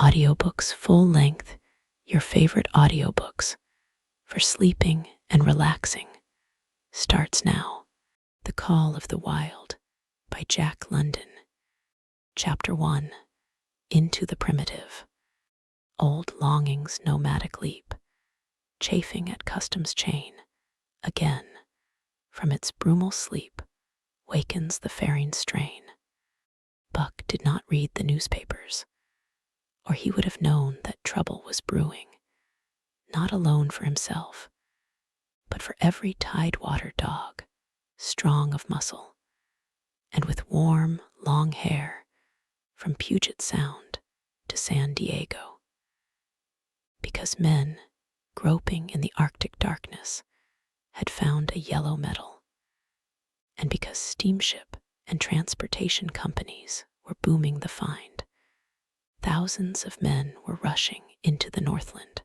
Audiobooks full length, your favorite audiobooks for sleeping and relaxing, starts now. The Call of the Wild by Jack London. Chapter 1. Into the Primitive. Old longing's nomadic leap, chafing at custom's chain, again, from its brumal sleep, wakens the faring strain. Buck did not read the newspapers, or he would have known that trouble was brewing, not alone for himself, but for every tidewater dog, strong of muscle, and with warm, long hair from Puget Sound to San Diego. Because men, groping in the Arctic darkness, had found a yellow metal, and because steamship and transportation companies were booming the find, thousands of men were rushing into the Northland.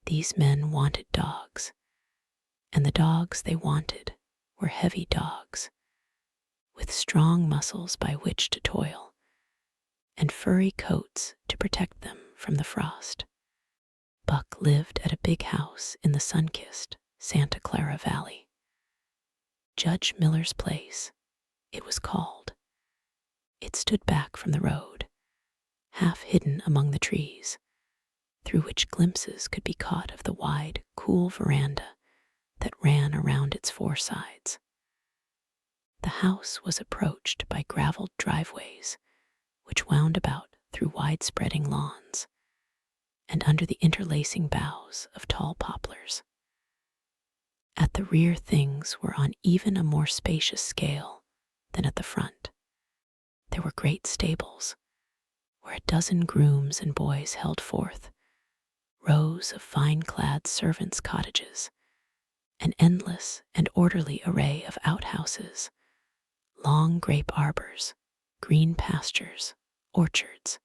These men wanted dogs, and the dogs they wanted were heavy dogs, with strong muscles by which to toil, and furry coats to protect them from the frost. Buck lived at a big house in the sun-kissed Santa Clara Valley. Judge Miller's Place, it was called. It stood back from the road, half hidden among the trees, through which glimpses could be caught of the wide, cool veranda that ran around its four sides. The house was approached by graveled driveways, which wound about through wide-spreading lawns, and under the interlacing boughs of tall poplars. At the rear things were on even a more spacious scale than at the front. There were great stables, where a dozen grooms and boys held forth, rows of vine-clad servants' cottages, an endless and orderly array of outhouses, long grape arbors, green pastures, orchards,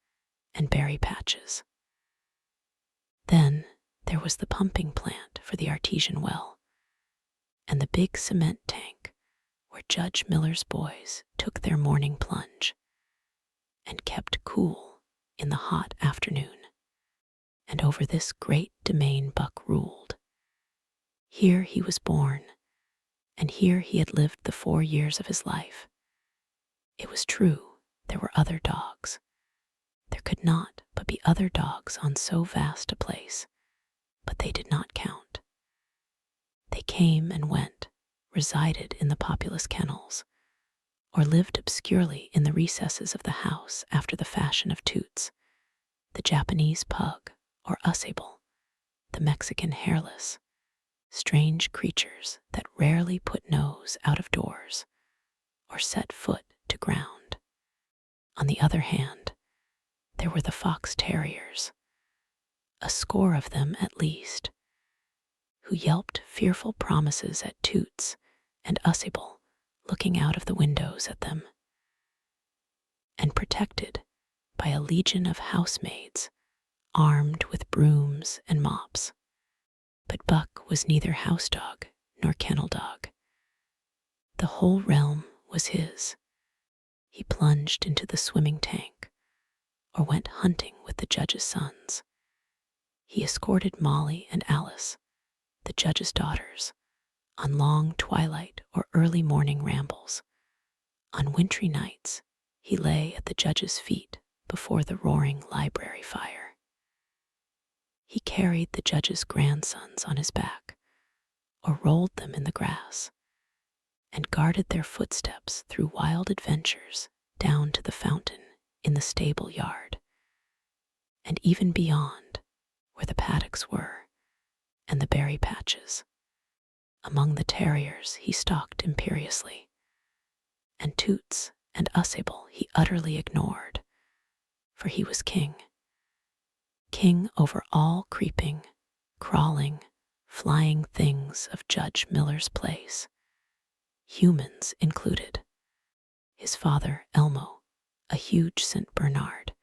and berry patches. Then there was the pumping plant for the artesian well, and the big cement tank where Judge Miller's boys took their morning plunge and kept cool in the hot afternoon. And over this great domain Buck ruled. Here he was born, and here he had lived the 4 years of his life. It was true, there were other dogs. There could not but be other dogs on so vast a place, but they did not count. They came and went, resided in the populous kennels, or lived obscurely in the recesses of the house after the fashion of Toots, the Japanese pug, or Usable, the Mexican hairless, strange creatures that rarely put nose out of doors or set foot to ground. On the other hand, there were the fox terriers, a score of them at least, who yelped fearful promises at Toots and Usable looking out of the windows at them, and protected by a legion of housemaids armed with brooms and mops. But Buck was neither house dog nor kennel dog. The whole realm was his. He plunged into the swimming tank, or went hunting with the judge's sons. He escorted Molly and Alice, the judge's daughters, on long twilight or early morning rambles. On wintry nights, he lay at the judge's feet before the roaring library fire. He carried the judge's grandsons on his back, or rolled them in the grass, and guarded their footsteps through wild adventures down to the fountain in the stable yard, and even beyond, where the paddocks were, and the berry patches. Among the terriers he stalked imperiously, and Toots and Usable he utterly ignored, for he was king over all creeping, crawling, flying things of Judge Miller's Place, humans included. His father, Elmo, a huge St. Bernard,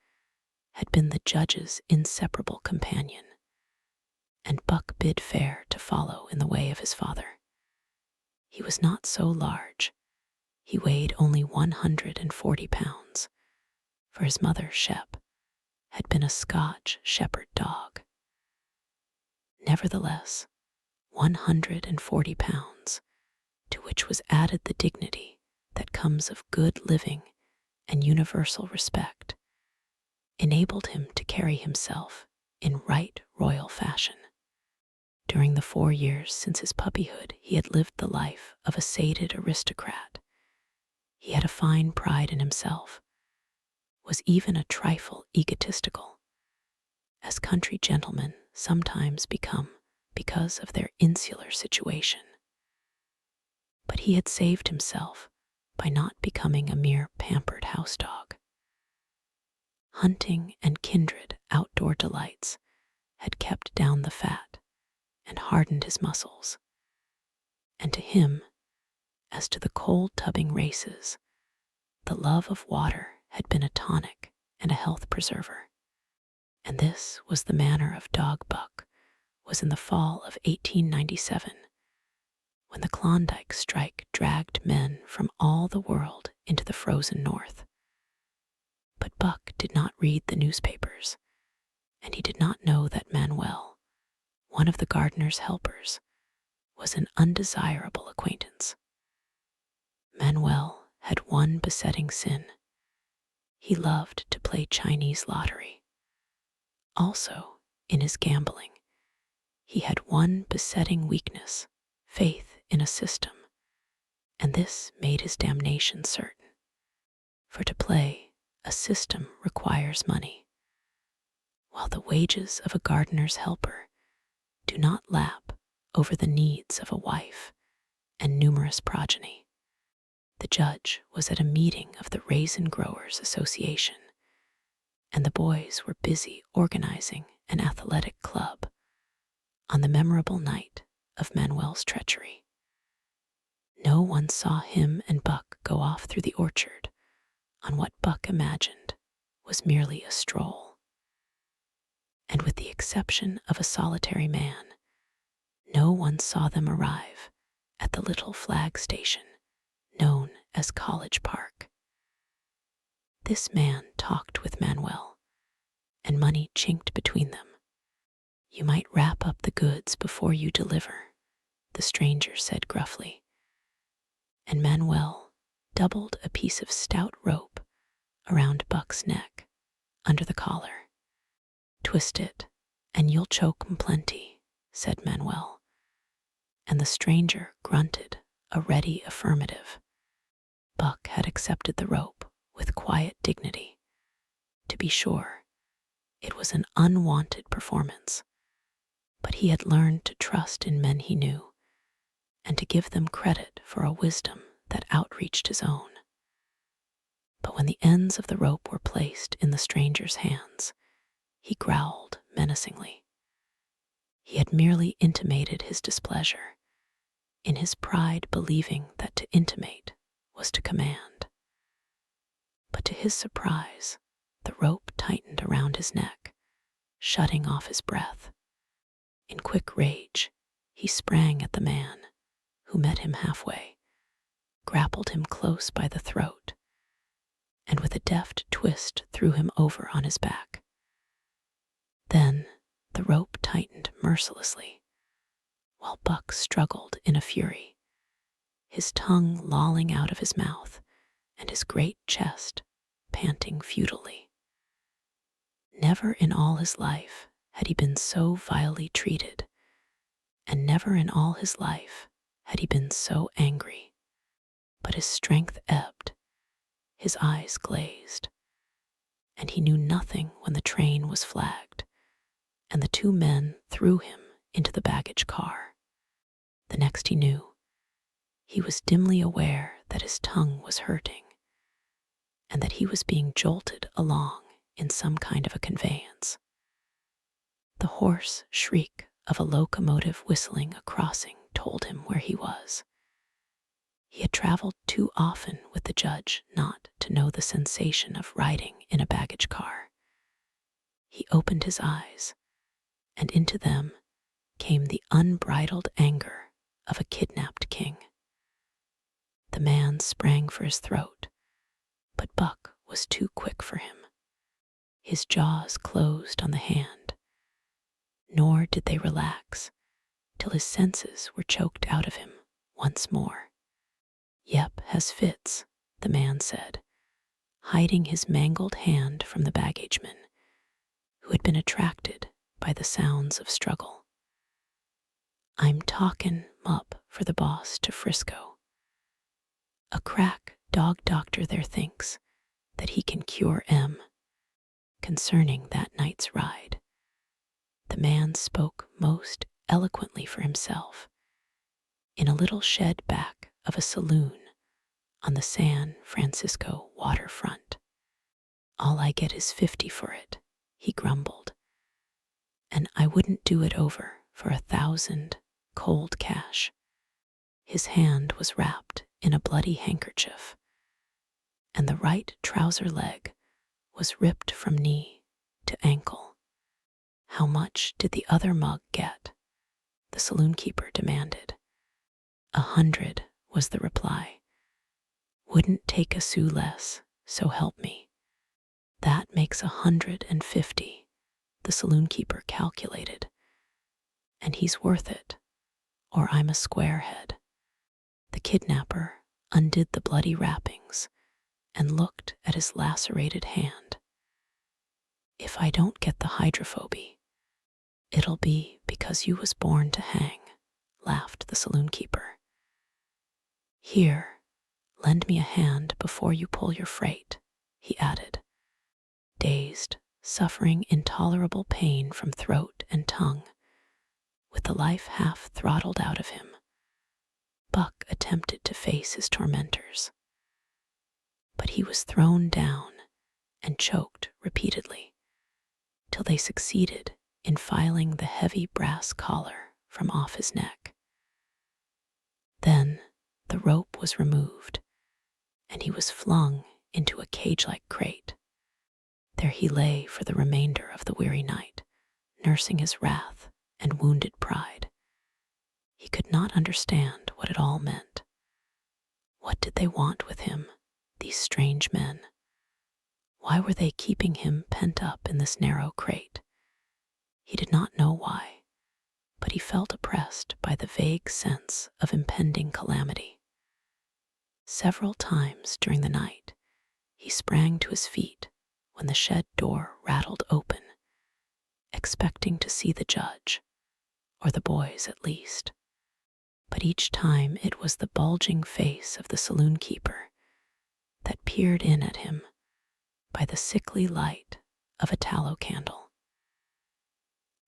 had been the judge's inseparable companion, and Buck bid fair to follow in the way of his father. He was not so large. He weighed only 140 pounds, for his mother, Shep, had been a Scotch shepherd dog. Nevertheless, 140 pounds, to which was added the dignity that comes of good living and universal respect, enabled him to carry himself in right royal fashion. During the 4 years since his puppyhood, he had lived the life of a sated aristocrat. He had a fine pride in himself, was even a trifle egotistical, as country gentlemen sometimes become because of their insular situation. But he had saved himself by not becoming a mere pampered house dog. Hunting and kindred outdoor delights had kept down the fat and hardened his muscles, and to him, as to the cold tubbing races, the love of water had been a tonic and a health preserver. And this was the manner of dog Buck was in the fall of 1897, when the Klondike strike dragged men from all the world into the frozen north. But Buck did not read the newspapers, and he did not know that Manuel, one of the gardener's helpers, was an undesirable acquaintance. Manuel had one besetting sin. He loved to play Chinese lottery. Also, in his gambling, he had one besetting weakness, faith in a system, and this made his damnation certain. For to play, a system requires money, while the wages of a gardener's helper do not lap over the needs of a wife and numerous progeny. The judge was at a meeting of the Raisin Growers Association, and the boys were busy organizing an athletic club on the memorable night of Manuel's treachery. No one saw him and Buck go off through the orchard on what Buck imagined was merely a stroll. And with the exception of a solitary man, no one saw them arrive at the little flag station known as College Park. This man talked with Manuel, and money chinked between them. "You might wrap up the goods before you deliver," the stranger said gruffly. And Manuel doubled a piece of stout rope around Buck's neck under the collar. "Twist it, and you'll choke 'em plenty," said Manuel, and the stranger grunted a ready affirmative. Buck had accepted the rope with quiet dignity. To be sure, it was an unwanted performance, but he had learned to trust in men he knew, and to give them credit for a wisdom that outreached his own. But when the ends of the rope were placed in the stranger's hands, he growled menacingly. He had merely intimated his displeasure, in his pride believing that to intimate was to command. But to his surprise, the rope tightened around his neck, shutting off his breath. In quick rage, he sprang at the man, who met him halfway, grappled him close by the throat, and with a deft twist threw him over on his back. Then the rope tightened mercilessly, while Buck struggled in a fury, his tongue lolling out of his mouth and his great chest panting futilely. Never in all his life had he been so vilely treated, and never in all his life had he been so angry. But his strength ebbed, his eyes glazed, and he knew nothing when the train was flagged, and the two men threw him into the baggage car. The next he knew, he was dimly aware that his tongue was hurting, and that he was being jolted along in some kind of a conveyance. The hoarse shriek of a locomotive whistling a crossing told him where he was. He had traveled too often with the judge not to know the sensation of riding in a baggage car. He opened his eyes, and into them came the unbridled anger of a kidnapped king. The man sprang for his throat, but Buck was too quick for him. His jaws closed on the hand, nor did they relax till his senses were choked out of him once more. "Yep, has fits," the man said, hiding his mangled hand from the baggageman, who had been attracted by the sounds of struggle. "I'm talkin' up for the boss to Frisco. A crack dog doctor there thinks that he can cure M. Concerning that night's ride, the man spoke most eloquently for himself in a little shed back of a saloon on the San Francisco waterfront. "All I get is 50 for it," he grumbled, "and I wouldn't do it over for 1,000 cold cash." His hand was wrapped in a bloody handkerchief, and the right trouser leg was ripped from knee to ankle. "How much did the other mug get?" the saloon keeper demanded. 100 was the reply. "Wouldn't take a sou less, so help me." "That makes 150, the saloon keeper calculated. "And he's worth it, or I'm a squarehead." The kidnapper undid the bloody wrappings and looked at his lacerated hand. "If I don't get the hydrophoby, it'll be because you was born to hang," laughed the saloon keeper. "Here, lend me a hand before you pull your freight," he added. Dazed, suffering intolerable pain from throat and tongue, with the life half throttled out of him, Buck attempted to face his tormentors. But he was thrown down and choked repeatedly, till they succeeded in filing the heavy brass collar from off his neck. Then the rope was removed, and he was flung into a cage-like crate. There he lay for the remainder of the weary night, nursing his wrath and wounded pride. He could not understand what it all meant. What did they want with him, these strange men? Why were they keeping him pent up in this narrow crate? He did not know why, but he felt oppressed by the vague sense of impending calamity. Several times during the night, he sprang to his feet when the shed door rattled open, expecting to see the judge, or the boys at least. But each time it was the bulging face of the saloon keeper that peered in at him by the sickly light of a tallow candle.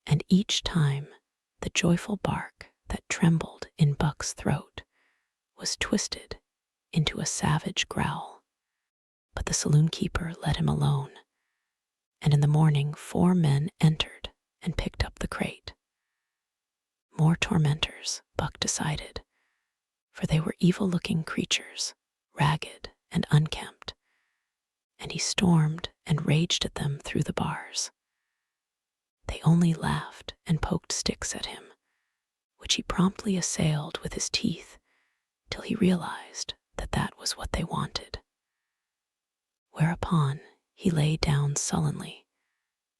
And each time the joyful bark that trembled in Buck's throat was twisted into a savage growl. But the saloon keeper let him alone, and in the morning 4 men entered and picked up the crate. More tormentors, Buck decided, for they were evil-looking creatures, ragged and unkempt, and he stormed and raged at them through the bars. They only laughed and poked sticks at him, which he promptly assailed with his teeth till he realized that that was what they wanted. Whereupon he lay down sullenly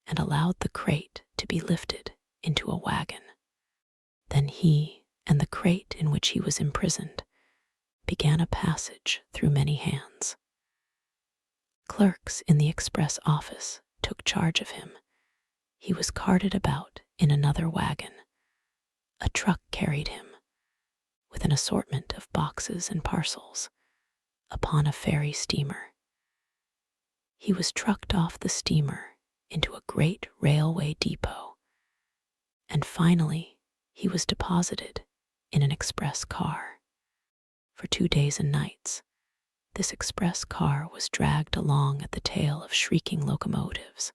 and allowed the crate to be lifted into a wagon. Then he and the crate in which he was imprisoned began a passage through many hands. Clerks in the express office took charge of him. He was carted about in another wagon. A truck carried him, with an assortment of boxes and parcels, upon a ferry steamer. He was trucked off the steamer into a great railway depot, and finally he was deposited in an express car. For 2 days and nights, this express car was dragged along at the tail of shrieking locomotives,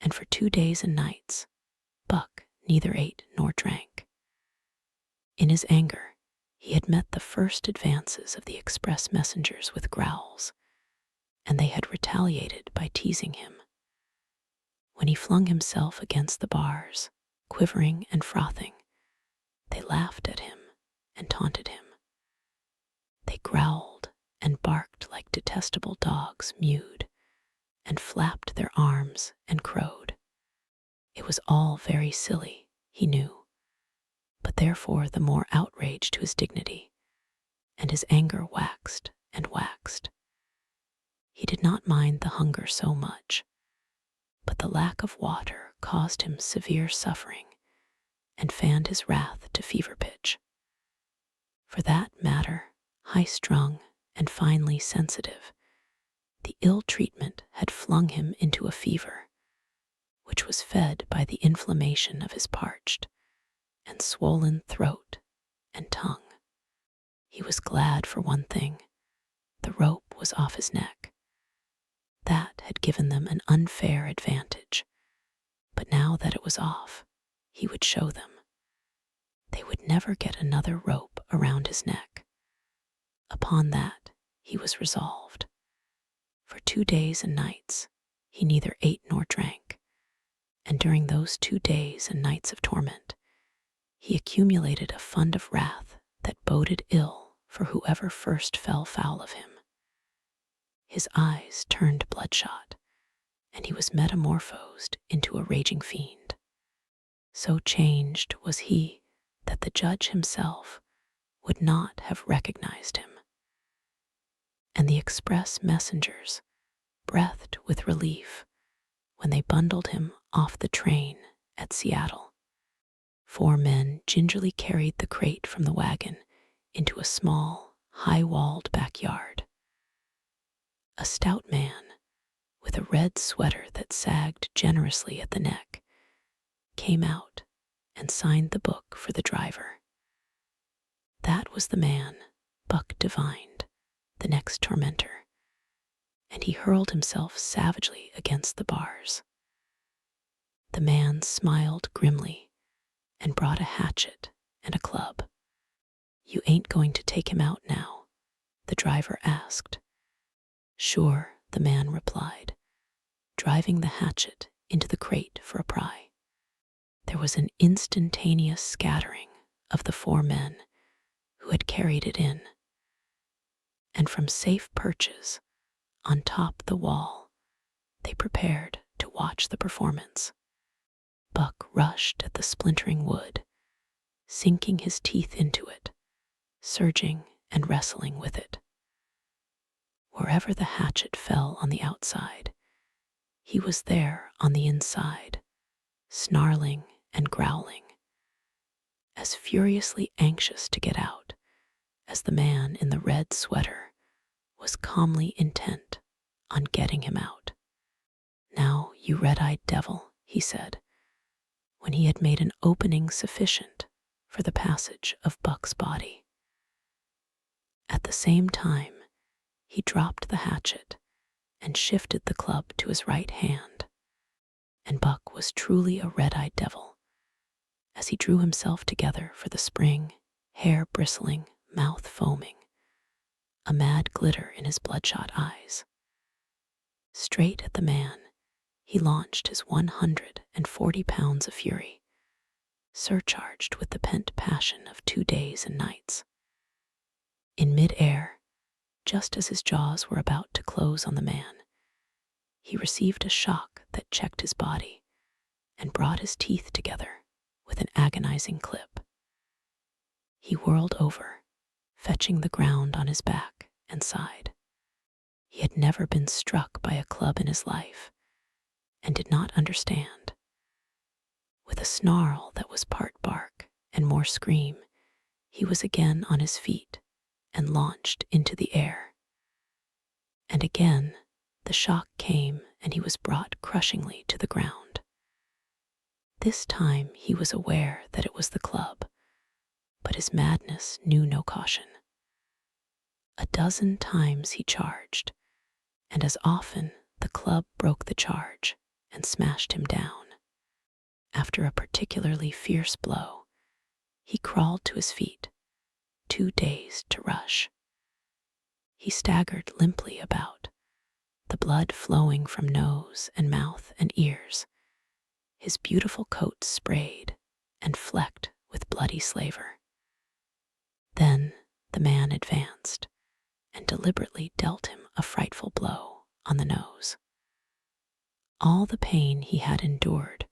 and for 2 days and nights, Buck neither ate nor drank. In his anger, he had met the first advances of the express messengers with growls, and they had retaliated by teasing him. When he flung himself against the bars, quivering and frothing, they laughed at him and taunted him. They growled and barked like detestable dogs mewed, and flapped their arms and crowed. It was all very silly, he knew, but therefore the more outrage to his dignity, and his anger waxed and waxed. He did not mind the hunger so much, but the lack of water caused him severe suffering and fanned his wrath to fever pitch. For that matter, high-strung and finely sensitive, the ill treatment had flung him into a fever, which was fed by the inflammation of his parched and swollen throat and tongue. He was glad for one thing: the rope was off his neck. That had given them an unfair advantage, but now that it was off, he would show them. They would never get another rope around his neck. Upon that he was resolved. For 2 days and nights he neither ate nor drank, and during those 2 days and nights of torment, he accumulated a fund of wrath that boded ill for whoever first fell foul of him. His eyes turned bloodshot, and he was metamorphosed into a raging fiend. So changed was he that the judge himself would not have recognized him. And the express messengers breathed with relief when they bundled him off the train at Seattle. 4 men gingerly carried the crate from the wagon into a small, high-walled backyard. A stout man, with a red sweater that sagged generously at the neck, came out and signed the book for the driver. That was the man Buck divined, the next tormentor, and he hurled himself savagely against the bars. The man smiled grimly and brought a hatchet and a club. "You ain't going to take him out now?" the driver asked. "Sure," the man replied, driving the hatchet into the crate for a pry. There was an instantaneous scattering of the 4 men who had carried it in, and from safe perches on top the wall they prepared to watch the performance. Buck rushed at the splintering wood, sinking his teeth into it, surging and wrestling with it. Wherever the hatchet fell on the outside, he was there on the inside, snarling and growling, as furiously anxious to get out as the man in the red sweater was calmly intent on getting him out. "Now, you red-eyed devil," he said, when he had made an opening sufficient for the passage of Buck's body. At the same time, he dropped the hatchet and shifted the club to his right hand, and Buck was truly a red-eyed devil as he drew himself together for the spring, hair bristling, mouth foaming, a mad glitter in his bloodshot eyes. Straight at the man, he launched his 140 pounds of fury, surcharged with the pent passion of 2 days and nights. In mid-air, just as his jaws were about to close on the man, he received a shock that checked his body and brought his teeth together with an agonizing clip. He whirled over, fetching the ground on his back and side. He had never been struck by a club in his life and did not understand. With a snarl that was part bark and more scream, he was again on his feet and launched into the air. And again the shock came and he was brought crushingly to the ground. This time he was aware that it was the club, but his madness knew no caution. A dozen times he charged, and as often the club broke the charge and smashed him down. After a particularly fierce blow, he crawled to his feet, too dazed to rush. He staggered limply about, the blood flowing from nose and mouth and ears, his beautiful coat sprayed and flecked with bloody slaver. Then the man advanced and deliberately dealt him a frightful blow on the nose. All the pain he had endured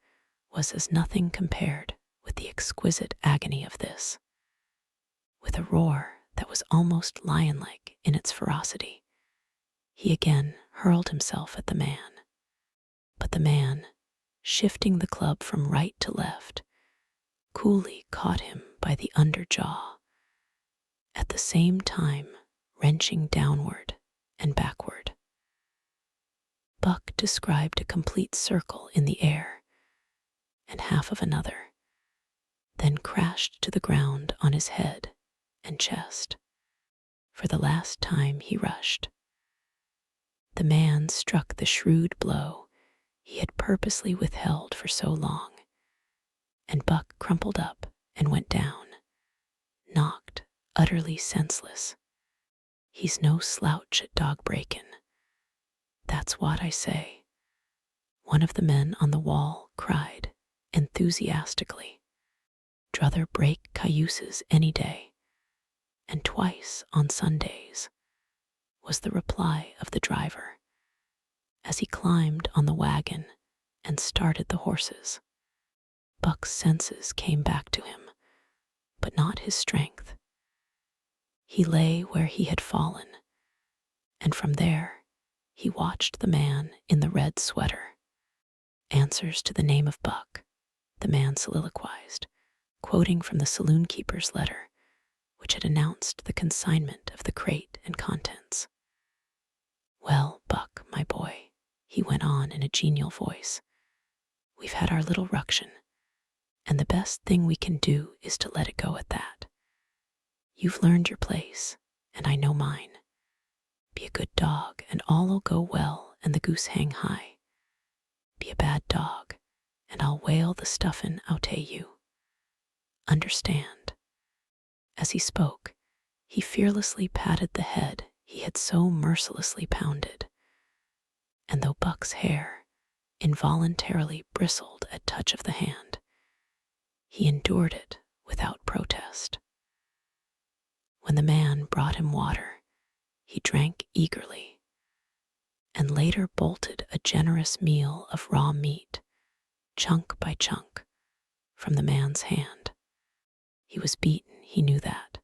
was as nothing compared with the exquisite agony of this. With a roar that was almost lion-like in its ferocity, he again hurled himself at the man. But the man, shifting the club from right to left, coolly caught him by the under jaw, at the same time wrenching downward and backward. Buck described a complete circle in the air and half of another, then crashed to the ground on his head and chest. For the last time he rushed. The man struck the shrewd blow he had purposely withheld for so long, and Buck crumpled up and went down, knocked utterly senseless. He's no slouch at dog breakin'. That's what I say, one of the men on the wall cried enthusiastically. Druther break cayuses any day, and twice on Sundays, was the reply of the driver, as he climbed on the wagon and started the horses. Buck's senses came back to him, but not his strength. He lay where he had fallen, and from there he watched the man in the red sweater. Answers to the name of Buck, the man soliloquized, quoting from the saloon keeper's letter, which had announced the consignment of the crate and contents. Well, Buck, my boy, he went on in a genial voice, we've had our little ruction, and the best thing we can do is to let it go at that. You've learned your place, and I know mine. Be a good dog, and all'll go well, and the goose hang high. Be a bad dog, and I'll whale the stuffin' outta you. Understand? As he spoke, he fearlessly patted the head he had so mercilessly pounded, and though Buck's hair involuntarily bristled at touch of the hand, he endured it without protest. When the man brought him water, he drank eagerly, and later bolted a generous meal of raw meat, chunk by chunk, from the man's hand. He was beaten, he knew that,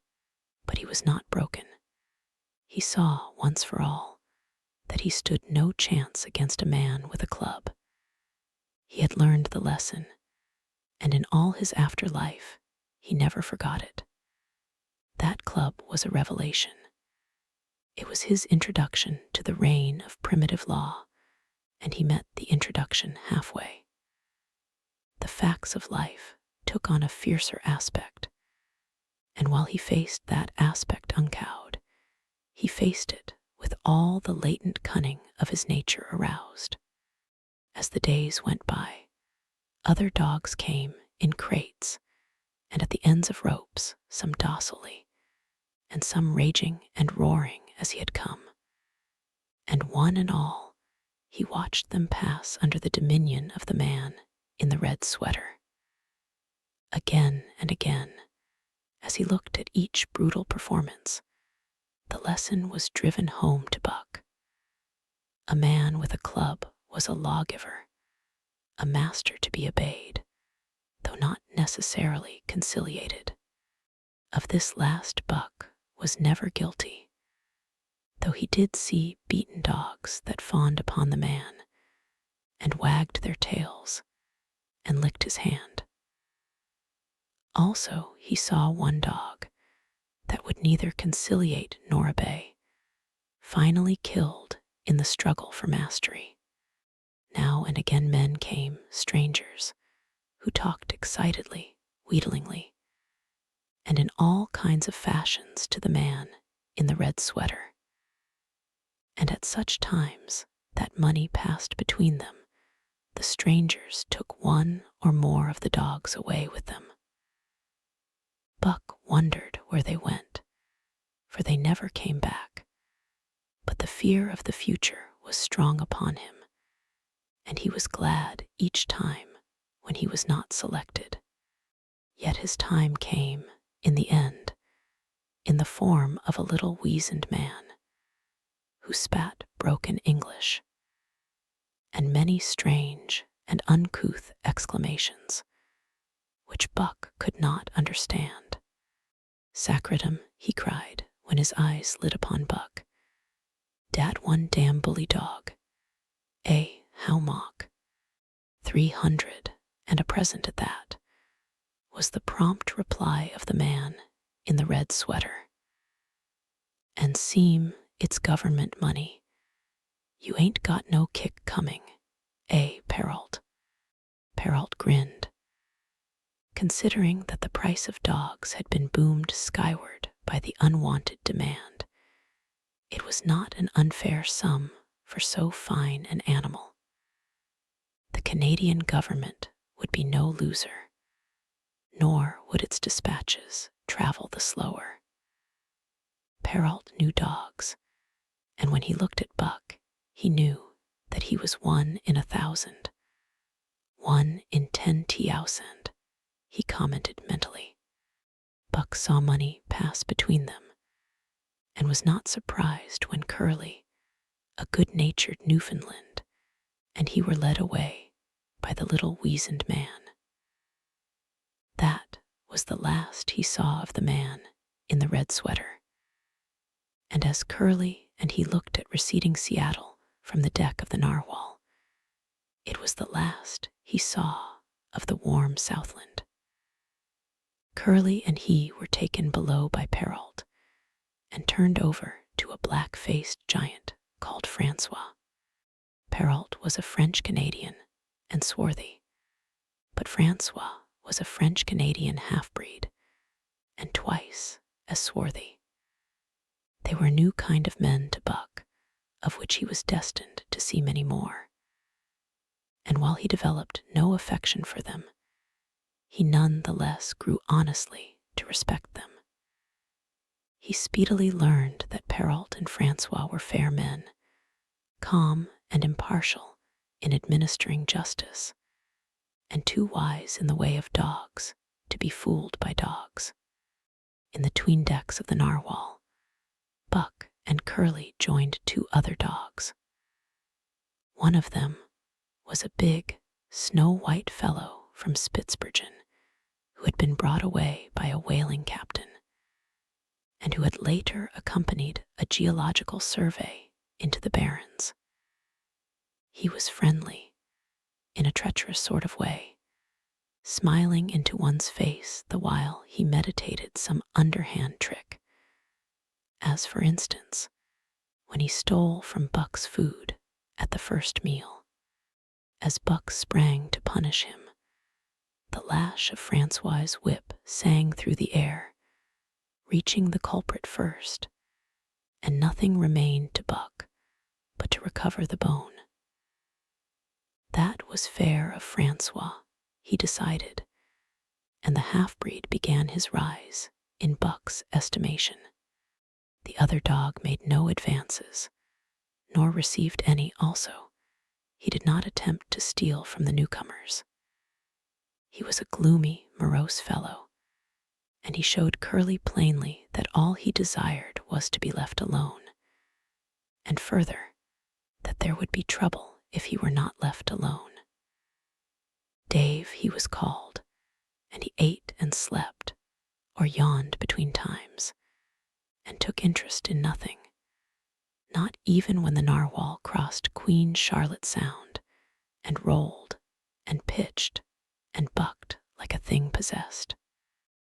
but he was not broken. He saw, once for all, that he stood no chance against a man with a club. He had learned the lesson, and in all his afterlife, he never forgot it. That club was a revelation. It was his introduction to the reign of primitive law, and he met the introduction halfway. The facts of life took on a fiercer aspect, and while he faced that aspect uncowed, he faced it with all the latent cunning of his nature aroused. As the days went by, other dogs came in crates, and at the ends of ropes, some docilely, and some raging and roaring as he had come. And one and all, he watched them pass under the dominion of the man in the red sweater. Again and again, as he looked at each brutal performance, the lesson was driven home to Buck. A man with a club was a lawgiver, a master to be obeyed, though not necessarily conciliated. Of this last Buck was never guilty, though he did see beaten dogs that fawned upon the man, and wagged their tails, and licked his hand. Also he saw one dog that would neither conciliate nor obey, finally killed in the struggle for mastery. Now and again men came, strangers, who talked excitedly, wheedlingly, and in all kinds of fashions to the man in the red sweater. And at such times that money passed between them, the strangers took one or more of the dogs away with them. Buck wondered where they went, for they never came back, but the fear of the future was strong upon him, and he was glad each time when he was not selected. Yet his time came, in the end, in the form of a little weazened man, who spat broken English, and many strange and uncouth exclamations, which Buck could not understand. "Sacratum," he cried when his eyes lit upon Buck. "Dat one damn bully dog. How mock. 300, and a present at that," was the prompt reply of the man in the red sweater. "And seem it's government money. You ain't got no kick coming, Perrault?" Perrault grinned. Considering that the price of dogs had been boomed skyward by the unwanted demand, it was not an unfair sum for so fine an animal. The Canadian government would be no loser, nor would its dispatches travel the slower. Perrault knew dogs, and when he looked at Buck, he knew that he was 1 in 1,000. 1 in 10,000, he commented mentally. Buck saw money pass between them, and was not surprised when Curly, a good-natured Newfoundland, and he were led away by the little weazened man. That was the last he saw of the man in the red sweater, and as Curly and he looked at receding Seattle from the deck of the narwhal, it was the last he saw of the warm Southland. Curly and he were taken below by Perrault and turned over to a black-faced giant called Francois. Perrault was a French-Canadian and swarthy, but Francois was a French-Canadian half-breed and twice as swarthy. They were a new kind of men to Buck, of which he was destined to see many more. And while he developed no affection for them, he none the less grew honestly to respect them. He speedily learned that Perrault and Francois were fair men, calm and impartial in administering justice, and too wise in the way of dogs to be fooled by dogs. In the 'tween decks of the narwhal, Buck and Curly joined 2 other dogs. One of them was a big, snow-white fellow from Spitzbergen who had been brought away by a whaling captain, and who had later accompanied a geological survey into the Barrens. He was friendly, in a treacherous sort of way, smiling into one's face the while he meditated some underhand trick, as for instance, when he stole from Buck's food at the first meal. As Buck sprang to punish him, the lash of Francois's whip sang through the air, reaching the culprit first, and nothing remained to Buck but to recover the bone. That was fair of Francois, he decided, and the half-breed began his rise in Buck's estimation. The other dog made no advances, nor received any also. He did not attempt to steal from the newcomers. He was a gloomy, morose fellow, and he showed Curly plainly that all he desired was to be left alone, and further, that there would be trouble if he were not left alone. Dave, he was called, and he ate and slept, or yawned between times, and took interest in nothing, not even when the narwhal crossed Queen Charlotte Sound, and rolled, and pitched, and bucked like a thing possessed.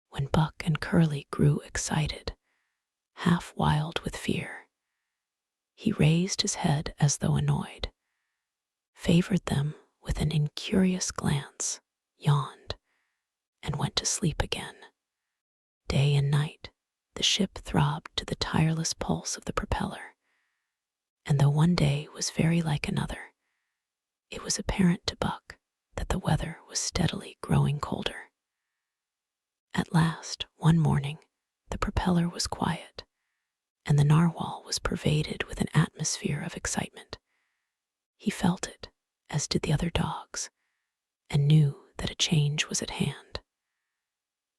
When Buck and Curly grew excited, half wild with fear, he raised his head as though annoyed, favored them with an incurious glance, yawned, and went to sleep again. Day and night, the ship throbbed to the tireless pulse of the propeller, and though one day was very like another, it was apparent to Buck that the weather was steadily growing colder. At last, one morning, the propeller was quiet, and the narwhal was pervaded with an atmosphere of excitement. He felt it, as did the other dogs, and knew that a change was at hand.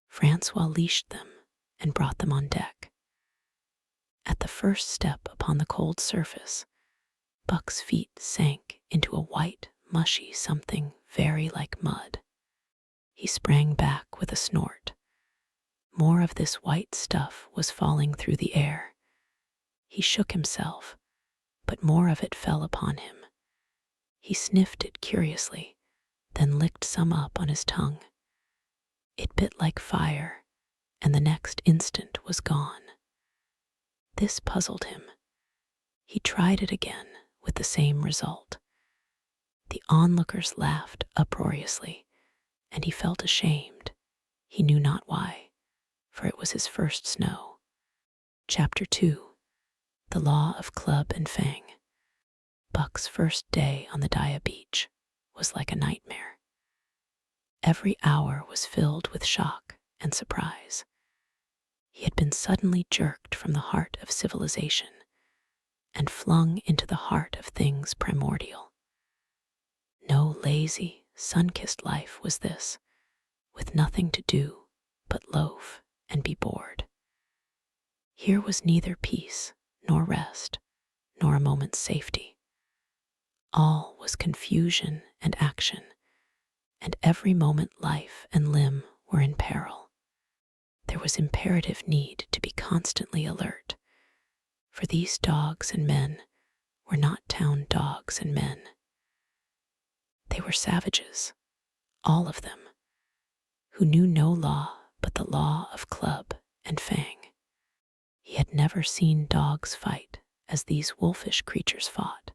Francois leashed them and brought them on deck. At the first step upon the cold surface, Buck's feet sank into a white, mushy something very like mud. He sprang back with a snort. More of this white stuff was falling through the air. He shook himself, but more of it fell upon him. He sniffed it curiously, then licked some up on his tongue. It bit like fire, and the next instant was gone. This puzzled him. He tried it again with the same result. The onlookers laughed uproariously, and he felt ashamed. He knew not why, for it was his first snow. Chapter 2. The Law of Club and Fang. Buck's first day on the Daya beach was like a nightmare. Every hour was filled with shock and surprise. He had been suddenly jerked from the heart of civilization and flung into the heart of things primordial. No lazy, sun-kissed life was this, with nothing to do but loaf and be bored. Here was neither peace nor rest, nor a moment's safety. All was confusion and action, and every moment life and limb were in peril. There was imperative need to be constantly alert, for these dogs and men were not town dogs and men. They were savages, all of them, who knew no law but the law of club and fang. He had never seen dogs fight as these wolfish creatures fought,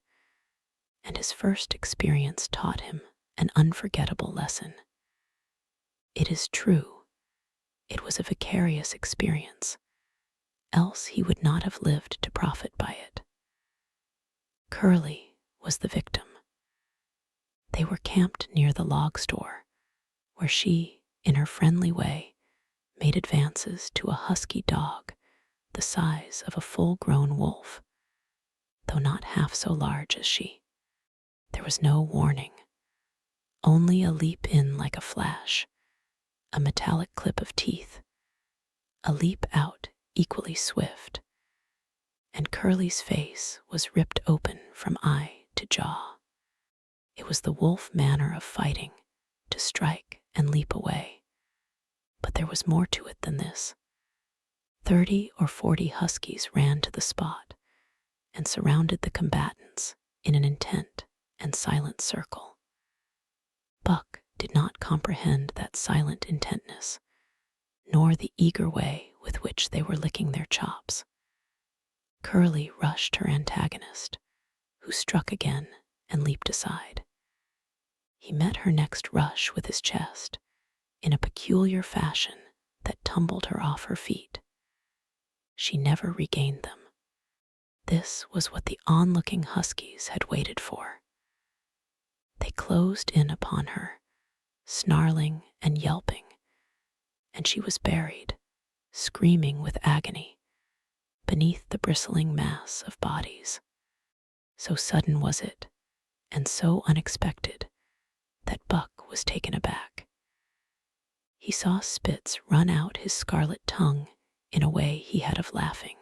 and his first experience taught him an unforgettable lesson. It is true, it was a vicarious experience, else he would not have lived to profit by it. Curly was the victim. They were camped near the log store, where she, in her friendly way, made advances to a husky dog the size of a full-grown wolf, though not half so large as she. There was no warning, only a leap in like a flash, a metallic clip of teeth, a leap out equally swift, and Curly's face was ripped open from eye to jaw. It was the wolf manner of fighting, to strike and leap away. But there was more to it than this. 30 or 40 huskies ran to the spot and surrounded the combatants in an intent and silent circle. Buck did not comprehend that silent intentness, nor the eager way with which they were licking their chops. Curly rushed her antagonist, who struck again and leaped aside. He met her next rush with his chest, in a peculiar fashion that tumbled her off her feet. She never regained them. This was what the onlooking huskies had waited for. They closed in upon her, snarling and yelping, and she was buried, screaming with agony, beneath the bristling mass of bodies. So sudden was it, and so unexpected, that Buck was taken aback. He saw Spitz run out his scarlet tongue in a way he had of laughing,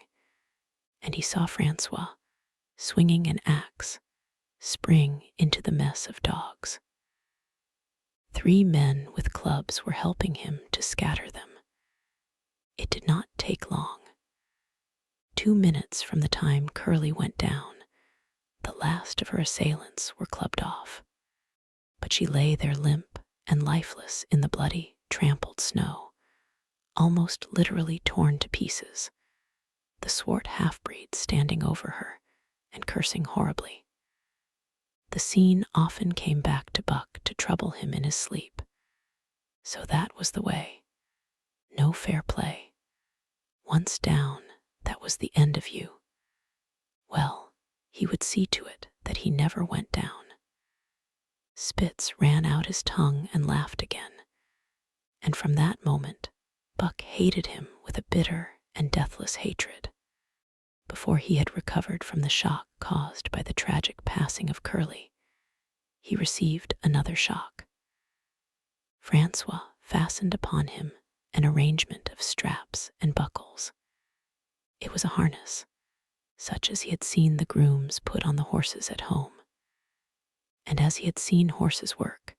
and he saw Francois, swinging an axe, spring into the mess of dogs. 3 men with clubs were helping him to scatter them. It did not take long. 2 minutes from the time Curly went down, the last of her assailants were clubbed off. But she lay there limp and lifeless in the bloody, trampled snow, almost literally torn to pieces, the swart half-breed standing over her and cursing horribly. The scene often came back to Buck to trouble him in his sleep. So that was the way. No fair play. Once down, that was the end of you. Well, he would see to it that he never went down. Spitz ran out his tongue and laughed again, and from that moment, Buck hated him with a bitter and deathless hatred. Before he had recovered from the shock caused by the tragic passing of Curly, he received another shock. Francois fastened upon him an arrangement of straps and buckles. It was a harness, such as he had seen the grooms put on the horses at home. And as he had seen horses work,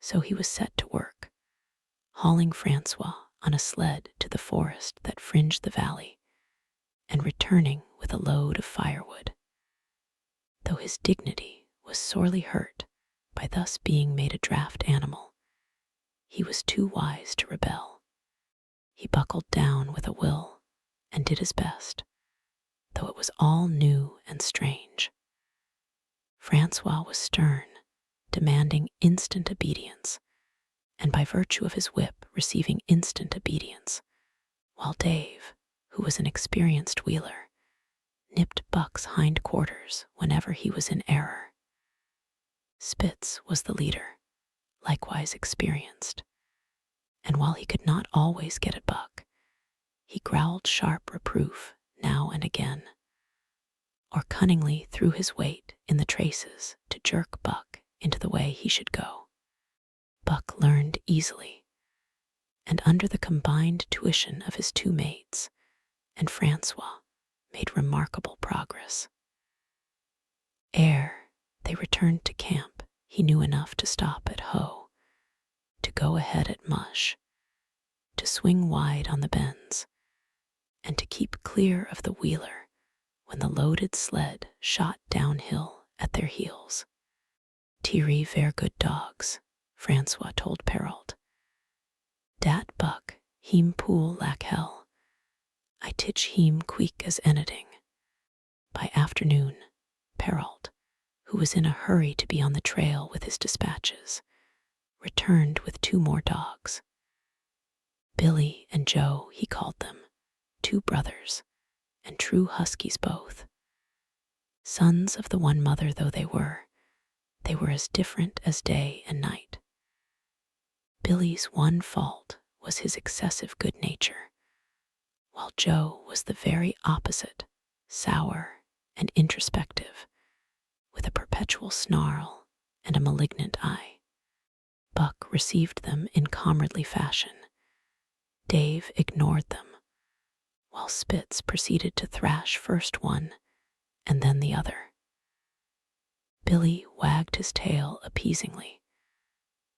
so he was set to work, hauling Francois on a sled to the forest that fringed the valley, and returning with a load of firewood. Though his dignity was sorely hurt by thus being made a draft animal, he was too wise to rebel. He buckled down with a will and did his best, though it was all new and strange. Francois was stern, demanding instant obedience, and by virtue of his whip receiving instant obedience, while Dave, who was an experienced wheeler, nipped Buck's hind quarters whenever he was in error. Spitz was the leader, likewise experienced, and while he could not always get at Buck, he growled sharp reproof now and again, or cunningly threw his weight in the traces to jerk Buck into the way he should go. Buck learned easily, and under the combined tuition of his two mates and Francois made remarkable progress. Ere they returned to camp, he knew enough to stop at Hoe, to go ahead at Mush, to swing wide on the bends, and to keep clear of the wheeler when the loaded sled shot downhill at their heels. "Tiri ver good dogs," Francois told Perrault. "Dat Buck, heem pool lack hell. I titch heem queek as anything." By afternoon, Perrault, who was in a hurry to be on the trail with his dispatches, returned with 2 more dogs. Billy and Joe, he called them, 2 brothers, and true huskies both. Sons of the one mother though they were as different as day and night. Billy's one fault was his excessive good nature, while Joe was the very opposite, sour and introspective, with a perpetual snarl and a malignant eye. Buck received them in comradely fashion. Dave ignored them, while Spitz proceeded to thrash first one and then the other. Billy wagged his tail appeasingly,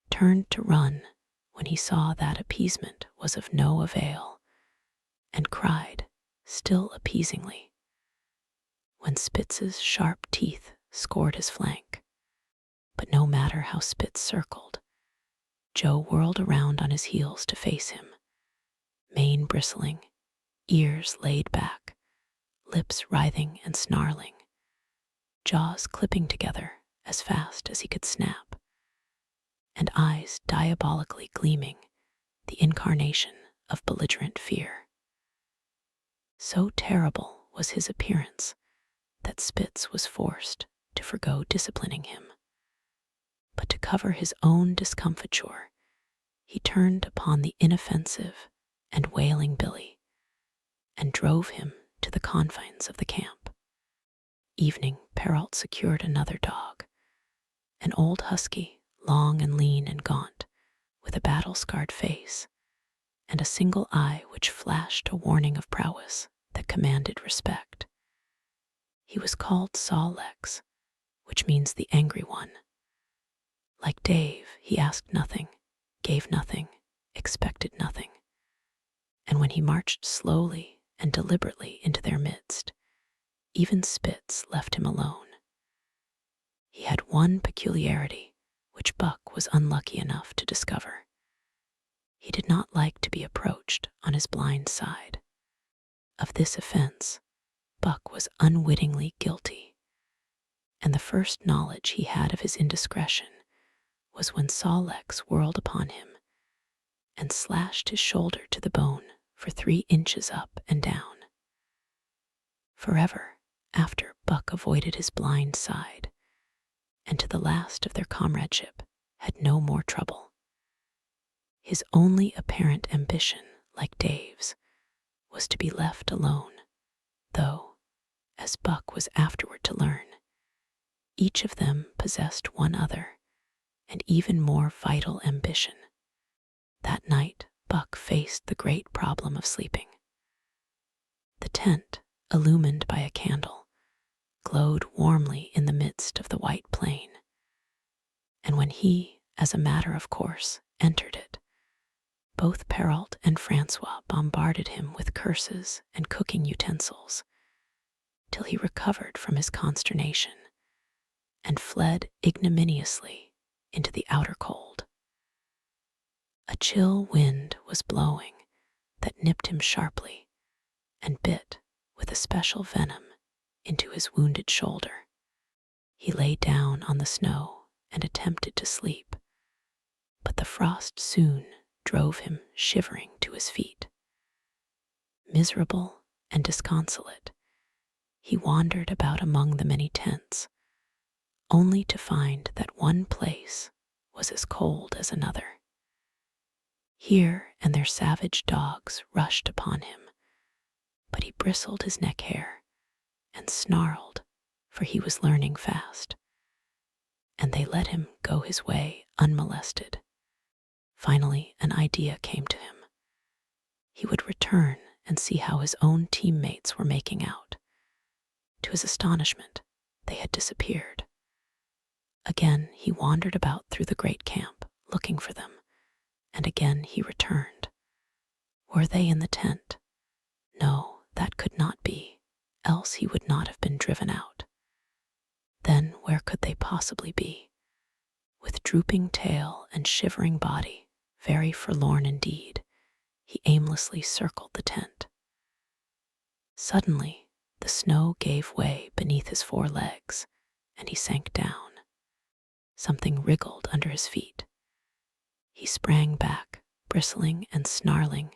turned to run when he saw that appeasement was of no avail, and cried, still appeasingly, when Spitz's sharp teeth scored his flank. But no matter how Spitz circled, Joe whirled around on his heels to face him, mane bristling, ears laid back, lips writhing and snarling, jaws clipping together as fast as he could snap, and eyes diabolically gleaming, the incarnation of belligerent fear. So terrible was his appearance that Spitz was forced to forgo disciplining him. But to cover his own discomfiture, he turned upon the inoffensive and wailing Billy and drove him to the confines of the camp. Evening, Perrault secured another dog, an old husky, long and lean and gaunt, with a battle-scarred face and a single eye which flashed a warning of prowess that commanded respect. He was called Sol-Lex, which means the angry one. Like Dave, he asked nothing, gave nothing, expected nothing. And when he marched slowly and deliberately into their midst, even Spitz left him alone. He had one peculiarity which Buck was unlucky enough to discover. He did not like to be approached on his blind side. Of this offense, Buck was unwittingly guilty, and the first knowledge he had of his indiscretion was when Sol-Lex whirled upon him and slashed his shoulder to the bone for 3 inches up and down. Forever after, Buck avoided his blind side, and to the last of their comradeship had no more trouble. His only apparent ambition, like Dave's, was to be left alone, though, as Buck was afterward to learn, each of them possessed one other and even more vital ambition. That night, Buck faced the great problem of sleeping. The tent, illumined by a candle, glowed warmly in the midst of the white plain. And when he, as a matter of course, entered it, both Perrault and Francois bombarded him with curses and cooking utensils, till he recovered from his consternation and fled ignominiously into the outer cold. A chill wind was blowing that nipped him sharply and bit with a special venom into his wounded shoulder. He lay down on the snow and attempted to sleep, but the frost soon drove him shivering to his feet. Miserable and disconsolate, he wandered about among the many tents, only to find that one place was as cold as another. Here and there savage dogs rushed upon him, but he bristled his neck hair and snarled, for he was learning fast, and they let him go his way unmolested. Finally, an idea came to him. He would return and see how his own teammates were making out. To his astonishment, they had disappeared. Again he wandered about through the great camp, looking for them, and again he returned. Were they in the tent? No, that could not be, else he would not have been driven out. Then where could they possibly be? With drooping tail and shivering body, very forlorn indeed, he aimlessly circled the tent. Suddenly, the snow gave way beneath his 4 legs, and he sank down. Something wriggled under his feet. He sprang back, bristling and snarling,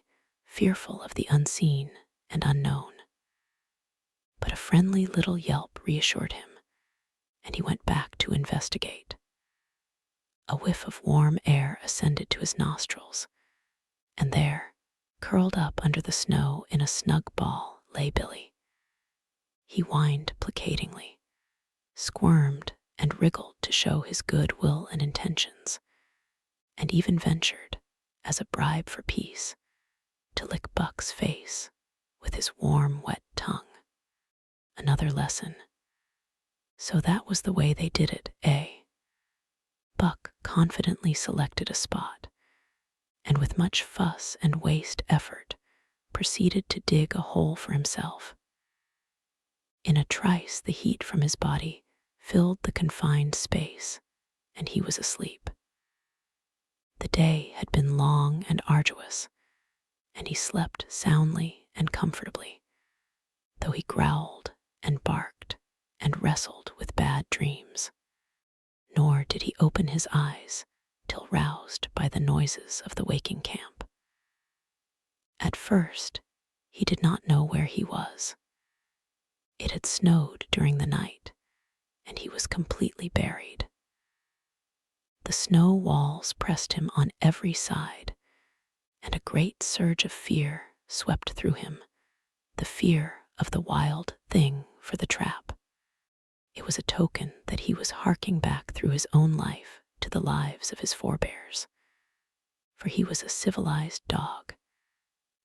fearful of the unseen and unknown. But a friendly little yelp reassured him, and he went back to investigate. A whiff of warm air ascended to his nostrils, and there, curled up under the snow in a snug ball, lay Billy. He whined placatingly, squirmed and wriggled to show his good will and intentions, and even ventured, as a bribe for peace, to lick Buck's face with his warm, wet tongue. Another lesson. So that was the way they did it, eh? Buck confidently selected a spot, and with much fuss and waste effort, proceeded to dig a hole for himself. In a trice, the heat from his body filled the confined space, and he was asleep. The day had been long and arduous, and he slept soundly and comfortably, though he growled and barked and wrestled with bad dreams. Nor did he open his eyes till roused by the noises of the waking camp. At first, he did not know where he was. It had snowed during the night, and he was completely buried. The snow walls pressed him on every side, and a great surge of fear swept through him, the fear of the wild thing for the trap. It was a token that he was harking back through his own life to the lives of his forebears. For he was a civilized dog,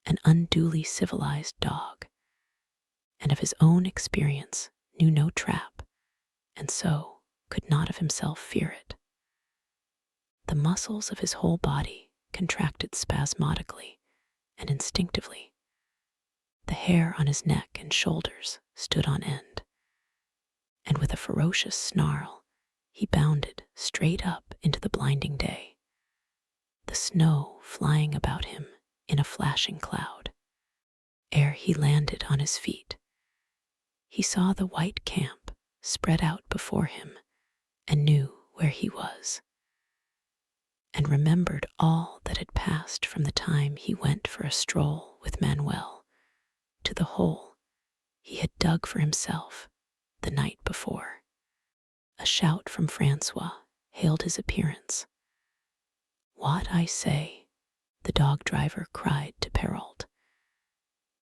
an unduly civilized dog, and of his own experience knew no trap, and so could not of himself fear it. The muscles of his whole body contracted spasmodically and instinctively. The hair on his neck and shoulders stood on end, and with a ferocious snarl, he bounded straight up into the blinding day, the snow flying about him in a flashing cloud. Ere he landed on his feet, he saw the white camp spread out before him and knew where he was, and remembered all that had passed from the time he went for a stroll with Manuel to the hole he had dug for himself the night before. A shout from Francois hailed his appearance. "What I say," the dog driver cried to Perrault.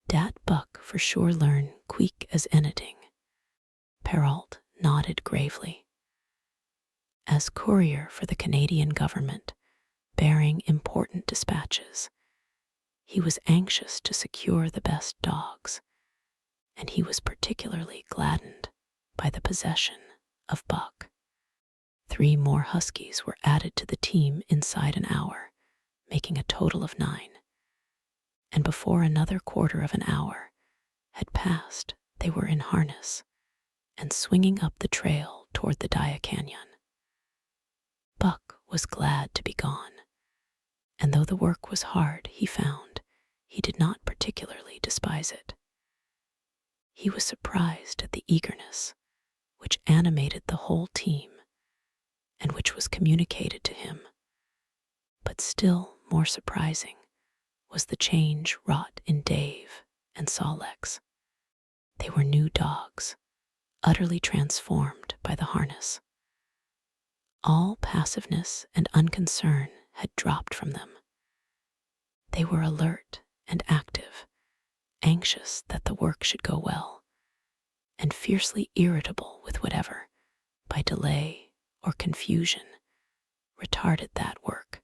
"Dat Buck for sure learn quick as anything." Perrault nodded gravely. As courier for the Canadian government, bearing important dispatches, he was anxious to secure the best dogs, and he was particularly gladdened by the possession of Buck. 3 more huskies were added to the team inside an hour, making a total of 9. And before another quarter of an hour had passed, they were in harness and swinging up the trail toward the Dia Canyon. Buck was glad to be gone, and though the work was hard, he found he did not particularly despise it. He was surprised at the eagerness which animated the whole team and which was communicated to him, but still more surprising was the change wrought in Dave and Solex. They were new dogs, utterly transformed by the harness. All passiveness and unconcern had dropped from them. They were alert and active, anxious that the work should go well, and fiercely irritable with whatever, by delay or confusion, retarded that work.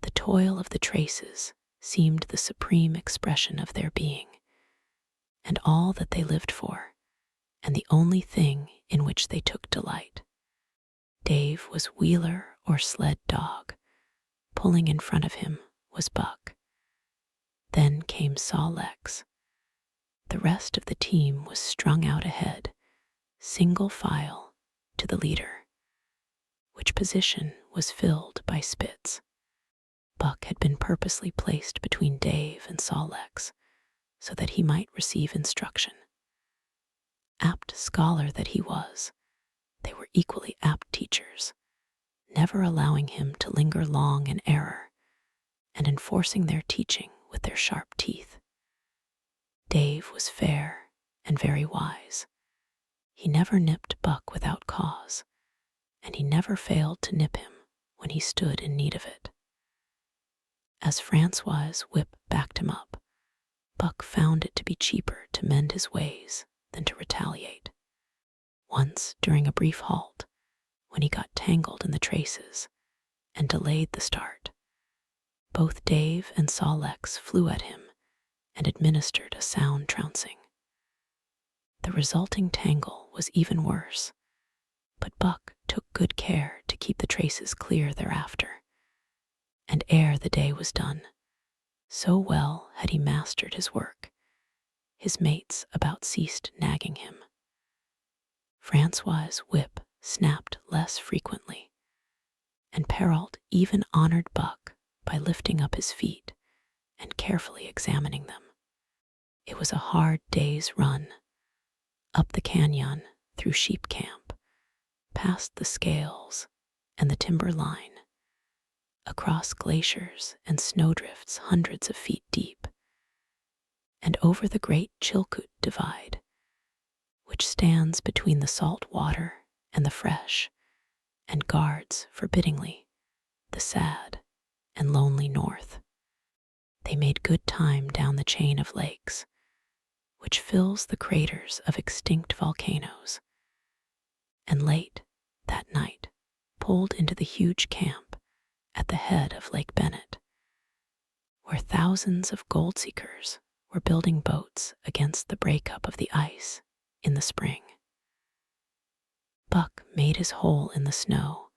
The toil of the traces seemed the supreme expression of their being, and all that they lived for, and the only thing in which they took delight. Dave was wheeler or sled dog. Pulling in front of him was Buck. Then came Solex. The rest of the team was strung out ahead, single file to the leader, which position was filled by Spitz. Buck had been purposely placed between Dave and Solex so that he might receive instruction. Apt scholar that he was, they were equally apt teachers, never allowing him to linger long in error, and enforcing their teaching with their sharp teeth. Dave was fair and very wise. He never nipped Buck without cause, and he never failed to nip him when he stood in need of it. As Francois's whip backed him up, Buck found it to be cheaper to mend his ways than to retaliate. Once, during a brief halt, when he got tangled in the traces and delayed the start, both Dave and Solex flew at him and administered a sound trouncing. The resulting tangle was even worse, but Buck took good care to keep the traces clear thereafter, and ere the day was done, so well had he mastered his work, his mates about ceased nagging him. Francois's whip snapped less frequently, and Perrault even honored Buck by lifting up his feet and carefully examining them. It was a hard day's run, up the canyon, through sheep camp, past the scales and the timber line, across glaciers and snowdrifts hundreds of feet deep, and over the great Chilkoot Divide, which stands between the salt water and the fresh, and guards forbiddingly the sad and lonely north. They made good time down the chain of lakes, which fills the craters of extinct volcanoes, and late that night pulled into the huge camp at the head of Lake Bennett, where thousands of gold seekers were building boats against the breakup of the ice in the spring. Buck made his hole in the snow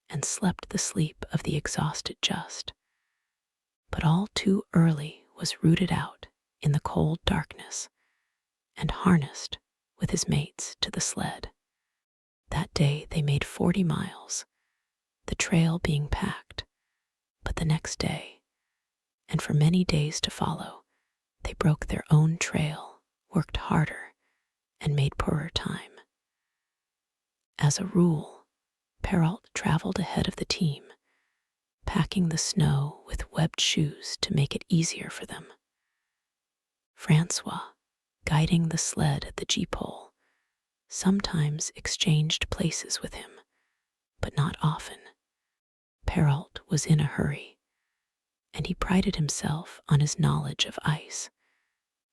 and slept the sleep of the exhausted just, but all too early was rooted out in the cold darkness and harnessed with his mates to the sled. That day they made 40 miles, the trail being packed, but the next day, and for many days to follow, they broke their own trail, worked harder, and made poorer time. As a rule, Perrault traveled ahead of the team, packing the snow with webbed shoes to make it easier for them. Francois, guiding the sled at the G-pole, sometimes exchanged places with him, but not often. Perrault was in a hurry, and he prided himself on his knowledge of ice,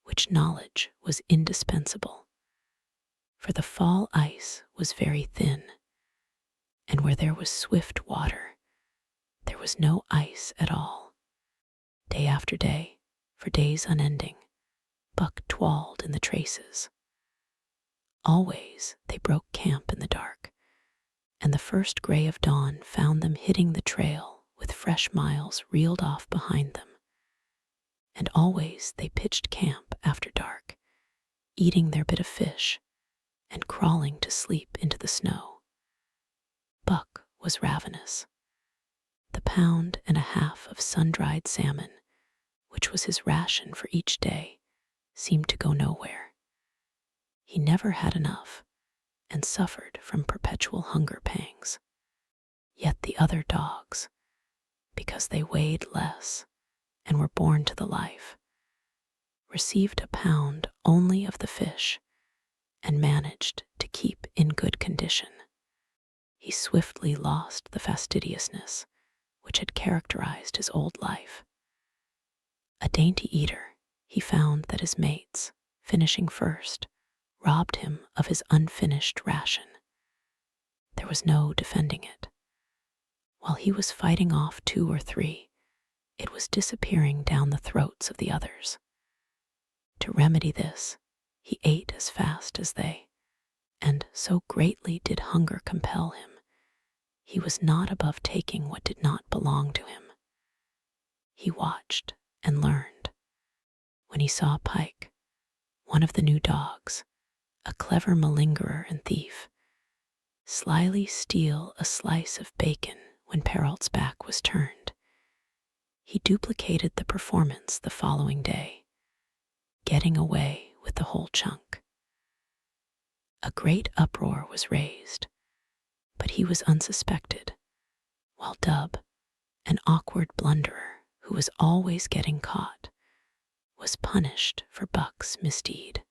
which knowledge was indispensable, for the fall ice was very thin, and where there was swift water, there was no ice at all. Day after day, for days unending, Buck dwelled in the traces. Always they broke camp in the dark, and the first gray of dawn found them hitting the trail with fresh miles reeled off behind them. And always they pitched camp after dark, eating their bit of fish and crawling to sleep into the snow. Buck was ravenous. The pound and a half of sun-dried salmon, which was his ration for each day, seemed to go nowhere. He never had enough and suffered from perpetual hunger pangs. Yet the other dogs, because they weighed less and were born to the life, received a pound only of the fish and managed to keep in good condition. He swiftly lost the fastidiousness which had characterized his old life. A dainty eater, he found that his mates, finishing first, robbed him of his unfinished ration. There was no defending it. While he was fighting off 2 or 3, it was disappearing down the throats of the others. To remedy this, he ate as fast as they, and so greatly did hunger compel him, he was not above taking what did not belong to him. He watched and learned. When he saw Pike, one of the new dogs, a clever malingerer and thief, slyly steal a slice of bacon when Perrault's back was turned, he duplicated the performance the following day, getting away with the whole chunk. A great uproar was raised, but he was unsuspected, while Dub, an awkward blunderer who was always getting caught, was punished for Buck's misdeed.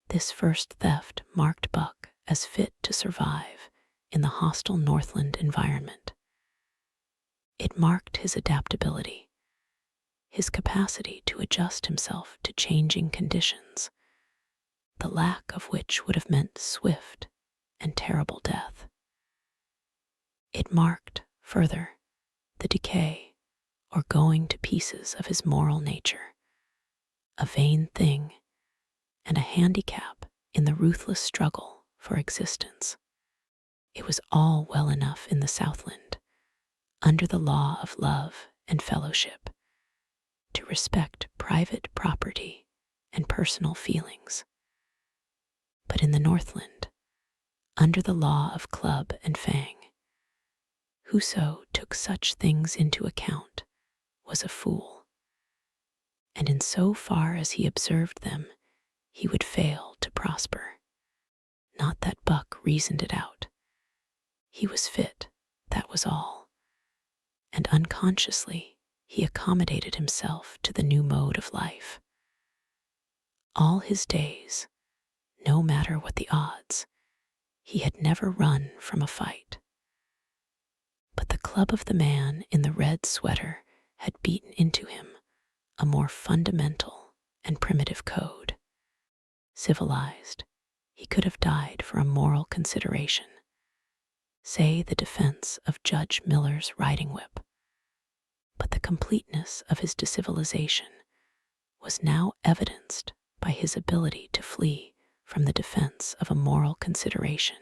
This first theft marked Buck as fit to survive in the hostile Northland environment. It marked his adaptability, his capacity to adjust himself to changing conditions, the lack of which would have meant swift and terrible death. It marked, further, the decay or going to pieces of his moral nature, a vain thing and a handicap in the ruthless struggle for existence. It was all well enough in the Southland, under the law of love and fellowship, to respect private property and personal feelings. But in the Northland, under the law of club and fang, whoso took such things into account was a fool, and in so far as he observed them, he would fail to prosper. Not that Buck reasoned it out. He was fit, that was all, and unconsciously he accommodated himself to the new mode of life. All his days, no matter what the odds, he had never run from a fight. But the club of the man in the red sweater had beaten into him a more fundamental and primitive code. Civilized, he could have died for a moral consideration, say the defense of Judge Miller's riding whip. But the completeness of his decivilization was now evidenced by his ability to flee from the defense of a moral consideration,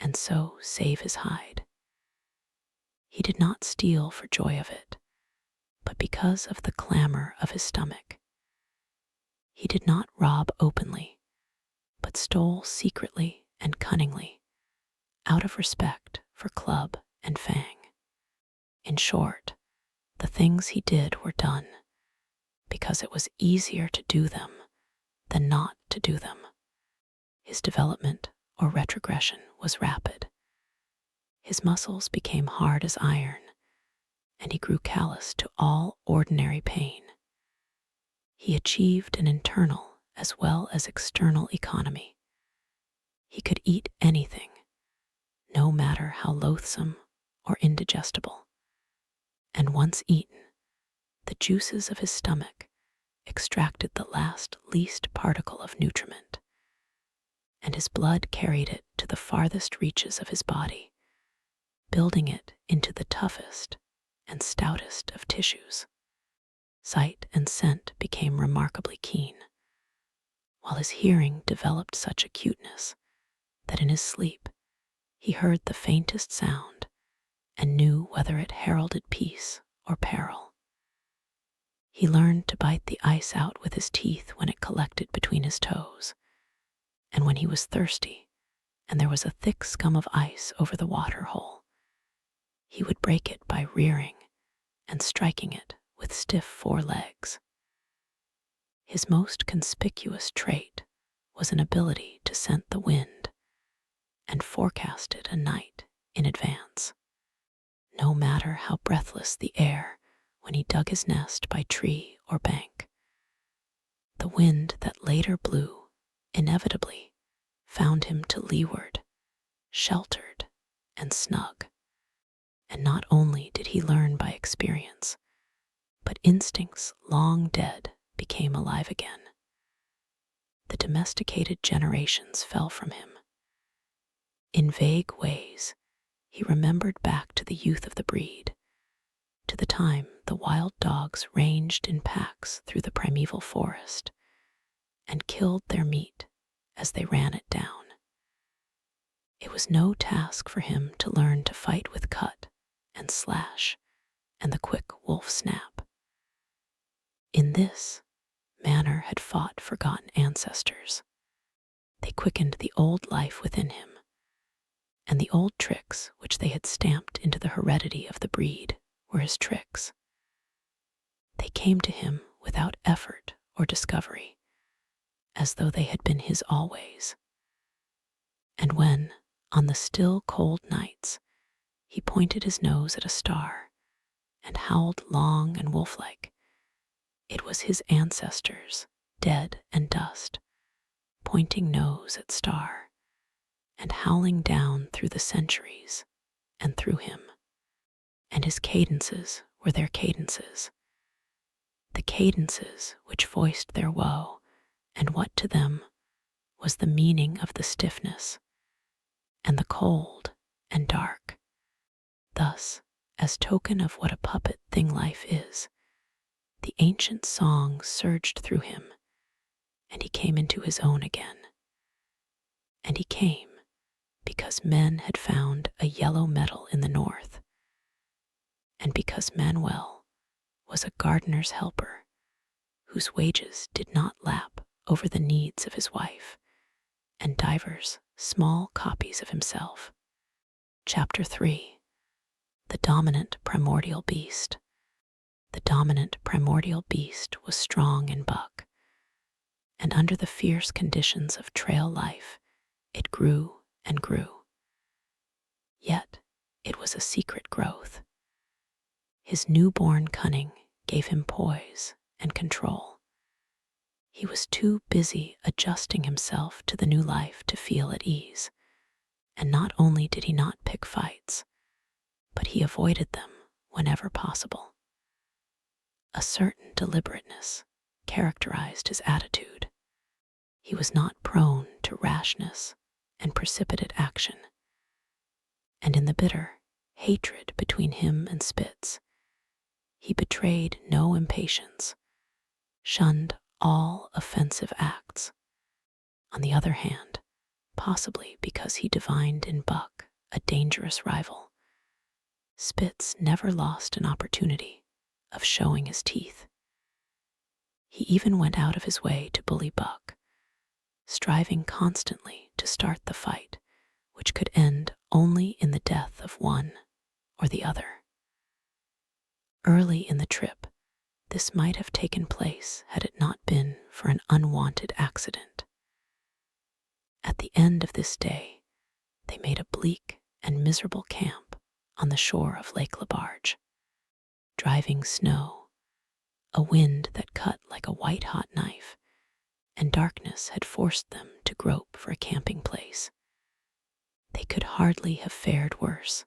and so save his hide. He did not steal for joy of it, but because of the clamor of his stomach. He did not rob openly, but stole secretly and cunningly, out of respect for club and fang. In short, the things he did were done because it was easier to do them than not to do them. His development or retrogression was rapid. His muscles became hard as iron, and he grew callous to all ordinary pain. He achieved an internal as well as external economy. He could eat anything, no matter how loathsome or indigestible, and once eaten, the juices of his stomach extracted the last least particle of nutriment, and his blood carried it to the farthest reaches of his body, building it into the toughest and stoutest of tissues. sight and scent became remarkably keen, while his hearing developed such acuteness that in his sleep he heard the faintest sound and knew whether it heralded peace or peril. He learned to bite the ice out with his teeth when it collected between his toes, and when he was thirsty and there was a thick scum of ice over the water hole, he would break it by rearing and striking it with stiff forelegs. His most conspicuous trait was an ability to scent the wind and forecast it a night in advance. No matter how breathless the air when he dug his nest by tree or bank, the wind that later blew inevitably found him to leeward, sheltered and snug. And not only did he learn by experience, but instincts long dead became alive again. The domesticated generations fell from him. In vague ways, he remembered back to the youth of the breed, to the time the wild dogs ranged in packs through the primeval forest and killed their meat as they ran it down. It was no task for him to learn to fight with cut and slash and the quick wolf snap. In this, manner had fought forgotten ancestors. They quickened the old life within him, and the old tricks which they had stamped into the heredity of the breed were his tricks. They came to him without effort or discovery, as though they had been his always. And when, on the still cold nights, he pointed his nose at a star and howled long and wolf-like, it was his ancestors, dead and dust, pointing nose at star and howling down through the centuries and through him. And his cadences were their cadences, the cadences which voiced their woe and what to them was the meaning of the stiffness and the cold and dark. Thus, as token of what a puppet thing life is, the ancient song surged through him, and he came into his own again. And he came because men had found a yellow metal in the north, and because Manuel was a gardener's helper whose wages did not lap over the needs of his wife and divers small copies of himself. Chapter 3. The Dominant Primordial Beast. The dominant primordial beast was strong in buck, and under the fierce conditions of trail life, it grew and grew. Yet it was a secret growth. His newborn cunning gave him poise and control. He was too busy adjusting himself to the new life to feel at ease, and not only did he not pick fights, but he avoided them whenever possible. A certain deliberateness characterized his attitude. He was not prone to rashness and precipitate action, and in the bitter hatred between him and Spitz, he betrayed no impatience, shunned all offensive acts. On the other hand, possibly because he divined in Buck a dangerous rival, Spitz never lost an opportunity of showing his teeth. He even went out of his way to bully Buck, striving constantly to start the fight, which could end only in the death of one or the other. Early in the trip, this might have taken place had it not been for an unwanted accident. At the end of this day, they made a bleak and miserable camp on the shore of Lake Labarge. Driving snow, a wind that cut like a white-hot knife, and darkness had forced them to grope for a camping place. They could hardly have fared worse.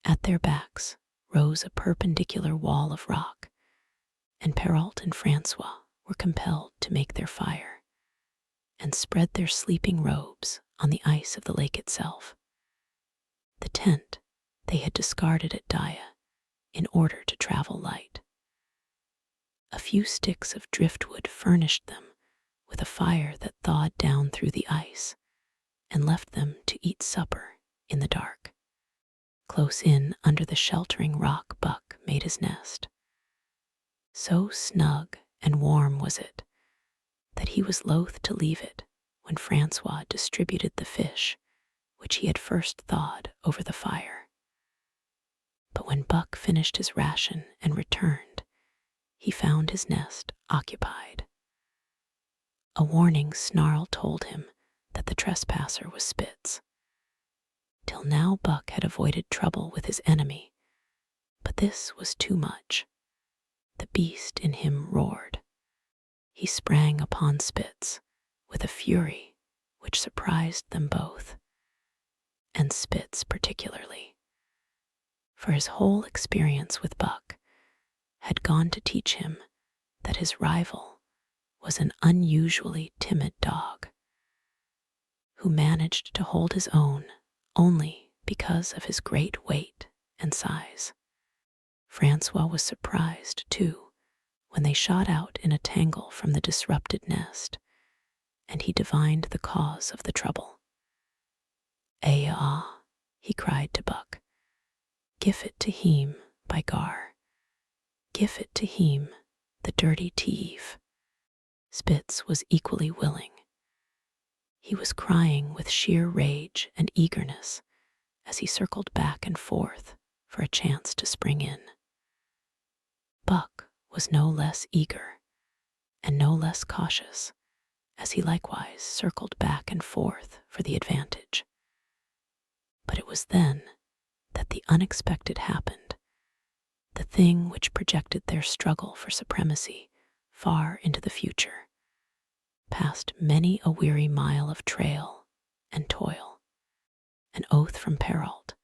At their backs rose a perpendicular wall of rock, and Perrault and Francois were compelled to make their fire and spread their sleeping robes on the ice of the lake itself. The tent they had discarded at Daya in order to travel light. few sticks of driftwood furnished them with a fire that thawed down through the ice and left them to eat supper in the dark. Close in under the sheltering rock, Buck made his nest. So snug and warm was it that he was loath to leave it when Francois distributed the fish which he had first thawed over the fire. But when Buck finished his ration and returned, he found his nest occupied. A warning snarl told him that the trespasser was Spitz. Till now Buck had avoided trouble with his enemy, but this was too much. The beast in him roared. He sprang upon Spitz with a fury which surprised them both, and Spitz particularly, for his whole experience with Buck had gone to teach him that his rival was an unusually timid dog who managed to hold his own only because of his great weight and size. Francois was surprised, too, when they shot out in a tangle from the disrupted nest, and he divined the cause of the trouble. "Ah," he cried to Buck, "gif it to heem, by gar. Gif it to heem, the dirty thief." Spitz was equally willing. He was crying with sheer rage and eagerness as he circled back and forth for a chance to spring in. Buck was no less eager and no less cautious as he likewise circled back and forth for the advantage. But it was then that the unexpected happened, the thing which projected their struggle for supremacy far into the future, past many a weary mile of trail and toil. An oath from Perrault,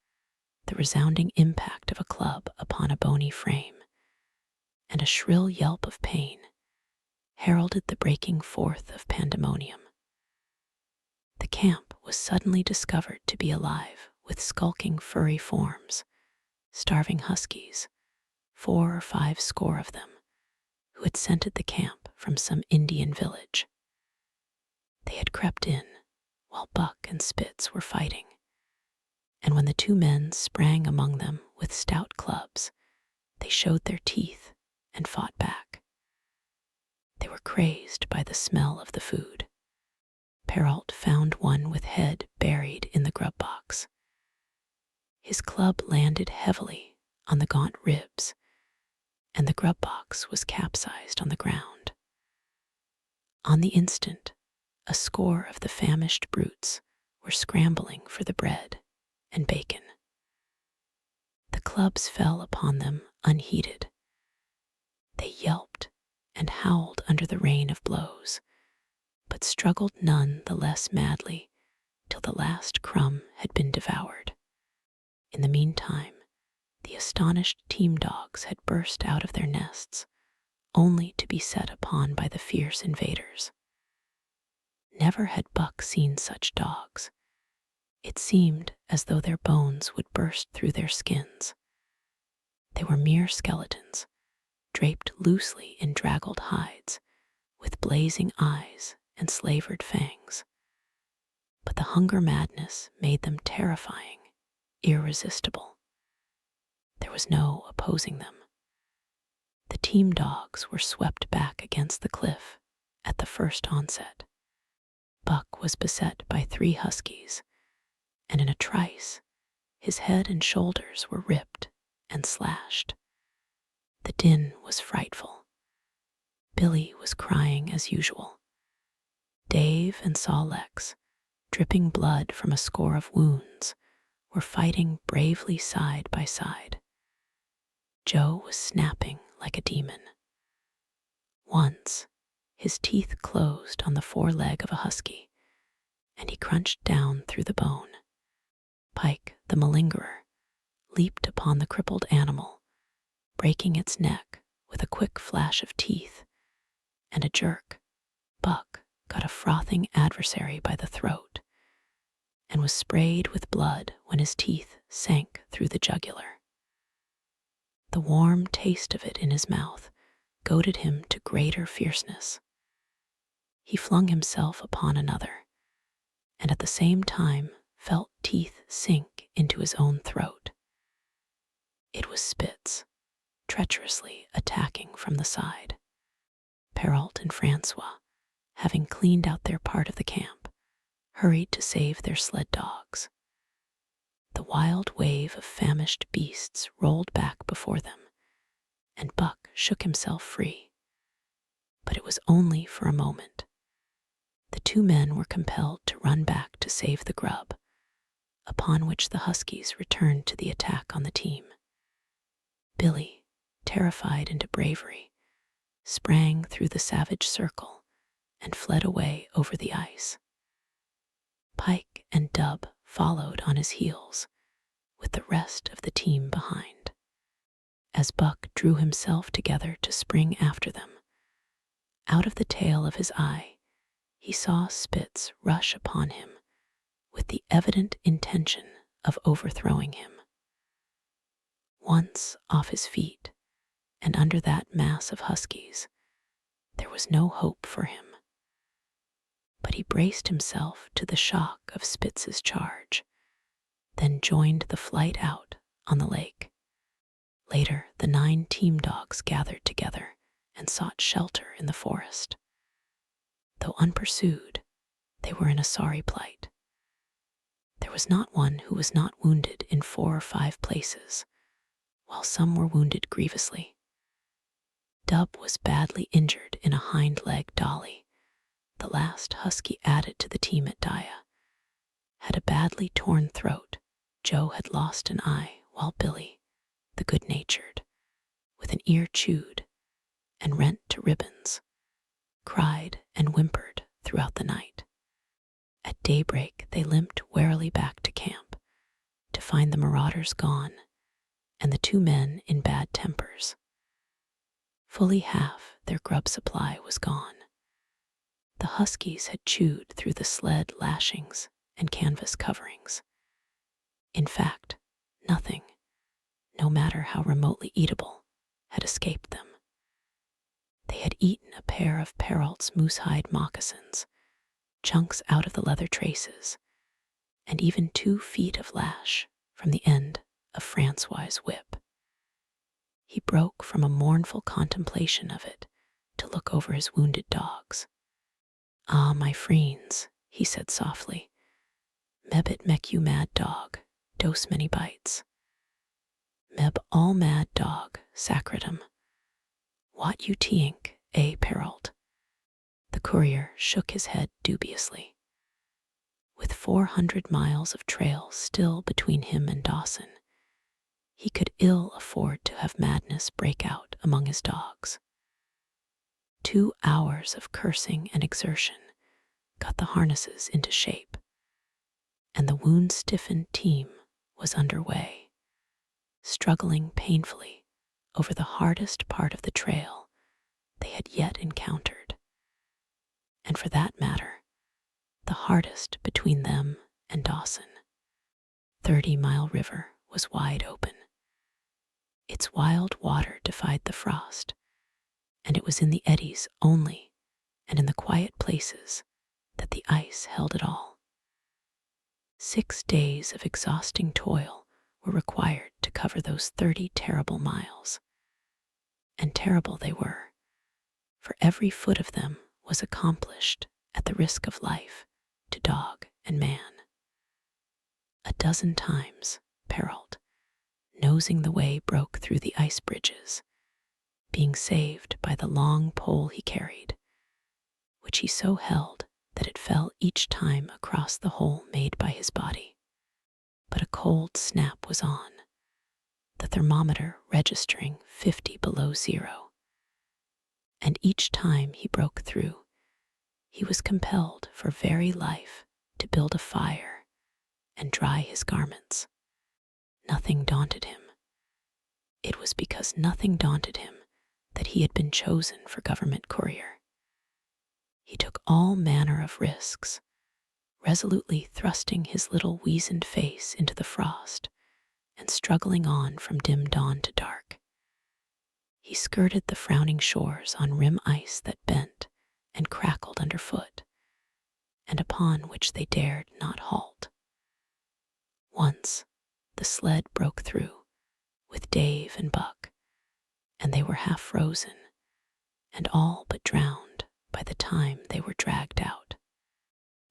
the resounding impact of a club upon a bony frame, and a shrill yelp of pain heralded the breaking forth of pandemonium. The camp was suddenly discovered to be alive with skulking furry forms, starving huskies, 4 or 5 score of them, who had scented the camp from some Indian village. They had crept in while Buck and Spitz were fighting, and when the 2 men sprang among them with stout clubs, they showed their teeth and fought back. They were crazed by the smell of the food. Perrault found one with head buried in the grub box. His club landed heavily on the gaunt ribs, and the grub box was capsized on the ground. On the instant, a score of the famished brutes were scrambling for the bread and bacon. The clubs fell upon them unheeded. They yelped and howled under the rain of blows, but struggled none the less madly till the last crumb had been devoured. In the meantime, the astonished team dogs had burst out of their nests, only to be set upon by the fierce invaders. Never had Buck seen such dogs. It seemed as though their bones would burst through their skins. They were mere skeletons, draped loosely in draggled hides, with blazing eyes and slavered fangs. But the hunger madness made them terrifying, irresistible. There was no opposing them. The team dogs were swept back against the cliff at the first onset. Buck was beset by 3 huskies, and in a trice, his head and shoulders were ripped and slashed. The din was frightful. Billy was crying as usual. Dave and Sol-Lex, dripping blood from a score of wounds, were fighting bravely side by side. Joe was snapping like a demon. Once, his teeth closed on the foreleg of a husky, and he crunched down through the bone. Pike, the malingerer, leaped upon the crippled animal, breaking its neck with a quick flash of teeth, and a jerk. Buck got a frothing adversary by the throat, and was sprayed with blood when his teeth sank through the jugular. The warm taste of it in his mouth goaded him to greater fierceness. He flung himself upon another, and at the same time felt teeth sink into his own throat. It was Spitz, treacherously attacking from the side. Perrault and Francois, having cleaned out their part of the camp, hurried to save their sled dogs. The wild wave of famished beasts rolled back before them, and Buck shook himself free. But it was only for a moment. The two men were compelled to run back to save the grub, upon which the huskies returned to the attack on the team. Billy, terrified into bravery, sprang through the savage circle and fled away over the ice. Pike and Dub followed on his heels, with the rest of the team behind. As Buck drew himself together to spring after them, out of the tail of his eye, he saw Spitz rush upon him with the evident intention of overthrowing him. Once off his feet and under that mass of huskies, there was no hope for him. But he braced himself to the shock of Spitz's charge, then joined the flight out on the lake. Later, the 9 team dogs gathered together and sought shelter in the forest. Though unpursued, they were in a sorry plight. There was not one who was not wounded in 4 or 5 places, while some were wounded grievously. Dub was badly injured in a hind leg dolly. The last husky added to the team at Daya had a badly torn throat. Joe had lost an eye, while Billy, the good-natured, with an ear chewed and rent to ribbons, cried and whimpered throughout the night. At daybreak, they limped warily back to camp to find the marauders gone and the 2 men in bad tempers. Fully half their grub supply was gone. The huskies had chewed through the sled lashings and canvas coverings. In fact, nothing, no matter how remotely eatable, had escaped them. They had eaten a pair of Perrault's moose-hide moccasins, chunks out of the leather traces, and even 2 feet of lash from the end of Francois' whip. He broke from a mournful contemplation of it to look over his wounded dogs. "Ah, my friends," he said softly, "meb it mek you mad dog, dose many bites. Meb all mad dog, sacredum. What you tink, Perrault?" The courier shook his head dubiously. With 400 miles of trail still between him and Dawson, he could ill afford to have madness break out among his dogs. 2 hours of cursing and exertion got the harnesses into shape, and the wound-stiffened team was under way, struggling painfully over the hardest part of the trail they had yet encountered, and for that matter, the hardest between them and Dawson. 30-Mile River was wide open. Its wild water defied the frost, and it was in the eddies only and in the quiet places that the ice held it all. 6 days of exhausting toil were required to cover those 30 terrible miles. And terrible they were, for every foot of them was accomplished at the risk of life to dog and man. A dozen times, Perrault, nosing the way, broke through the ice bridges, being saved by the long pole he carried, which he so held that it fell each time across the hole made by his body. But a cold snap was on, the thermometer registering 50 below zero. And each time he broke through, he was compelled for very life to build a fire and dry his garments. Nothing daunted him. It was because nothing daunted him that he had been chosen for government courier. He took all manner of risks, resolutely thrusting his little weazened face into the frost and struggling on from dim dawn to dark. He skirted the frowning shores on rim ice that bent and crackled underfoot, and upon which they dared not halt. Once the sled broke through with Dave and Buck, and they were half frozen and all but drowned by the time they were dragged out.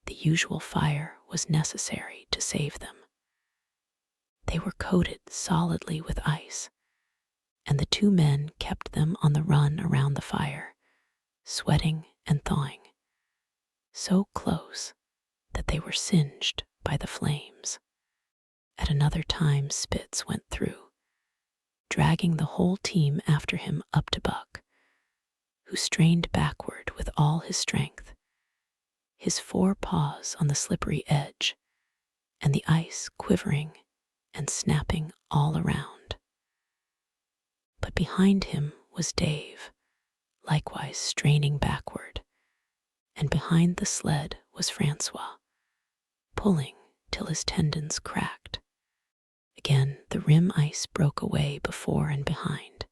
The usual fire was necessary to save them. They were coated solidly with ice, and the two men kept them on the run around the fire, sweating and thawing, so close that they were singed by the flames. At another time Spitz went through, dragging the whole team after him up to Buck, who strained backward with all his strength, his four paws on the slippery edge, and the ice quivering and snapping all around. But behind him was Dave, likewise straining backward, and behind the sled was Francois, pulling till his tendons cracked. Again the rim ice broke away before and behind,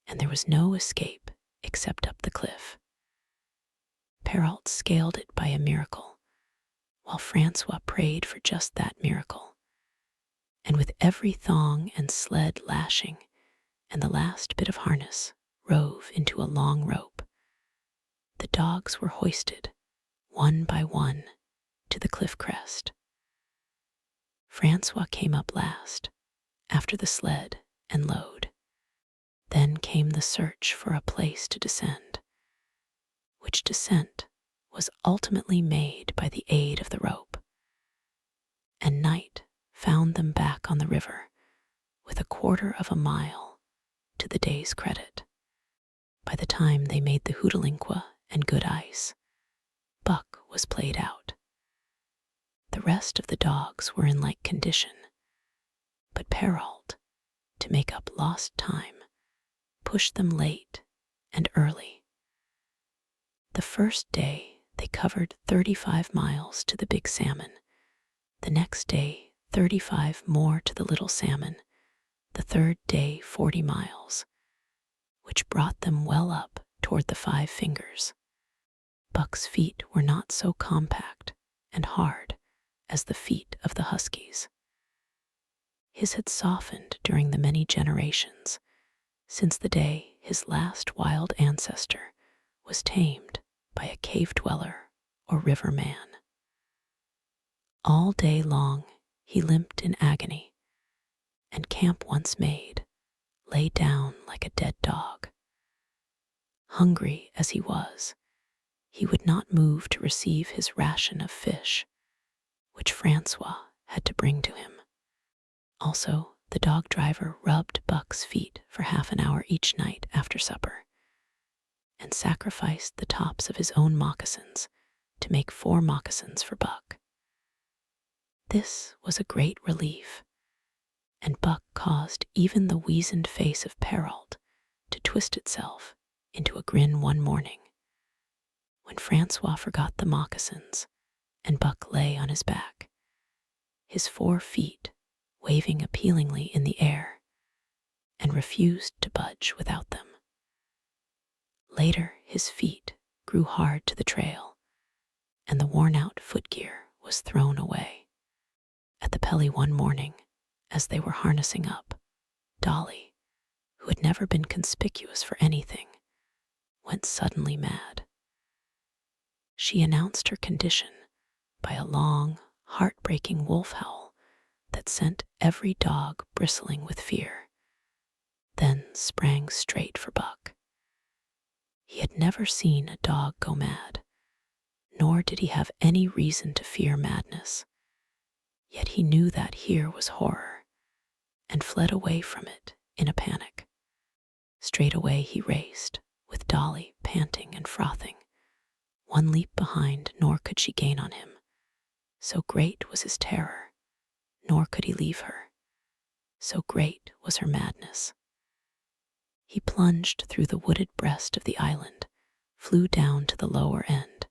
and there was no escape except up the cliff. Perrault scaled it by a miracle, while Francois prayed for just that miracle. And with every thong and sled lashing, and the last bit of harness rove into a long rope, the dogs were hoisted, one by one, to the cliff crest. Francois came up last, after the sled and load. Then came the search for a place to descend, which descent was ultimately made by the aid of the rope. And night found them back on the river, with a quarter of a mile to the day's credit. By the time they made the Hootalinqua and good ice, Buck was played out. The rest of the dogs were in like condition, but Perrault, to make up lost time, pushed them late and early. The first day they covered 35 miles to the Big Salmon, the next day 35 more to the Little Salmon, the third day 40 miles, which brought them well up toward the Five Fingers. Buck's feet were not so compact and hard as the feet of the huskies. His had softened during the many generations since the day his last wild ancestor was tamed by a cave dweller or river man. All day long he limped in agony, and camp once made, lay down like a dead dog. Hungry as he was, he would not move to receive his ration of fish, which Francois had to bring to him. Also, the dog driver rubbed Buck's feet for half an hour each night after supper, and sacrificed the tops of his own moccasins to make 4 moccasins for Buck. This was a great relief, and Buck caused even the weazened face of Perrault to twist itself into a grin one morning, when Francois forgot the moccasins and Buck lay on his back, his 4 feet waving appealingly in the air, and refused to budge without them. Later his feet grew hard to the trail, and the worn-out footgear was thrown away. At the Pelly one morning, as they were harnessing up, Dolly, who had never been conspicuous for anything, went suddenly mad. She announced her condition by a long, heartbreaking wolf howl that sent every dog bristling with fear, then sprang straight for Buck. He had never seen a dog go mad, nor did he have any reason to fear madness. Yet he knew that here was horror, and fled away from it in a panic. Straightway he raced, with Dolly panting and frothing, one leap behind, nor could she gain on him. So great was his terror, nor could he leave her. So great was her madness. He plunged through the wooded breast of the island, flew down to the lower end,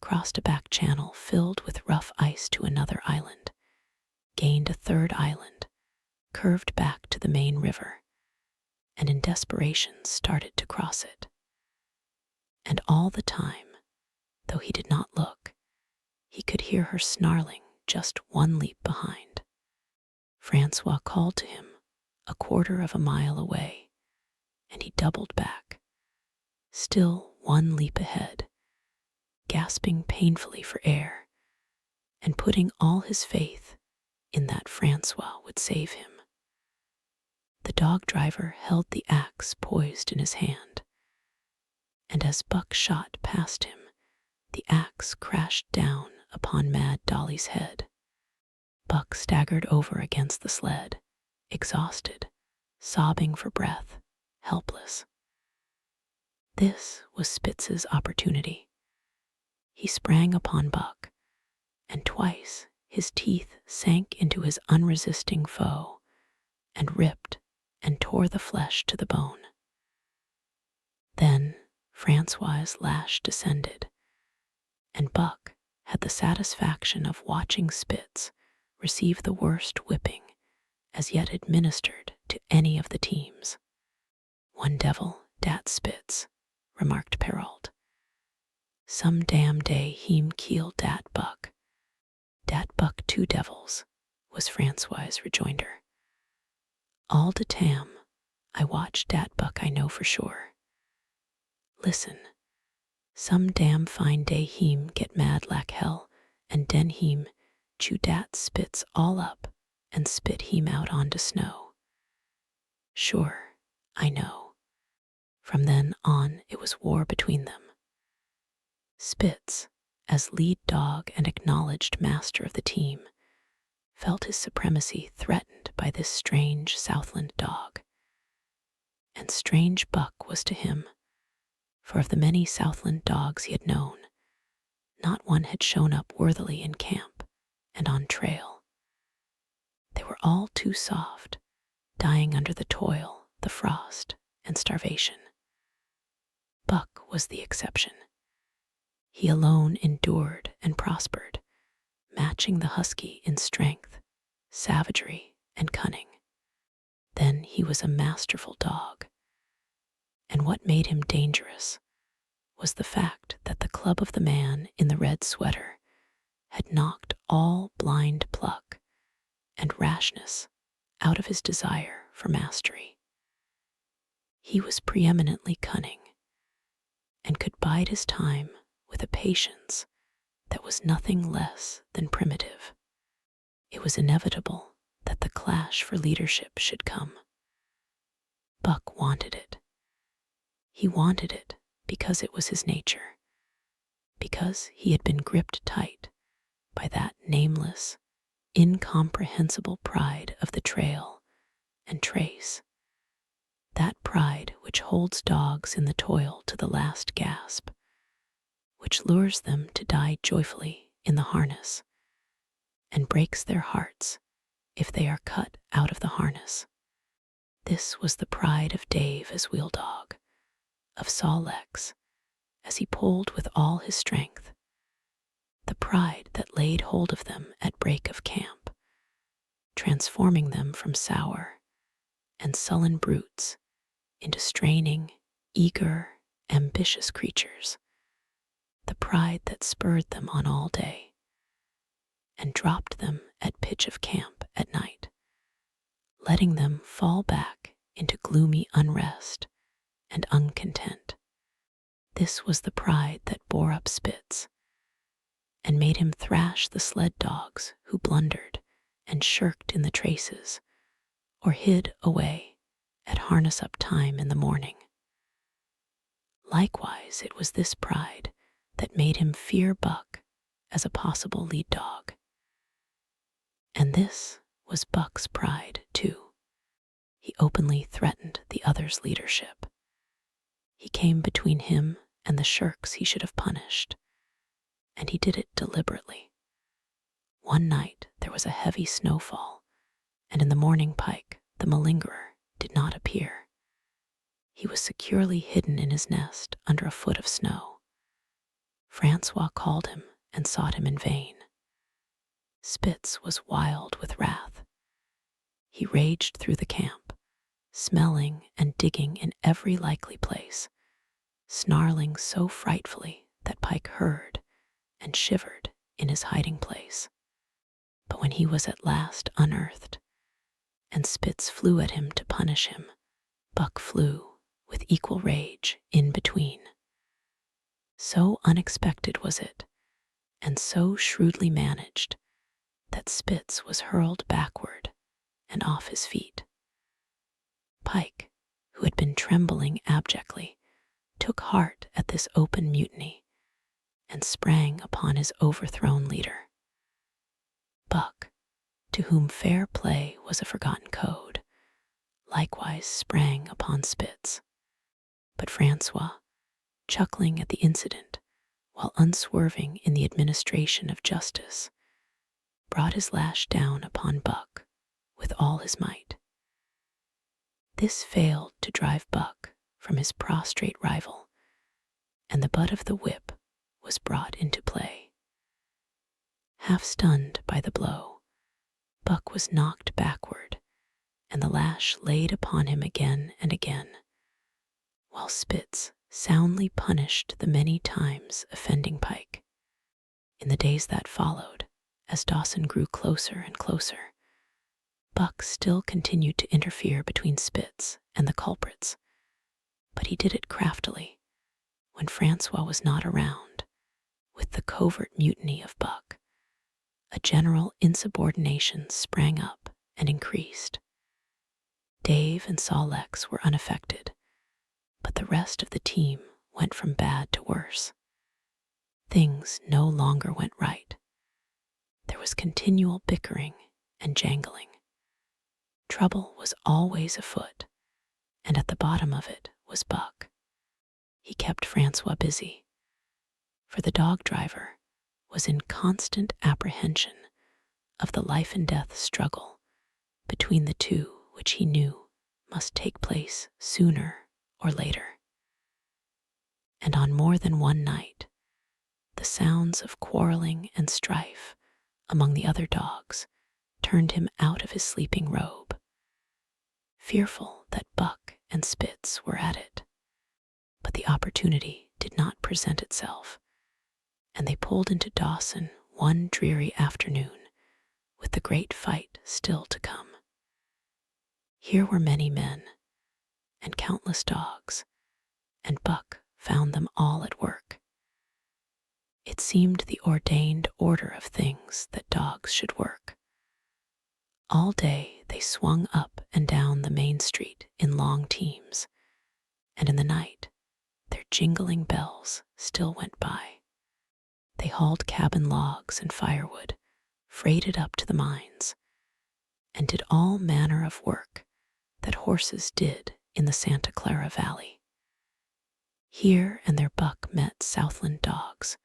crossed a back channel filled with rough ice to another island, gained a third island, curved back to the main river, and in desperation started to cross it. And all the time, though he did not look, he could hear her snarling just one leap behind. Francois called to him a quarter of a mile away, and he doubled back, still one leap ahead, gasping painfully for air, and putting all his faith in that Francois would save him. The dog driver held the axe poised in his hand, and as Buck shot past him, the axe crashed down upon Mad Dolly's head. Buck staggered over against the sled, exhausted, sobbing for breath, helpless. This was Spitz's opportunity. He sprang upon Buck, and twice his teeth sank into his unresisting foe and ripped and tore the flesh to the bone. Then Francois's lash descended, and Buck had the satisfaction of watching Spitz receive the worst whipping as yet administered to any of the teams. "One devil, dat Spitz," remarked Perrault. "Some damn day heem kill dat Buck." "Dat Buck two devils," was Francois's rejoinder. "All de tam, I watch dat Buck I know for sure. Listen, some damn fine day heem get mad lak hell, and den heem chew dat Spitz all up and spit heem out on de snow. Sure, I know." From then on, it was war between them. Spitz, as lead dog and acknowledged master of the team, felt his supremacy threatened by this strange Southland dog. And strange Buck was to him, for of the many Southland dogs he had known, not one had shown up worthily in camp and on trail. They were all too soft, dying under the toil, the frost, and starvation. Buck was the exception. He alone endured and prospered, matching the husky in strength, savagery, and cunning. Then he was a masterful dog, and what made him dangerous was the fact that the club of the man in the red sweater had knocked all blind pluck and rashness out of his desire for mastery. He was preeminently cunning, and could bide his time with a patience that was nothing less than primitive. It was inevitable that the clash for leadership should come. Buck wanted it. He wanted it because it was his nature, because he had been gripped tight by that nameless, incomprehensible pride of the trail and trace, that pride which holds dogs in the toil to the last gasp, which lures them to die joyfully in the harness, and breaks their hearts if they are cut out of the harness. This was the pride of Dave as wheel dog, of Sol Lex as he pulled with all his strength, the pride that laid hold of them at break of camp, transforming them from sour and sullen brutes into straining, eager, ambitious creatures, the pride that spurred them on all day and dropped them at pitch of camp at night, letting them fall back into gloomy unrest and uncontent. This was the pride that bore up Spitz and made him thrash the sled dogs who blundered and shirked in the traces or hid away at harness-up time in the morning. Likewise, it was this pride that made him fear Buck as a possible lead dog. And this was Buck's pride, too. He openly threatened the other's leadership. He came between him and the shirks he should have punished, and he did it deliberately. One night there was a heavy snowfall, and in the morning pike the malingerer did not appear. He was securely hidden in his nest under a foot of snow. Francois called him and sought him in vain. Spitz was wild with wrath. He raged through the camp, smelling and digging in every likely place, snarling so frightfully that Pike heard and shivered in his hiding place. But when he was at last unearthed, and Spitz flew at him to punish him, Buck flew with equal rage in between. So unexpected was it, and so shrewdly managed, that Spitz was hurled backward and off his feet. Pike, who had been trembling abjectly, took heart at this open mutiny and sprang upon his overthrown leader. Buck, to whom fair play was a forgotten code, likewise sprang upon Spitz. But Francois, chuckling at the incident while unswerving in the administration of justice, brought his lash down upon Buck with all his might. This failed to drive Buck from his prostrate rival, and the butt of the whip was brought into play. Half stunned by the blow, Buck was knocked backward, and the lash laid upon him again and again, while Spitz soundly punished the many times offending Pike. In the days that followed, as Dawson grew closer and closer, Buck still continued to interfere between Spitz and the culprits, but he did it craftily when Francois was not around. With the covert mutiny of Buck, a general insubordination sprang up and increased. Dave and Saw Lex were unaffected, but the rest of the team went from bad to worse. Things no longer went right. There was continual bickering and jangling. Trouble was always afoot, and at the bottom of it was Buck. He kept Francois busy, for the dog driver was in constant apprehension of the life and death struggle between the two, which he knew must take place sooner or later. And on more than one night, the sounds of quarreling and strife among the other dogs turned him out of his sleeping robe. Fearful that Buck and Spitz were at it, but the opportunity did not present itself, and they pulled into Dawson one dreary afternoon with the great fight still to come. Here were many men and countless dogs, and Buck found them all at work. It seemed the ordained order of things that dogs should work. All day they swung up and down the main street in long teams, and in the night their jingling bells still went by. They hauled cabin logs and firewood, freighted up to the mines, and did all manner of work that horses did in the Santa Clara Valley. Here and there Buck met Southland dogs,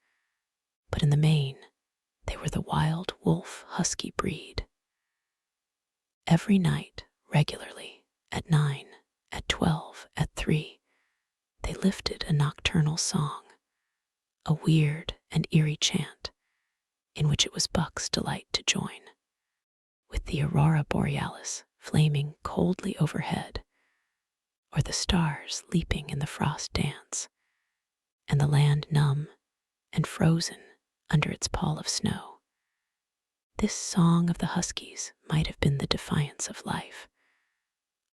but in the main they were the wild wolf husky breed. Every night, regularly, at 9, at 12, at 3, they lifted a nocturnal song, a weird and eerie chant, in which it was Buck's delight to join. With the aurora borealis flaming coldly overhead, or the stars leaping in the frost dance, and the land numb and frozen under its pall of snow, this song of the huskies might have been the defiance of life,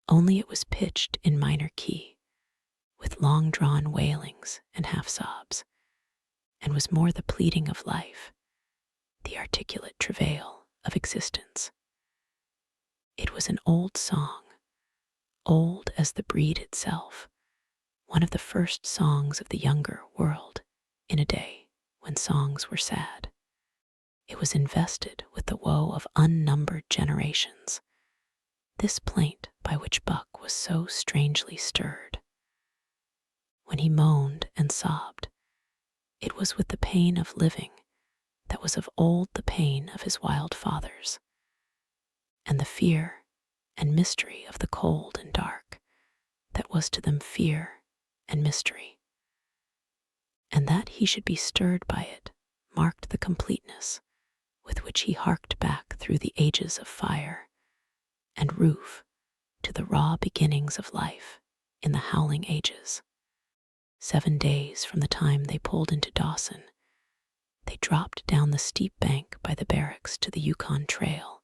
only it was pitched in minor key, with long-drawn wailings and half-sobs, and was more the pleading of life, the articulate travail of existence. It was an old song, old as the breed itself, one of the first songs of the younger world in a day when songs were sad. It was invested with the woe of unnumbered generations, this plaint by which Buck was so strangely stirred. When he moaned and sobbed, it was with the pain of living that was of old the pain of his wild fathers, and the fear and mystery of the cold and dark that was to them fear and mystery. And that he should be stirred by it marked the completeness with which he harked back through the ages of fire and roof to the raw beginnings of life in the howling ages. 7 days from the time they pulled into Dawson, they dropped down the steep bank by the barracks to the Yukon Trail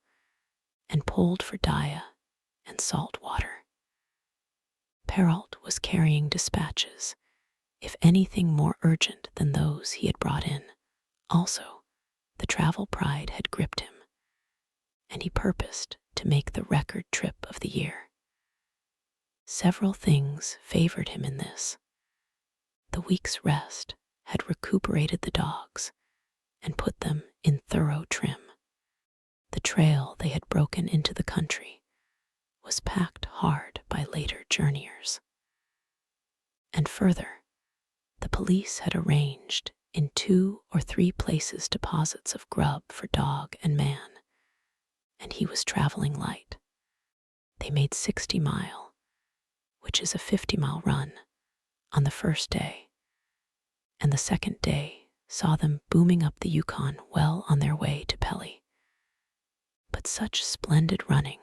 and pulled for Daya and salt water. Perrault was carrying dispatches, if anything more urgent than those he had brought in. Also, the travel pride had gripped him, and he purposed to make the record trip of the year. Several things favored him in this. The week's rest had recuperated the dogs and put them in thorough trim. The trail they had broken into the country was packed hard by later journeyers. And further, the police had arranged in 2 or 3 places deposits of grub for dog and man, and he was traveling light. They made 60 Mile, which is a 50-mile run, on the first day, and the second day saw them booming up the Yukon well on their way to Pelly. But such splendid running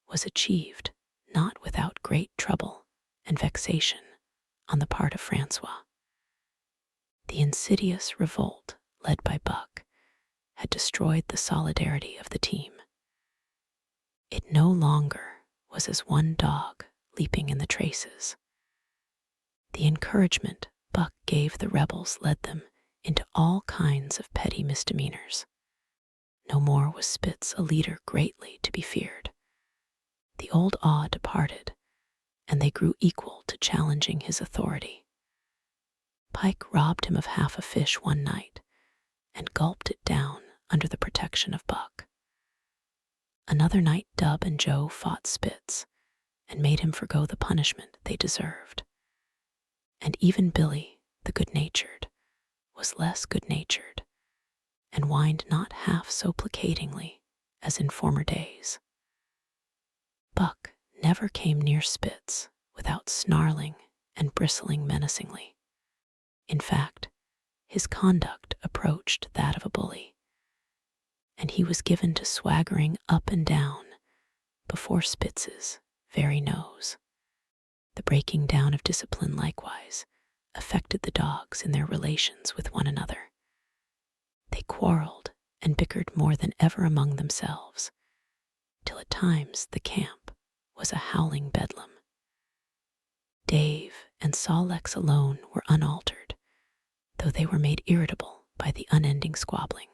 was achieved not without great trouble and vexation on the part of Francois. The insidious revolt led by Buck had destroyed the solidarity of the team. It no longer was as one dog leaping in the traces. The encouragement Buck gave the rebels led them into all kinds of petty misdemeanors. No more was Spitz a leader greatly to be feared. The old awe departed, and they grew equal to challenging his authority. Pike robbed him of half a fish one night and gulped it down under the protection of Buck. Another night Dub and Joe fought Spitz and made him forgo the punishment they deserved. And even Billy, the good-natured, was less good-natured and whined not half so placatingly as in former days. Buck never came near Spitz without snarling and bristling menacingly. In fact, his conduct approached that of a bully, and he was given to swaggering up and down before Spitz's very nose. The breaking down of discipline likewise affected the dogs in their relations with one another. They quarreled and bickered more than ever among themselves, till at times the camp was a howling bedlam. Dave and Sol-Leks alone were unaltered, though they were made irritable by the unending squabbling.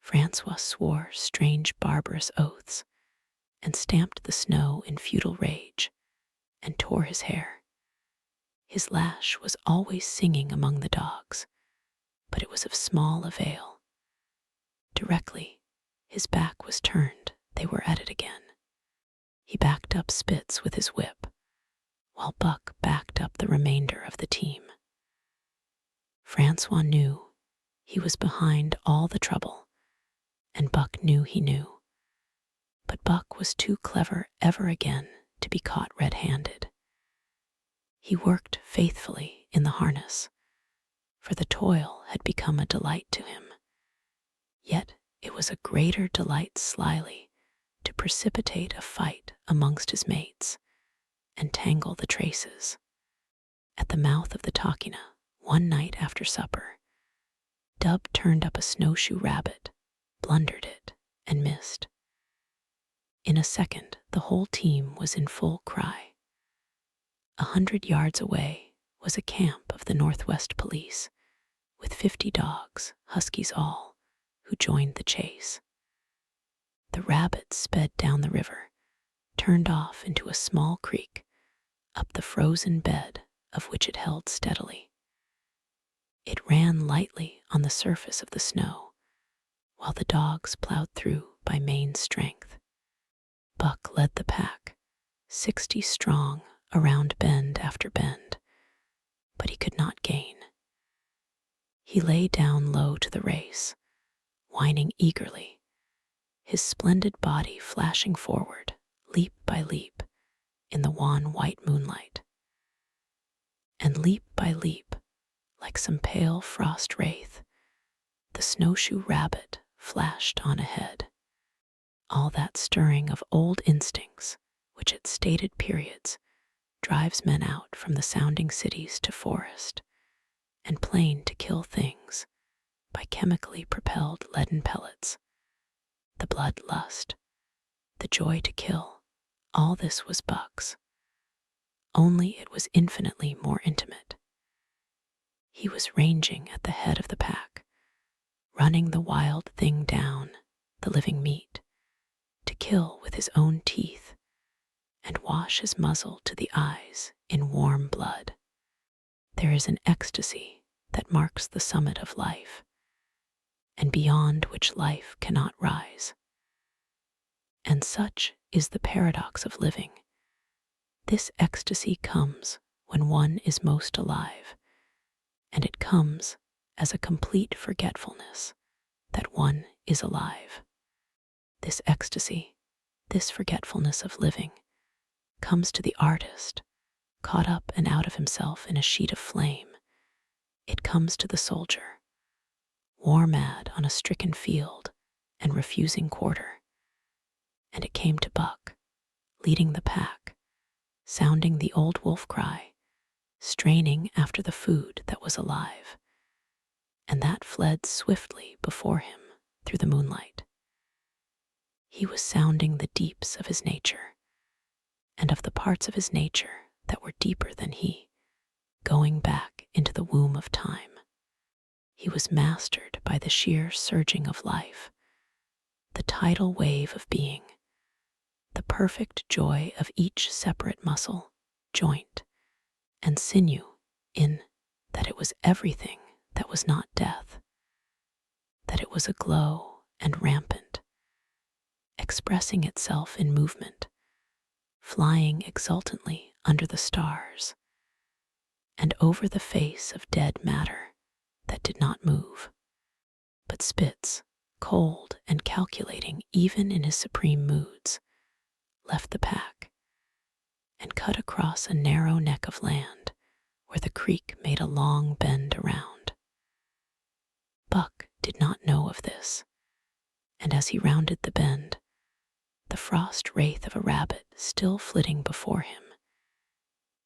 Francois swore strange barbarous oaths and stamped the snow in futile rage and tore his hair. His lash was always singing among the dogs, but it was of small avail. Directly his back was turned, they were at it again. He backed up Spitz with his whip, while Buck backed up the remainder of the team. Francois knew he was behind all the trouble, and Buck knew he knew. But Buck was too clever ever again to be caught red-handed. He worked faithfully in the harness, for the toil had become a delight to him. Yet it was a greater delight slyly to precipitate a fight amongst his mates and tangle the traces. At the mouth of the Tahkeena, one night after supper, Dub turned up a snowshoe rabbit, blundered it, and missed. In a second, the whole team was in full cry. 100 yards away was a camp of the Northwest Police, with 50 dogs, huskies all, who joined the chase. The rabbit sped down the river, turned off into a small creek, up the frozen bed of which it held steadily. It ran lightly on the surface of the snow, while the dogs plowed through by main strength. Buck led the pack, 60 strong, around bend after bend, but he could not gain. He lay down low to the race, whining eagerly, his splendid body flashing forward, leap by leap, in the wan white moonlight. And leap by leap, like some pale frost wraith, the snowshoe rabbit flashed on ahead. All that stirring of old instincts which at stated periods drives men out from the sounding cities to forest and plain to kill things by chemically propelled leaden pellets. The bloodlust, the joy to kill, all this was Buck's, only it was infinitely more intimate. He was ranging at the head of the pack, running the wild thing down, the living meat, to kill with his own teeth and wash his muzzle to the eyes in warm blood. There is an ecstasy that marks the summit of life, and beyond which life cannot rise. And such is the paradox of living. This ecstasy comes when one is most alive, and it comes as a complete forgetfulness that one is alive. This ecstasy, this forgetfulness of living, comes to the artist, caught up and out of himself in a sheet of flame. It comes to the soldier, war-mad on a stricken field and refusing quarter. And it came to Buck, leading the pack, sounding the old wolf cry, straining after the food that was alive, and that fled swiftly before him through the moonlight. He was sounding the deeps of his nature, and of the parts of his nature that were deeper than he, going back into the womb of time. He was mastered by the sheer surging of life, the tidal wave of being, the perfect joy of each separate muscle, joint, and sinew in that it was everything that was not death, that it was aglow and rampant, expressing itself in movement, flying exultantly under the stars and over the face of dead matter that did not move. But Spitz, cold and calculating even in his supreme moods, left the pack and cut across a narrow neck of land where the creek made a long bend around. Buck did not know of this, and as he rounded the bend, the frost wraith of a rabbit still flitting before him,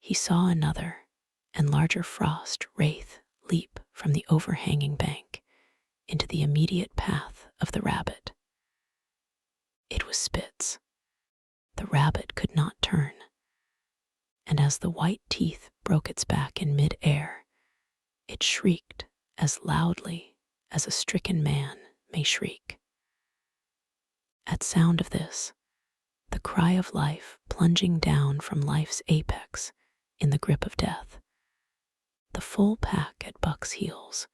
he saw another and larger frost wraith leap from the overhanging bank into the immediate path of the rabbit. It was Spitz. The rabbit could not turn, and as the white teeth broke its back in mid-air, it shrieked as loudly as a stricken man may shriek. At sound of this, the cry of life plunging down from life's apex in the grip of death, the full pack at Buck's heels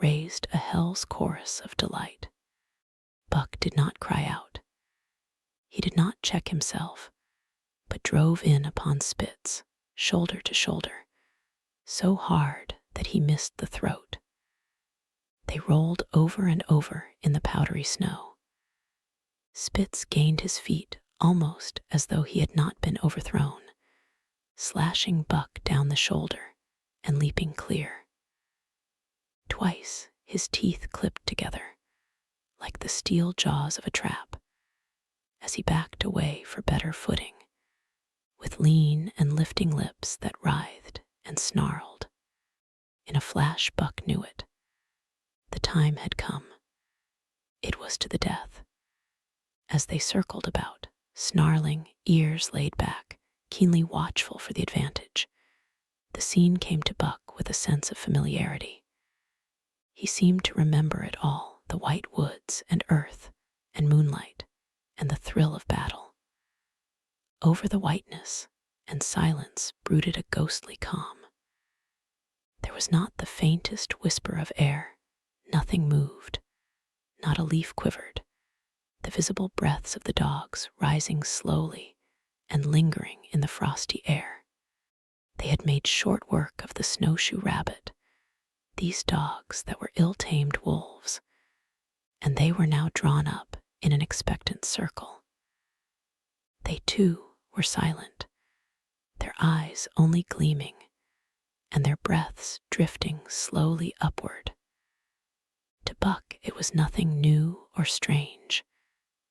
raised a hell's chorus of delight. Buck did not cry out. He did not check himself, but drove in upon Spitz, shoulder to shoulder, so hard that he missed the throat. They rolled over and over in the powdery snow. Spitz gained his feet almost as though he had not been overthrown, slashing Buck down the shoulder and leaping clear. Twice his teeth clipped together, like the steel jaws of a trap, as he backed away for better footing, with lean and lifting lips that writhed and snarled. In a flash, Buck knew it. The time had come. It was to the death. As they circled about, snarling, ears laid back, keenly watchful for the advantage, the scene came to Buck with a sense of familiarity. He seemed to remember it all, the white woods and earth and moonlight and the thrill of battle. Over the whiteness and silence brooded a ghostly calm. There was not the faintest whisper of air. Nothing moved. Not a leaf quivered. The visible breaths of the dogs rising slowly and lingering in the frosty air. They had made short work of the snowshoe rabbit, these dogs that were ill-tamed wolves, and they were now drawn up in an expectant circle. They too were silent, their eyes only gleaming, and their breaths drifting slowly upward. To Buck it was nothing new or strange,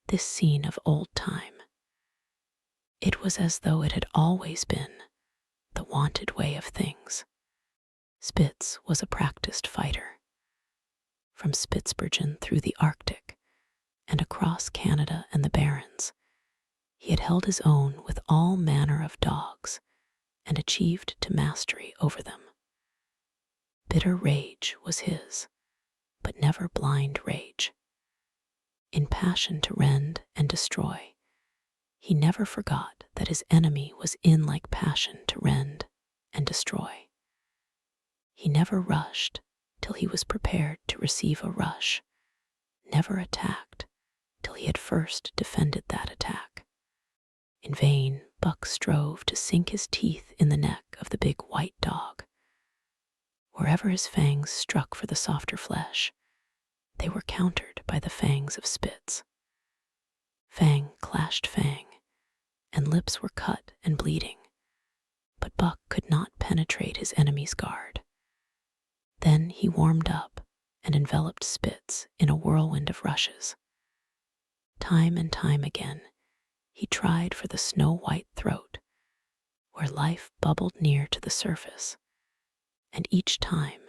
this scene of old time. It was as though it had always been the wanted way of things. Spitz was a practiced fighter. From Spitsbergen through the Arctic and across Canada and the Barrens, he had held his own with all manner of dogs and achieved to mastery over them. Bitter rage was his, but never blind rage. In passion to rend and destroy, he never forgot that his enemy was in like passion to rend and destroy. He never rushed till he was prepared to receive a rush, never attacked till he had first defended that attack. In vain, Buck strove to sink his teeth in the neck of the big white dog. Wherever his fangs struck for the softer flesh, they were countered by the fangs of Spitz. Fang clashed fang, and lips were cut and bleeding, but Buck could not penetrate his enemy's guard. Then he warmed up and enveloped Spitz in a whirlwind of rushes. Time and time again, he tried for the snow-white throat, where life bubbled near to the surface, and each time,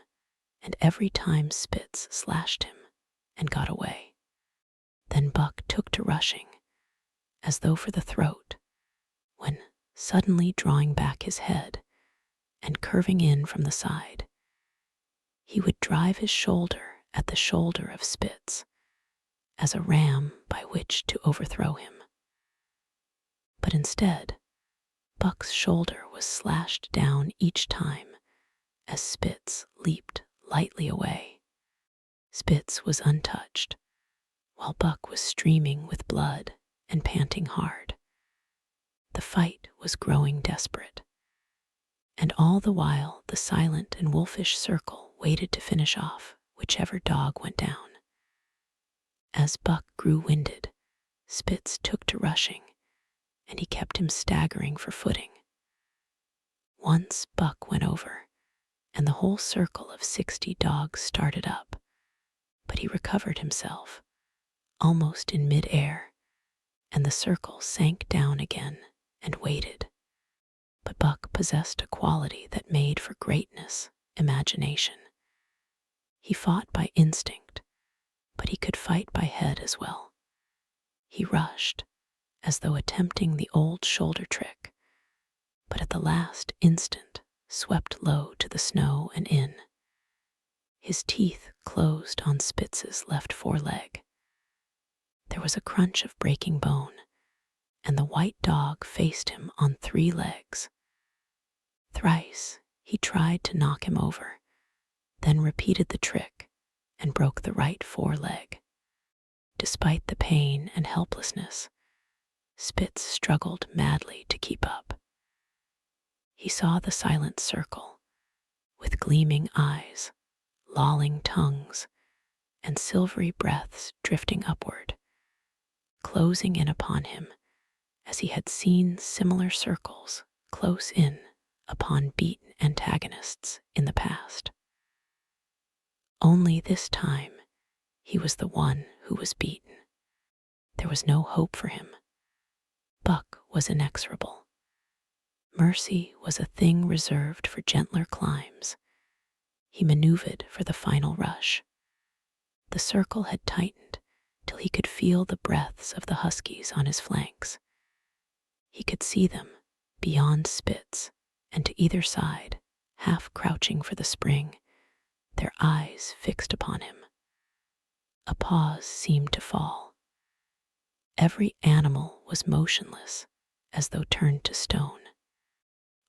and every time Spitz slashed him and got away. Then Buck took to rushing, as though for the throat, when, suddenly drawing back his head and curving in from the side, he would drive his shoulder at the shoulder of Spitz, as a ram by which to overthrow him. But instead, Buck's shoulder was slashed down each time as Spitz leaped lightly away. Spitz was untouched, while Buck was streaming with blood and panting hard. The fight was growing desperate, and all the while the silent and wolfish circle waited to finish off whichever dog went down. As Buck grew winded, Spitz took to rushing, and he kept him staggering for footing. Once Buck went over, and the whole circle of 60 dogs started up, but he recovered himself, almost in mid-air, and the circle sank down again and waited. But Buck possessed a quality that made for greatness, imagination. He fought by instinct, but he could fight by head as well. He rushed, as though attempting the old shoulder trick, but at the last instant swept low to the snow and in. His teeth closed on Spitz's left foreleg. There was a crunch of breaking bone, and the white dog faced him on 3 legs. Thrice he tried to knock him over, then repeated the trick and broke the right foreleg. Despite the pain and helplessness, Spitz struggled madly to keep up. He saw the silent circle, with gleaming eyes, lolling tongues, and silvery breaths drifting upward, closing in upon him as he had seen similar circles close in upon beaten antagonists in the past. Only this time he was the one who was beaten. There was no hope for him. Buck was inexorable. Mercy was a thing reserved for gentler climbs. He maneuvered for the final rush. The circle had tightened till he could feel the breaths of the huskies on his flanks. He could see them beyond Spitz and to either side, half crouching for the spring, their eyes fixed upon him. A pause seemed to fall. Every animal was motionless, as though turned to stone.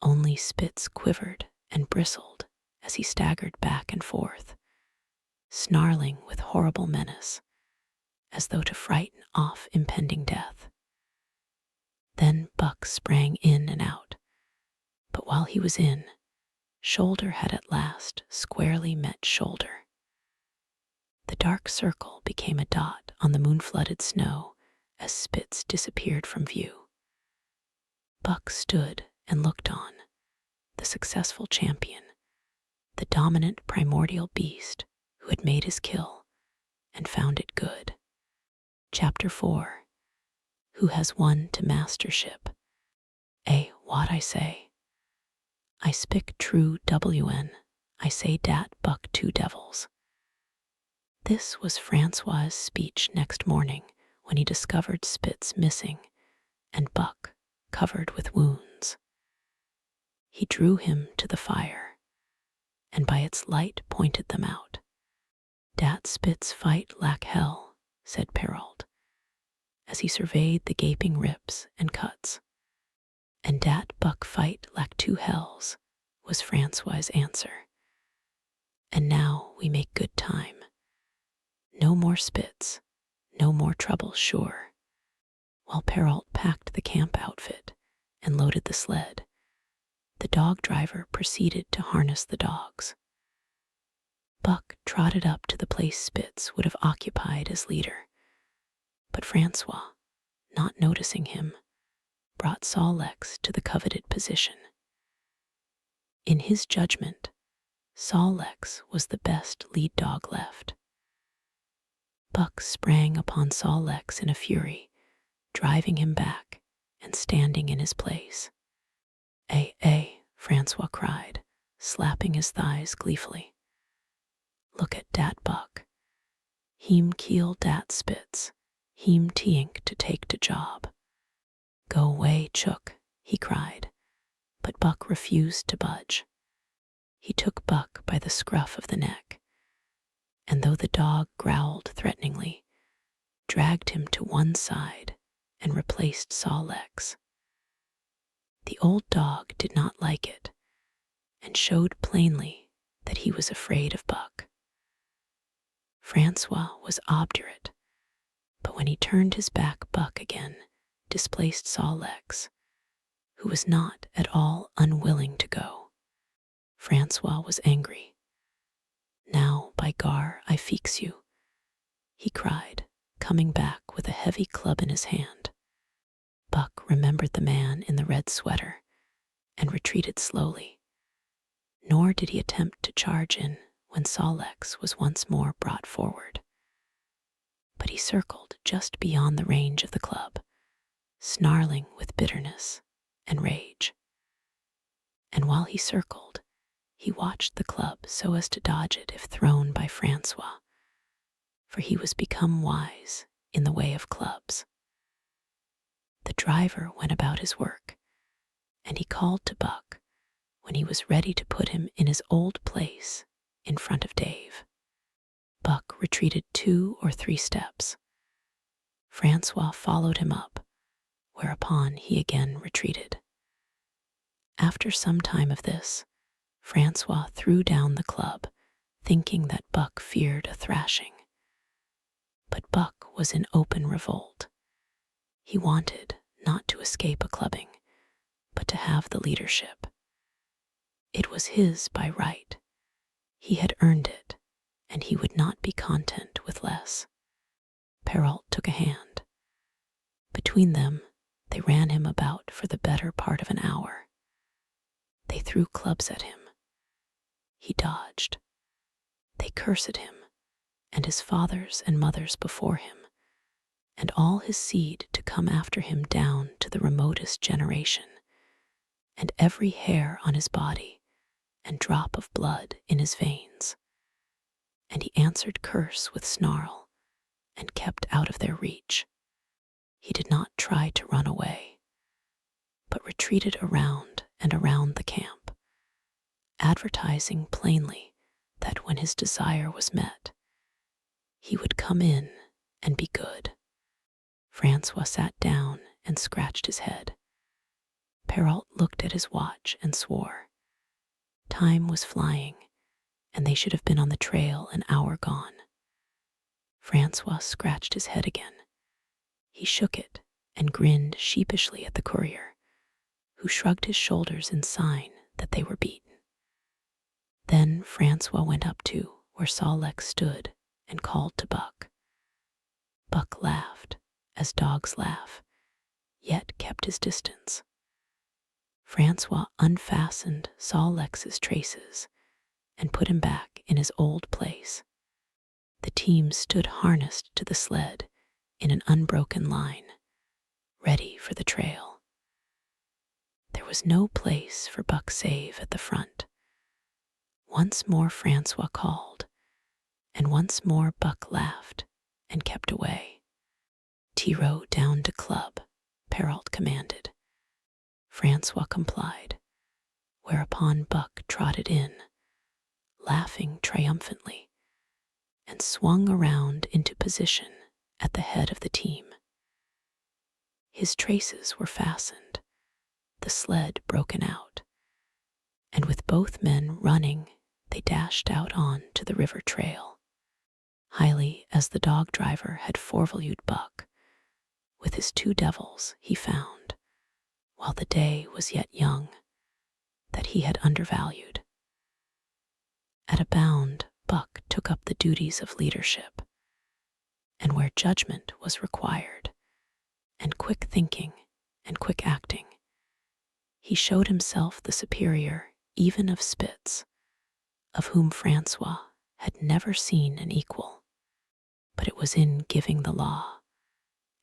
Only Spitz quivered and bristled as he staggered back and forth, snarling with horrible menace, as though to frighten off impending death. Then Buck sprang in and out, but while he was in, shoulder had at last squarely met shoulder. The dark circle became a dot on the moon-flooded snow as Spitz disappeared from view. Buck stood and looked on, the successful champion, the dominant primordial beast who had made his kill and found it good. Chapter 4. Who has won to mastership? What I say. I spick true WN. I say dat buck two devils. This was Francois's speech next morning when he discovered Spitz missing and Buck covered with wounds. He drew him to the fire, and by its light pointed them out. Dat Spitz fight like hell, said Perrault, as he surveyed the gaping rips and cuts. And dat Buck fight like two hells, was Francois's answer. And now we make good time. No more Spitz, no more trouble, sure. While Perrault packed the camp outfit and loaded the sled, the dog driver proceeded to harness the dogs. Buck trotted up to the place Spitz would have occupied as leader, but Francois, not noticing him, brought Sol-Leks to the coveted position. In his judgment, Sol-Leks was the best lead dog left. Buck sprang upon Sol-Leks in a fury, driving him back and standing in his place. Francois cried, slapping his thighs gleefully. Look at dat Buck. Heem keel dat Spitz. Heem tiink to take de job. Go away, Chook, he cried, but Buck refused to budge. He took Buck by the scruff of the neck, and though the dog growled threateningly, dragged him to one side and replaced Sol-Leks. The old dog did not like it, and showed plainly that he was afraid of Buck. Francois was obdurate, but when he turned his back, Buck again displaced Sol-Leks, who was not at all unwilling to go. Francois was angry. Now, by gar, I feeks you, he cried, coming back with a heavy club in his hand. Buck remembered the man in the red sweater and retreated slowly, nor did he attempt to charge in when Sol-Leks was once more brought forward. But he circled just beyond the range of the club, snarling with bitterness and rage. And while he circled, he watched the club so as to dodge it if thrown by Francois, for he was become wise in the way of clubs. The driver went about his work, and he called to Buck when he was ready to put him in his old place in front of Dave. Buck retreated 2 or 3 steps. Francois followed him up, whereupon he again retreated. After some time of this, Francois threw down the club, thinking that Buck feared a thrashing. But Buck was in open revolt. He wanted not to escape a clubbing, but to have the leadership. It was his by right. He had earned it, and he would not be content with less. Perrault took a hand. Between them, they ran him about for the better part of an hour. They threw clubs at him. He dodged. They cursed him, and his fathers and mothers before him, and all his seed to come after him down to the remotest generation, and every hair on his body and drop of blood in his veins. And he answered curse with snarl, and kept out of their reach. He did not try to run away, but retreated around and around the camp, advertising plainly that when his desire was met, he would come in and be good. Francois sat down and scratched his head. Perrault looked at his watch and swore. Time was flying, and they should have been on the trail an hour gone. Francois scratched his head again. He shook it and grinned sheepishly at the courier, who shrugged his shoulders in sign that they were beaten. Then Francois went up to where Sol-Leks stood and called to Buck. Buck laughed, as dogs laugh, yet kept his distance. Francois unfastened Sol-Leks's traces and put him back in his old place. The team stood harnessed to the sled in an unbroken line, ready for the trail. There was no place for Buck save at the front. Once more Francois called, and once more Buck laughed and kept away. "Tiro down to club," Perrault commanded. Francois complied, whereupon Buck trotted in, laughing triumphantly, and swung around into position at the head of the team. His traces were fastened, the sled broken out, and with both men running, they dashed out on to the river trail. Highly as the dog driver had forevalued Buck, with his two devils he found, while the day was yet young, that he had undervalued. At a bound, Buck took up the duties of leadership, and where judgment was required, and quick thinking and quick acting, he showed himself the superior even of Spitz, of whom Francois had never seen an equal. But it was in giving the law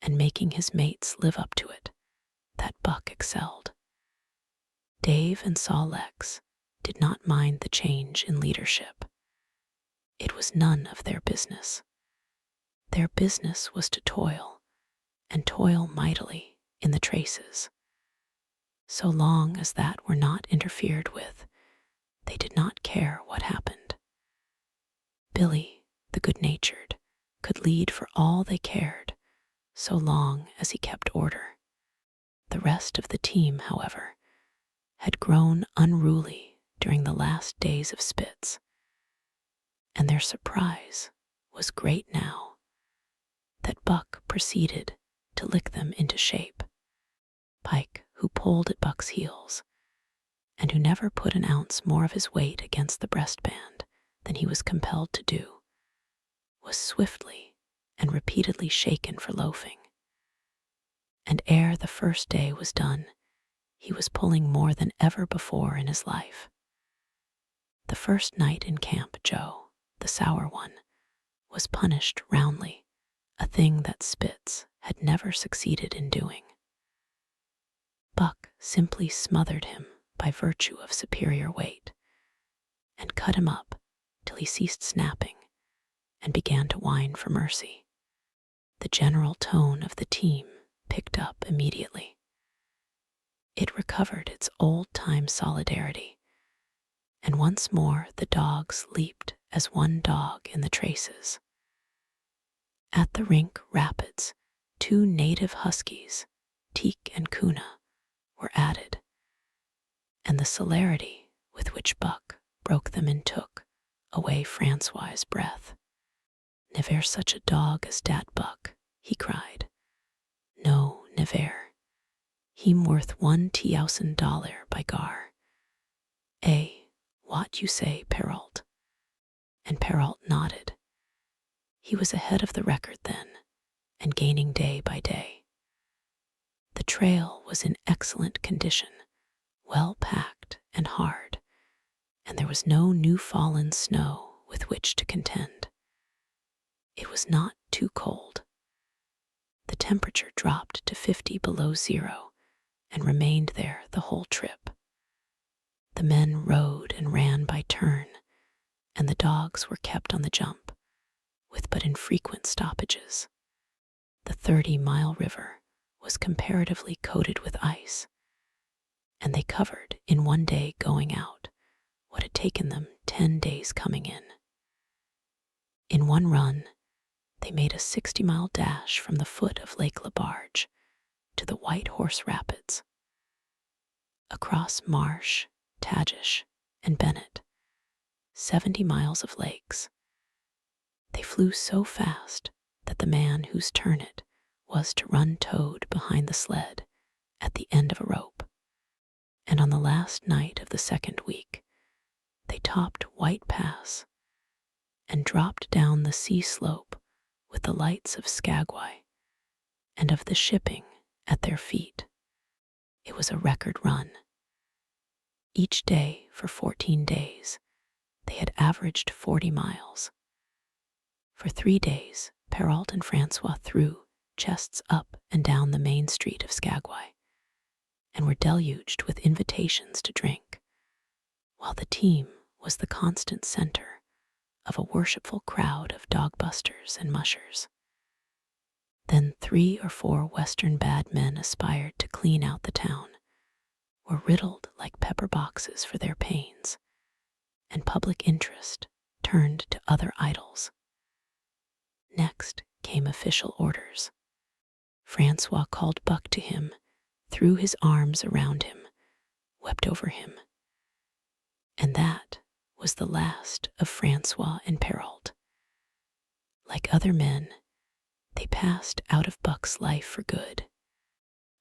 and making his mates live up to it that Buck excelled. Dave and Saw Lex did not mind the change in leadership. It was none of their business. Their business was to toil, and toil mightily in the traces. So long as that were not interfered with, they did not care what happened. Billy, the good-natured, could lead for all they cared, so long as he kept order. The rest of the team, however, had grown unruly during the last days of Spitz, and their surprise was great now that Buck proceeded to lick them into shape. Pike, who pulled at Buck's heels, and who never put an ounce more of his weight against the breastband than he was compelled to do, was swiftly and repeatedly shaken for loafing. And ere the first day was done, he was pulling more than ever before in his life. The first night in camp, Joe, the sour one, was punished roundly, a thing that Spitz had never succeeded in doing. Buck simply smothered him by virtue of superior weight, and cut him up till he ceased snapping and began to whine for mercy. The general tone of the team picked up immediately. It recovered its old-time solidarity, and once more the dogs leaped as one dog in the traces. At the rink rapids, 2 native huskies, Teak and Kuna, were added, and the celerity with which Buck broke them in took away Francois' breath. "Never such a dog as dat Buck," he cried. "No, never. Heem worth $1,000 by gar. Eh, what you say, Perrault?" And Perrault nodded. He was ahead of the record then, and gaining day by day. The trail was in excellent condition, well packed and hard, and there was no new-fallen snow with which to contend. It was not too cold. The temperature dropped to 50 below zero and remained there the whole trip. The men rode and ran by turn, and the dogs were kept on the jump, with but infrequent stoppages. The 30-mile river was comparatively coated with ice, and they covered in one day going out what had taken them 10 days coming in. In one run, they made a 60-mile dash from the foot of Lake LaBarge to the White Horse Rapids. Across Marsh, Tagish, and Bennett, 70 miles of lakes. They flew so fast that the man whose turn it was to run towed behind the sled at the end of a rope. And on the last night of the second week, they topped White Pass and dropped down the sea slope with the lights of Skagway and of the shipping at their feet. It was a record run. Each day for 14 days, they had averaged 40 miles. For 3 days, Perrault and Francois threw chests up and down the main street of Skagway, and were deluged with invitations to drink, while the team was the constant center of a worshipful crowd of dogbusters and mushers. Then 3 or 4 Western bad men aspired to clean out the town, were riddled like pepper boxes for their pains, and public interest turned to other idols. Next came official orders. Francois called Buck to him, threw his arms around him, wept over him. And that was the last of Francois and Perrault. Like other men, they passed out of Buck's life for good.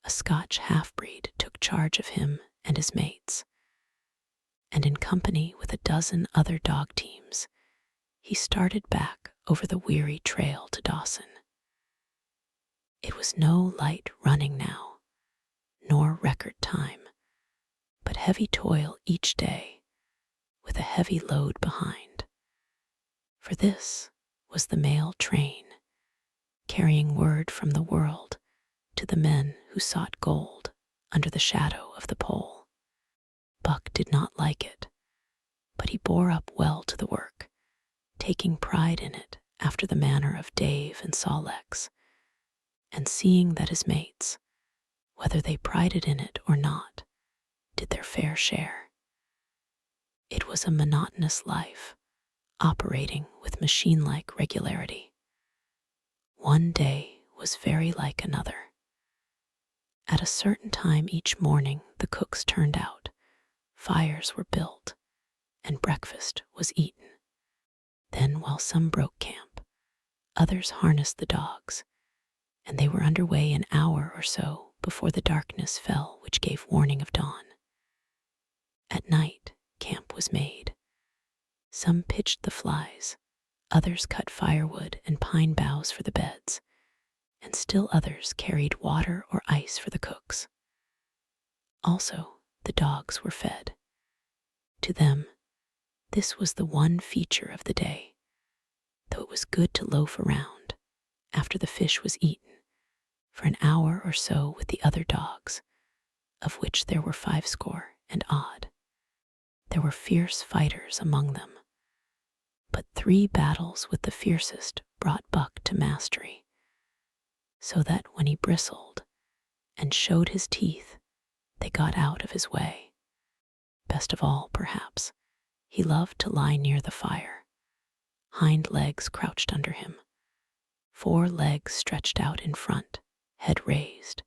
A Scotch half-breed took charge of him and his mates, and in company with a dozen other dog teams, he started back over the weary trail to Dawson. It was no light running now, nor record time, but heavy toil each day, with a heavy load behind. For this was the mail train, carrying word from the world to the men who sought gold under the shadow of the pole. Buck did not like it, but he bore up well to the work, taking pride in it after the manner of Dave and Sol-leks, and seeing that his mates, whether they prided in it or not, did their fair share. It was a monotonous life, operating with machine-like regularity. One day was very like another. At a certain time each morning the cooks turned out, fires were built, and breakfast was eaten. Then, while some broke camp, others harnessed the dogs, and they were underway an hour or so before the darkness fell which gave warning of dawn. At night, camp was made. Some pitched the flies, others cut firewood and pine boughs for the beds, and still others carried water or ice for the cooks. Also, the dogs were fed. To them, this was the one feature of the day, though it was good to loaf around, after the fish was eaten, for an hour or so with the other dogs, of which there were 50 and odd. There were fierce fighters among them, but 3 battles with the fiercest brought Buck to mastery, so that when he bristled and showed his teeth, they got out of his way. Best of all, perhaps, he loved to lie near the fire, hind legs crouched under him, 4 legs stretched out in front, head raised,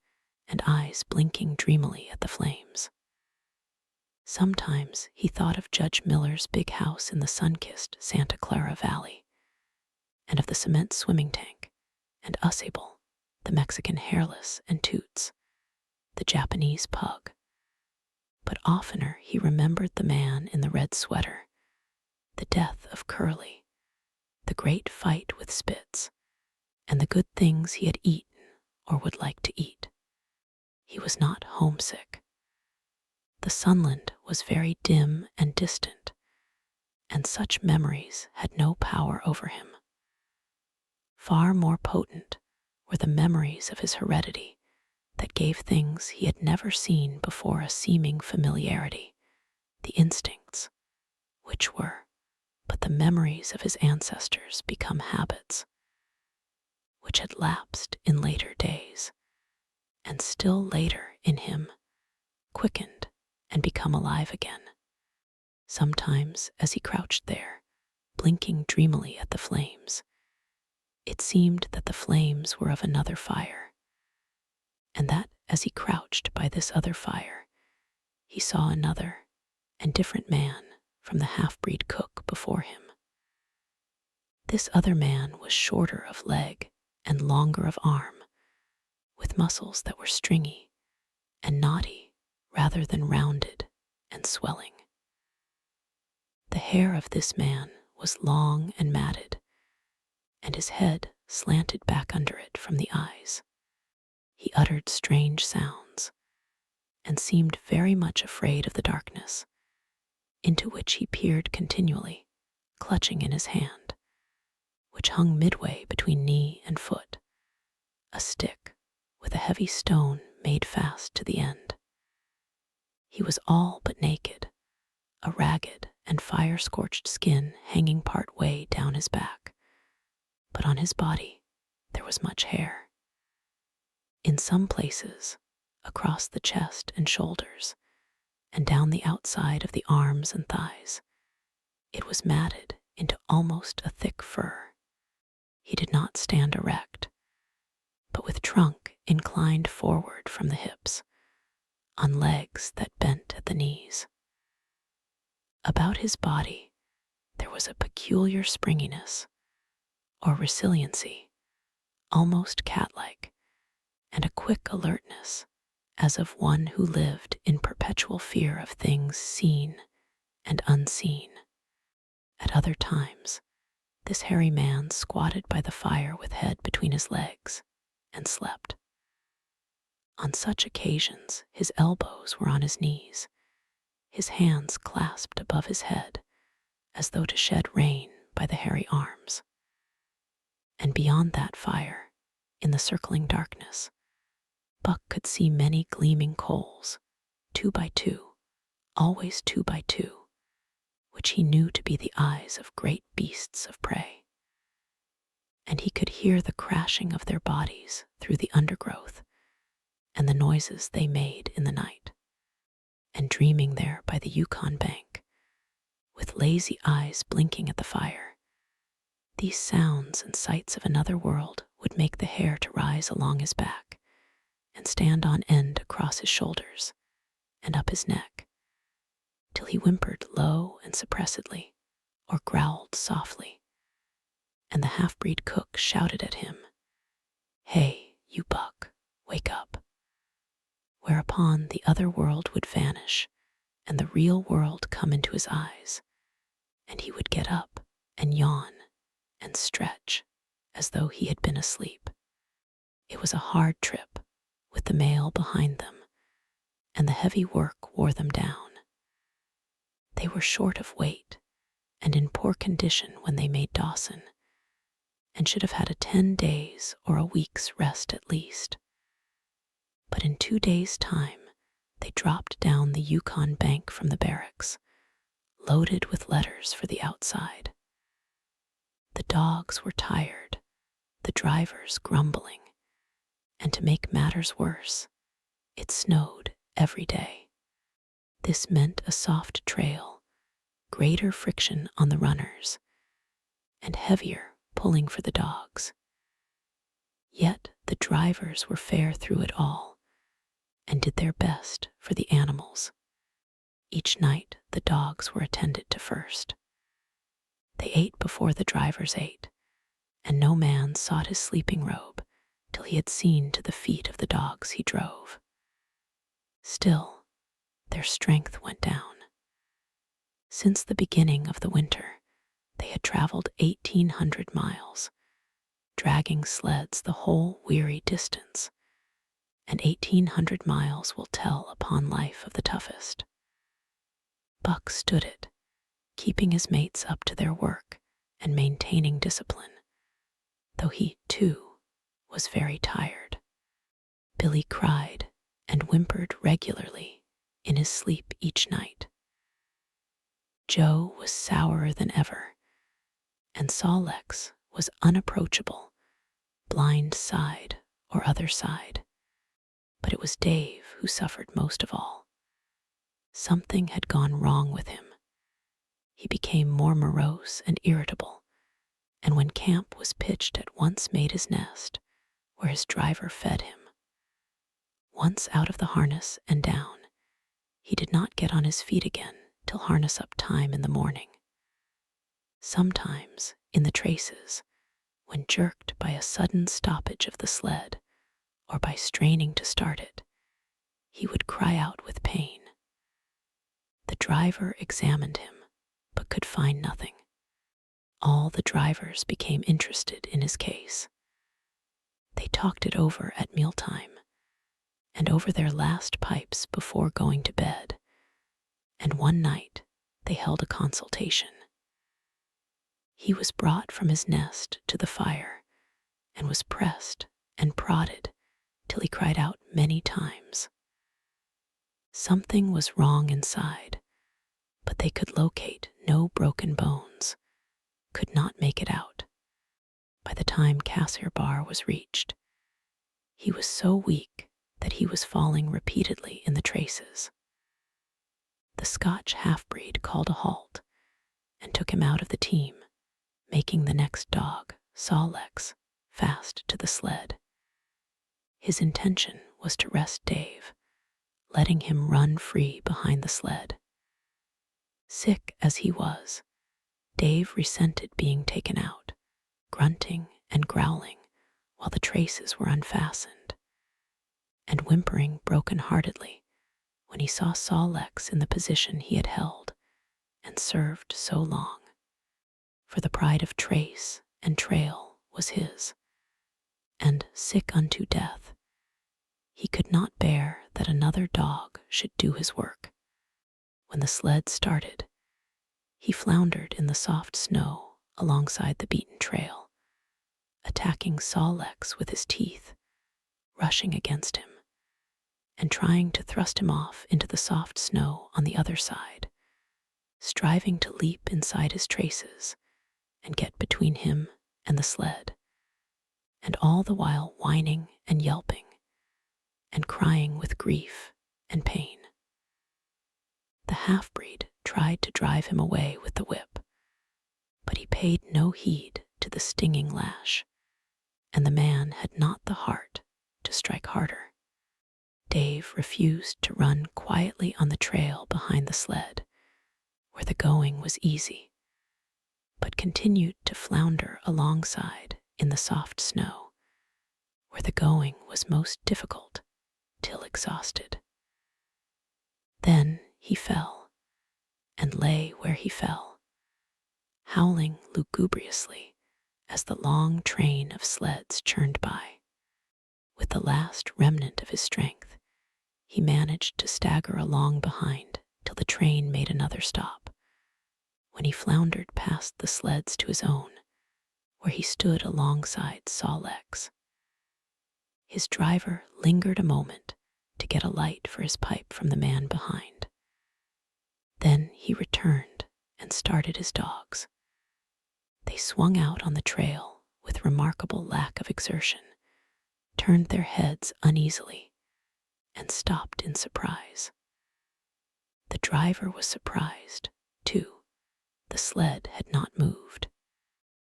and eyes blinking dreamily at the flames. Sometimes he thought of Judge Miller's big house in the sun-kissed Santa Clara Valley, and of the cement swimming tank, and Usable, the Mexican hairless, and Toots, the Japanese pug. But oftener he remembered the man in the red sweater, the death of Curly, the great fight with Spitz, and the good things he had eaten or would like to eat. He was not homesick. The Sunland was very dim and distant, and such memories had no power over him. Far more potent were the memories of his heredity that gave things he had never seen before a seeming familiarity, the instincts, which were but the memories of his ancestors become habits, which had lapsed in later days, and still later in him, quickened and become alive again. Sometimes, as he crouched there, blinking dreamily at the flames, it seemed that the flames were of another fire, and that as he crouched by this other fire, he saw another and different man from the half-breed cook before him. This other man was shorter of leg and longer of arm, with muscles that were stringy and knotty rather than rounded and swelling. The hair of this man was long and matted, and his head slanted back under it from the eyes. He uttered strange sounds, and seemed very much afraid of the darkness, into which he peered continually, clutching in his hand, which hung midway between knee and foot, a stick with a heavy stone made fast to the end. He was all but naked, a ragged and fire-scorched skin hanging part way down his back, but on his body there was much hair. In some places, across the chest and shoulders, and down the outside of the arms and thighs, it was matted into almost a thick fur. He did not stand erect, but with trunk inclined forward from the hips, on legs that bent at the knees. About his body there was a peculiar springiness, or resiliency, almost cat-like, and a quick alertness, as of one who lived in perpetual fear of things seen and unseen. At other times, this hairy man squatted by the fire with head between his legs and slept. On such occasions, his elbows were on his knees, his hands clasped above his head, as though to shed rain by the hairy arms. And beyond that fire, in the circling darkness, Buck could see many gleaming coals, 2 by 2, always 2 by 2, which he knew to be the eyes of great beasts of prey. And he could hear the crashing of their bodies through the undergrowth and the noises they made in the night. And dreaming there by the Yukon bank, with lazy eyes blinking at the fire, these sounds and sights of another world would make the hair to rise along his back and stand on end across his shoulders and up his neck, till he whimpered low and suppressedly, or growled softly, and the half-breed cook shouted at him, "Hey, you Buck, wake up," whereupon the other world would vanish and the real world come into his eyes, and he would get up and yawn and stretch as though he had been asleep. It was a hard trip, with the mail behind them, and the heavy work wore them down. They were short of weight and in poor condition when they made Dawson, and should have had a 10 days or a week's rest at least. But in 2 days' time, they dropped down the Yukon bank from the barracks, loaded with letters for the outside. The dogs were tired, the drivers grumbling, and to make matters worse, it snowed every day. This meant a soft trail, greater friction on the runners, and heavier pulling for the dogs. Yet the drivers were fair through it all, and did their best for the animals. Each night the dogs were attended to first. They ate before the drivers ate, and no man sought his sleeping robe till he had seen to the feet of the dogs he drove. Still, their strength went down. Since the beginning of the winter, they had traveled 1,800 miles, dragging sleds the whole weary distance, and 1,800 miles will tell upon life of the toughest. Buck stood it, keeping his mates up to their work and maintaining discipline, though he, too, was very tired. Billy cried and whimpered regularly in his sleep each night. Joe was sourer than ever, and Sol-Lex was unapproachable, blind side or other side. But it was Dave who suffered most of all. Something had gone wrong with him. He became more morose and irritable, and when camp was pitched at once made his nest, where his driver fed him. Once out of the harness and down, he did not get on his feet again till harness-up time in the morning. Sometimes, in the traces, when jerked by a sudden stoppage of the sled, or by straining to start it, he would cry out with pain. The driver examined him, but could find nothing. All the drivers became interested in his case. They talked it over at mealtime, and over their last pipes before going to bed, and one night they held a consultation. He was brought from his nest to the fire, and was pressed and prodded till he cried out many times. Something was wrong inside, but they could locate no broken bones, could not make it out. By the time Cassier Bar was reached, he was so weak that he was falling repeatedly in the traces. The Scotch half-breed called a halt and took him out of the team, making the next dog, Solex, fast to the sled. His intention was to rest Dave, letting him run free behind the sled. Sick as he was, Dave resented being taken out, grunting and growling while the traces were unfastened, and whimpering broken-heartedly when he saw Solex in the position he had held and served so long. For the pride of trace and trail was his, and sick unto death, he could not bear that another dog should do his work. When the sled started, he floundered in the soft snow alongside the beaten trail, attacking Solex with his teeth, rushing against him, and trying to thrust him off into the soft snow on the other side, striving to leap inside his traces and get between him and the sled, and all the while whining and yelping and crying with grief and pain. The half-breed tried to drive him away with the whip, but he paid no heed to the stinging lash, and the man had not the heart to strike harder. Dave refused to run quietly on the trail behind the sled, where the going was easy, but continued to flounder alongside in the soft snow, where the going was most difficult, till exhausted. Then he fell, and lay where he fell, howling lugubriously as the long train of sleds churned by. With the last remnant of his strength, he managed to stagger along behind till the train made another stop, when he floundered past the sleds to his own, where he stood alongside Solex. His driver lingered a moment to get a light for his pipe from the man behind. Then he returned and started his dogs. They swung out on the trail with remarkable lack of exertion, turned their heads uneasily, and stopped in surprise. The driver was surprised, too. The sled had not moved.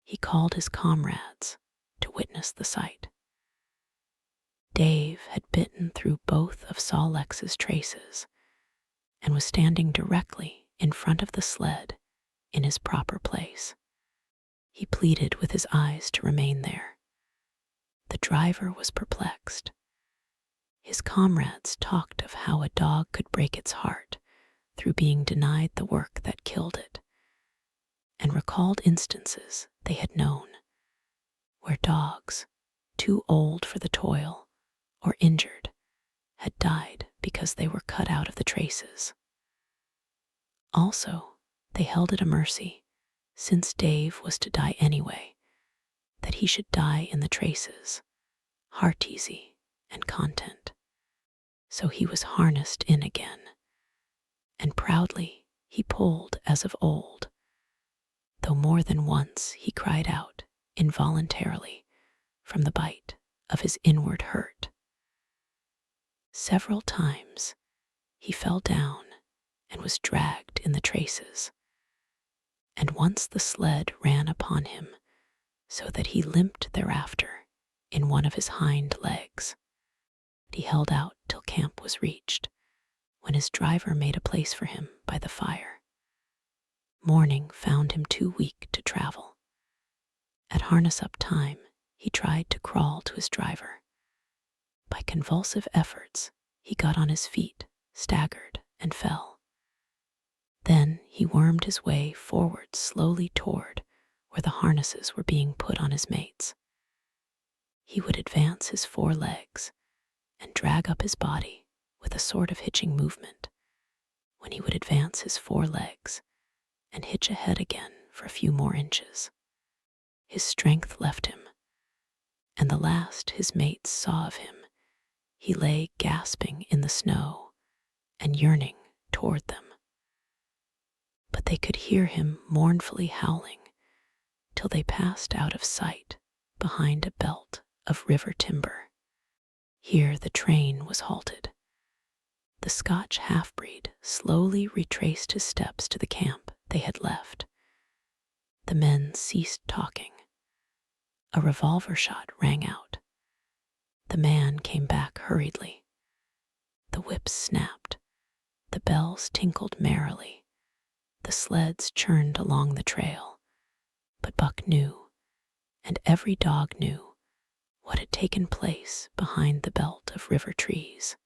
He called his comrades to witness the sight. Dave had bitten through both of Solex's traces and was standing directly in front of the sled in his proper place. He pleaded with his eyes to remain there. The driver was perplexed. His comrades talked of how a dog could break its heart through being denied the work that killed it, and recalled instances they had known where dogs, too old for the toil or injured, had died because they were cut out of the traces. Also, they held it a mercy, since Dave was to die anyway, that he should die in the traces, heart easy and content. So he was harnessed in again, and proudly he pulled as of old, though more than once he cried out involuntarily from the bite of his inward hurt. Several times he fell down and was dragged in the traces, and once the sled ran upon him so that he limped thereafter in one of his hind legs. He held out till camp was reached, when his driver made a place for him by the fire. Morning found him too weak to travel. At harness-up time, he tried to crawl to his driver. By convulsive efforts, he got on his feet, staggered, and fell. Then he wormed his way forward slowly toward where the harnesses were being put on his mates. He would advance his 4 legs and drag up his body with a sort of hitching movement, when he would advance his 4 legs and hitch ahead again for a few more inches. His strength left him, and the last his mates saw of him, he lay gasping in the snow and yearning toward them. But they could hear him mournfully howling till they passed out of sight behind a belt of river timber. Here the train was halted. The Scotch half-breed slowly retraced his steps to the camp they had left. The men ceased talking. A revolver shot rang out. The man came back hurriedly. The whips snapped. The bells tinkled merrily. The sleds churned along the trail. But Buck knew, and every dog knew, what had taken place behind the belt of river trees.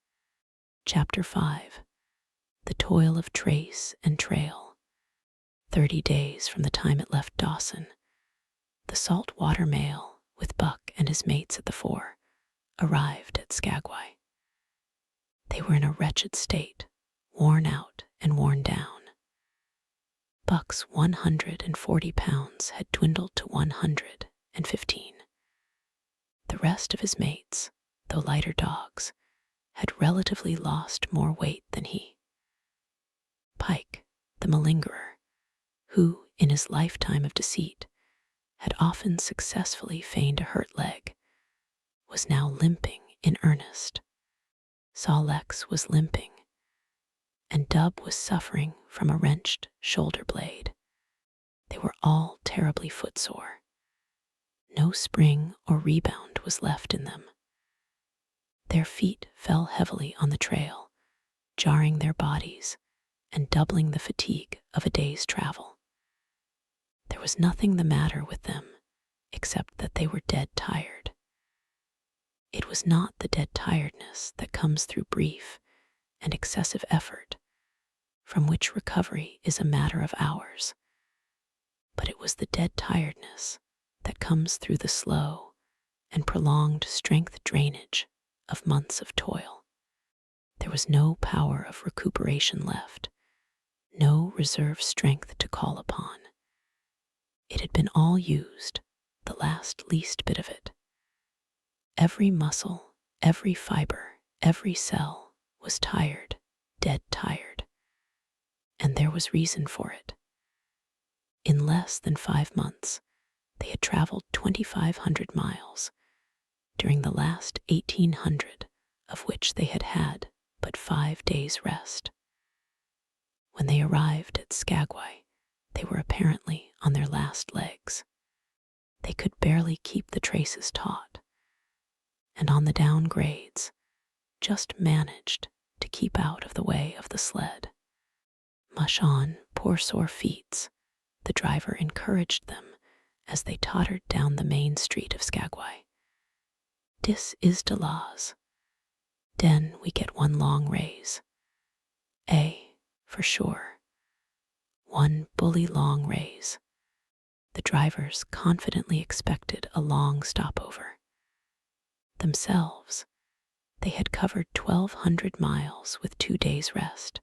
Chapter 5. The Toil of Trace and Trail. 30 days from the time it left Dawson, the saltwater mail, with Buck and his mates at the fore, arrived at Skagway. They were in a wretched state, worn out and worn down. Buck's 140 pounds had dwindled to 115. The rest of his mates, though lighter dogs, had relatively lost more weight than he. Pike, the malingerer, who, in his lifetime of deceit, had often successfully feigned a hurt leg, was now limping in earnest. Sol-leks was limping, and Dub was suffering from a wrenched shoulder blade. They were all terribly footsore. No spring or rebound was left in them. Their feet fell heavily on the trail, jarring their bodies and doubling the fatigue of a day's travel. There was nothing the matter with them except that they were dead tired. It was not the dead tiredness that comes through brief and excessive effort, from which recovery is a matter of hours, but it was the dead tiredness that comes through the slow and prolonged strength drainage of months of toil. There was no power of recuperation left, no reserve strength to call upon. It had been all used, the last least bit of it. Every muscle, every fiber, every cell was tired, dead tired. And there was reason for it. In less than 5 months, they had traveled 2,500 miles, during the last 1,800 of which they had had but 5 days' rest. When they arrived at Skagway, they were apparently on their last legs. They could barely keep the traces taut, and on the down grades, just managed to keep out of the way of the sled. Mush on, poor sore feets, the driver encouraged them as they tottered down the main street of Skagway. Dis is de laws. Den we get one long raise. For sure. One bully long raise. The drivers confidently expected a long stopover. Themselves, they had covered 1,200 miles with 2 days' rest,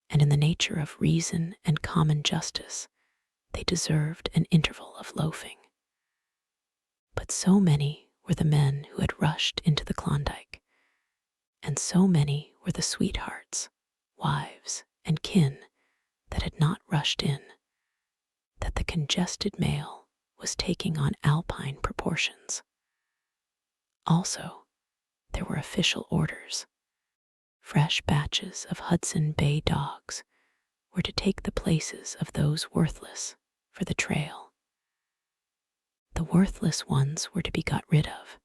and in the nature of reason and common justice, they deserved an interval of loafing. But so many were the men who had rushed into the Klondike, and so many were the sweethearts, wives, and kin that had not rushed in, that the congested mail was taking on alpine proportions. Also, there were official orders. Fresh batches of Hudson Bay dogs were to take the places of those worthless for the trail. The worthless ones were to be got rid of,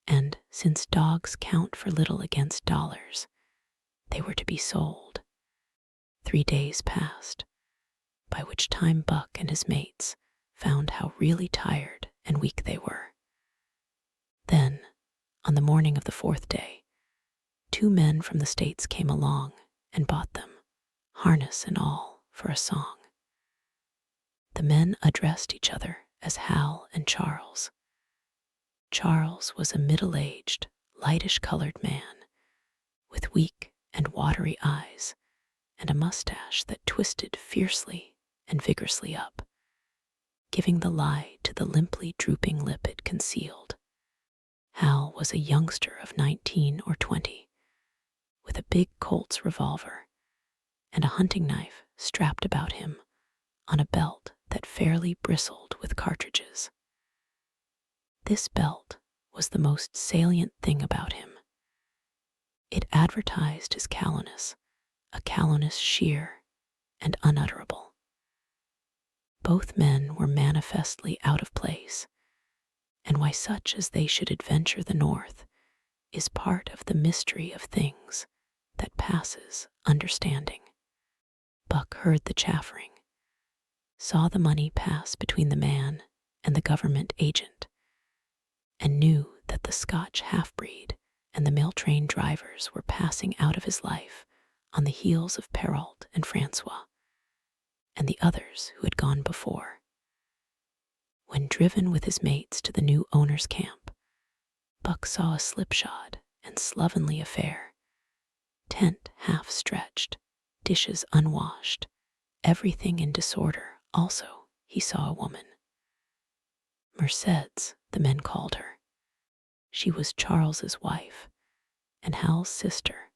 and since dogs count for little against dollars, they were to be sold. 3 days passed, by which time Buck and his mates found how really tired and weak they were. Then, on the morning of the 4th day, 2 men from the States came along and bought them, harness and all, for a song. The men addressed each other as Hal and Charles. Charles was a middle-aged, lightish-colored man, with weak and watery eyes and a mustache that twisted fiercely and vigorously up, giving the lie to the limply drooping lip it concealed. Hal was a youngster of 19 or 20, with a big Colt's revolver and a hunting knife strapped about him on a belt that fairly bristled with cartridges. This belt was the most salient thing about him. It advertised his callousness, a callousness sheer and unutterable. Both men were manifestly out of place, and why such as they should adventure the north is part of the mystery of things that passes understanding. Buck heard the chaffering, saw the money pass between the man and the government agent, and knew that the Scotch half-breed and the mail train drivers were passing out of his life on the heels of Perrault and Francois, and the others who had gone before. When driven with his mates to the new owner's camp, Buck saw a slipshod and slovenly affair, tent half stretched, dishes unwashed, everything in disorder. Also, he saw a woman. Mercedes, the men called her. She was Charles's wife and Hal's sister,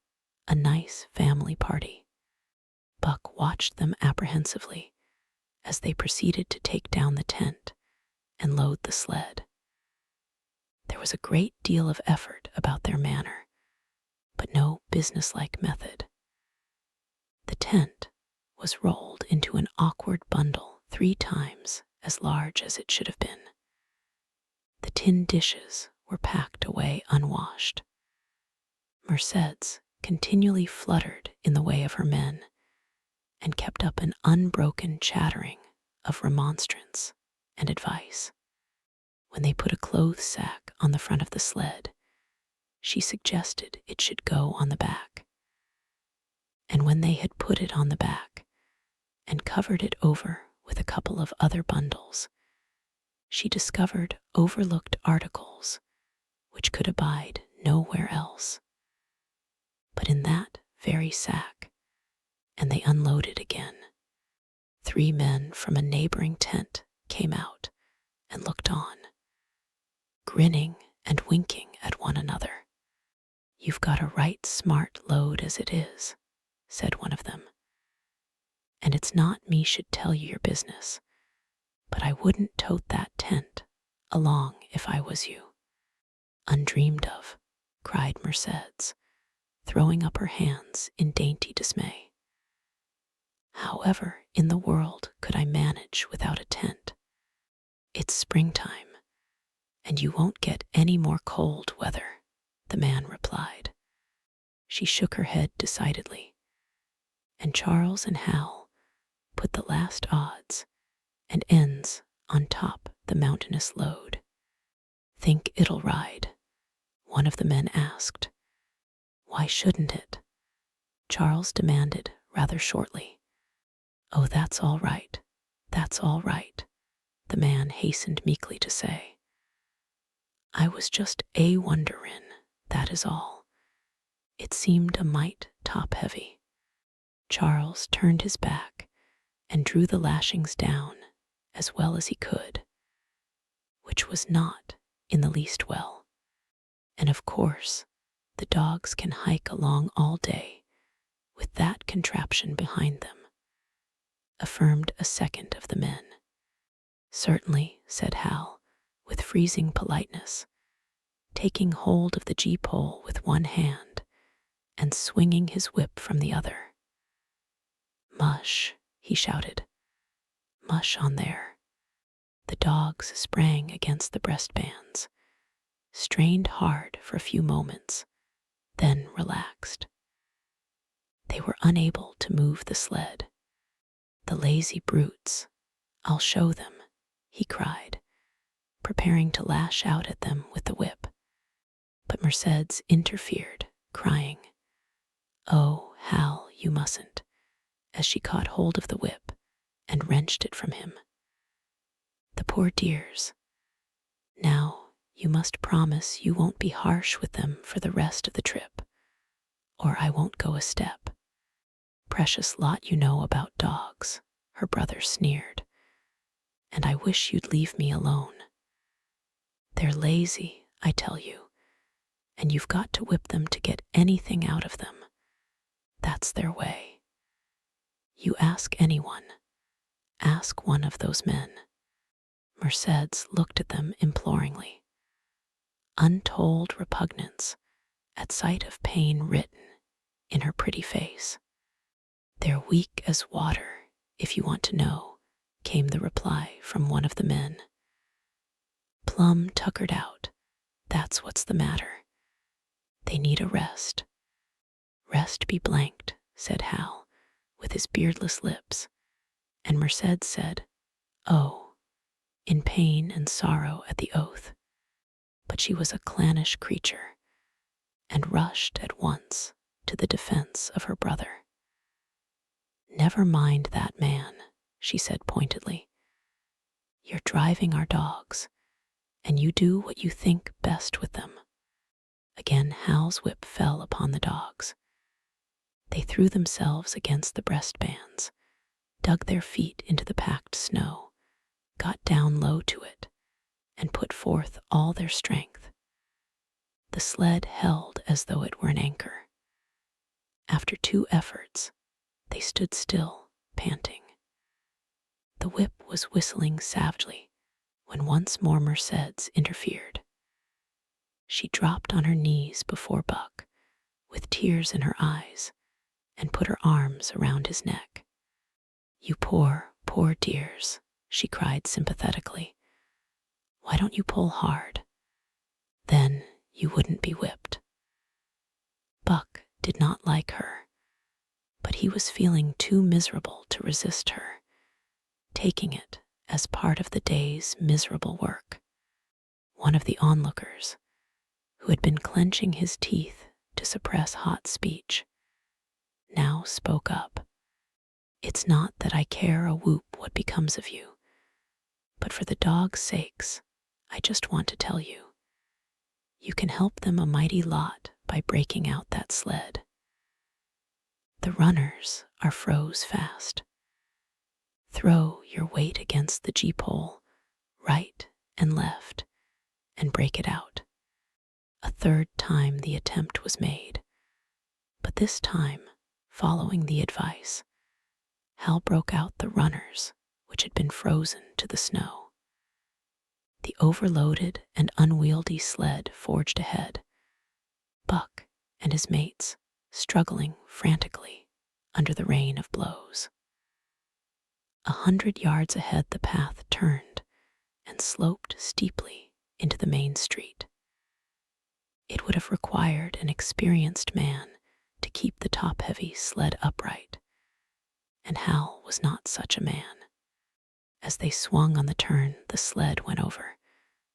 a nice family party. Buck watched them apprehensively as they proceeded to take down the tent and load the sled. There was a great deal of effort about their manner, but no businesslike method. The tent was rolled into an awkward bundle 3 times as large as it should have been. The tin dishes were packed away unwashed. Mercedes continually fluttered in the way of her men and kept up an unbroken chattering of remonstrance and advice. When they put a clothes sack on the front of the sled, she suggested it should go on the back. And when they had put it on the back and covered it over with a couple of other bundles, she discovered overlooked articles which could abide nowhere else but in that very sack, and they unloaded again. 3 men from a neighboring tent came out and looked on, grinning and winking at one another. "You've got a right smart load as it is," said one of them, "and it's not me should tell you your business, but I wouldn't tote that tent along if I was you." "Undreamed of," cried Mercedes, throwing up her hands in dainty dismay. "However in the world could I manage without a tent? It's springtime, and you won't get any more cold weather," the man replied. She shook her head decidedly, and Charles and Hal put the last odds and ends on top the mountainous load. "Think it'll ride?" one of the men asked. "Why shouldn't it?" Charles demanded rather shortly. "Oh, that's all right, that's all right," the man hastened meekly to say. "I was just wonderin', that is all. It seemed a mite top-heavy." Charles turned his back and drew the lashings down as well as he could, which was not in the least well. "And of course, the dogs can hike along all day with that contraption behind them," affirmed a second of the men. "Certainly," said Hal, with freezing politeness, taking hold of the gee-pole with one hand and swinging his whip from the other. "Mush," he shouted. "Mush on there." The dogs sprang against the breastbands, strained hard for a few moments, then relaxed. They were unable to move the sled. "The lazy brutes, I'll show them," he cried, preparing to lash out at them with the whip. But Mercedes interfered, crying, "Oh, Hal, you mustn't," as she caught hold of the whip and wrenched it from him. "The poor dears. Now, you must promise you won't be harsh with them for the rest of the trip, or I won't go a step. Precious lot you know about dogs," her brother sneered, "and I wish you'd leave me alone. They're lazy, I tell you, and you've got to whip them to get anything out of them. That's their way. You ask anyone, ask one of those men. Mercedes looked at them imploringly. Untold repugnance at sight of pain written in her pretty face. They're weak as water, if you want to know, came the reply from one of the men. Plumb tuckered out, that's what's the matter. They need a rest. Rest be blanked, said Hal, with his beardless lips, and Mercedes said, oh, in pain and sorrow at the oath. But she was a clannish creature, and rushed at once to the defense of her brother. Never mind that man, she said pointedly. You're driving our dogs, and you do what you think best with them. Again Hal's whip fell upon the dogs. They threw themselves against the breastbands, dug their feet into the packed snow, got down low to it, and put forth all their strength. The sled held as though it were an anchor. After 2 efforts, they stood still, panting. The whip was whistling savagely when once more Mercedes interfered. She dropped on her knees before Buck, with tears in her eyes, and put her arms around his neck. You poor, poor dears, she cried sympathetically. Why don't you pull hard? Then you wouldn't be whipped. Buck did not like her, but he was feeling too miserable to resist her, taking it as part of the day's miserable work. One of the onlookers, who had been clenching his teeth to suppress hot speech, now spoke up. It's not that I care a whoop what becomes of you, but for the dogs' sakes, I just want to tell you, you can help them a mighty lot by breaking out that sled. The runners are froze fast. Throw your weight against the G-pole, right and left, and break it out. A 3rd time the attempt was made, but this time, following the advice, Hal broke out the runners, which had been frozen to the snow. The overloaded and unwieldy sled forged ahead, Buck and his mates struggling frantically under the rain of blows. 100 yards ahead the path turned and sloped steeply into the main street. It would have required an experienced man to keep the top-heavy sled upright, and Hal was not such a man. As they swung on the turn, the sled went over,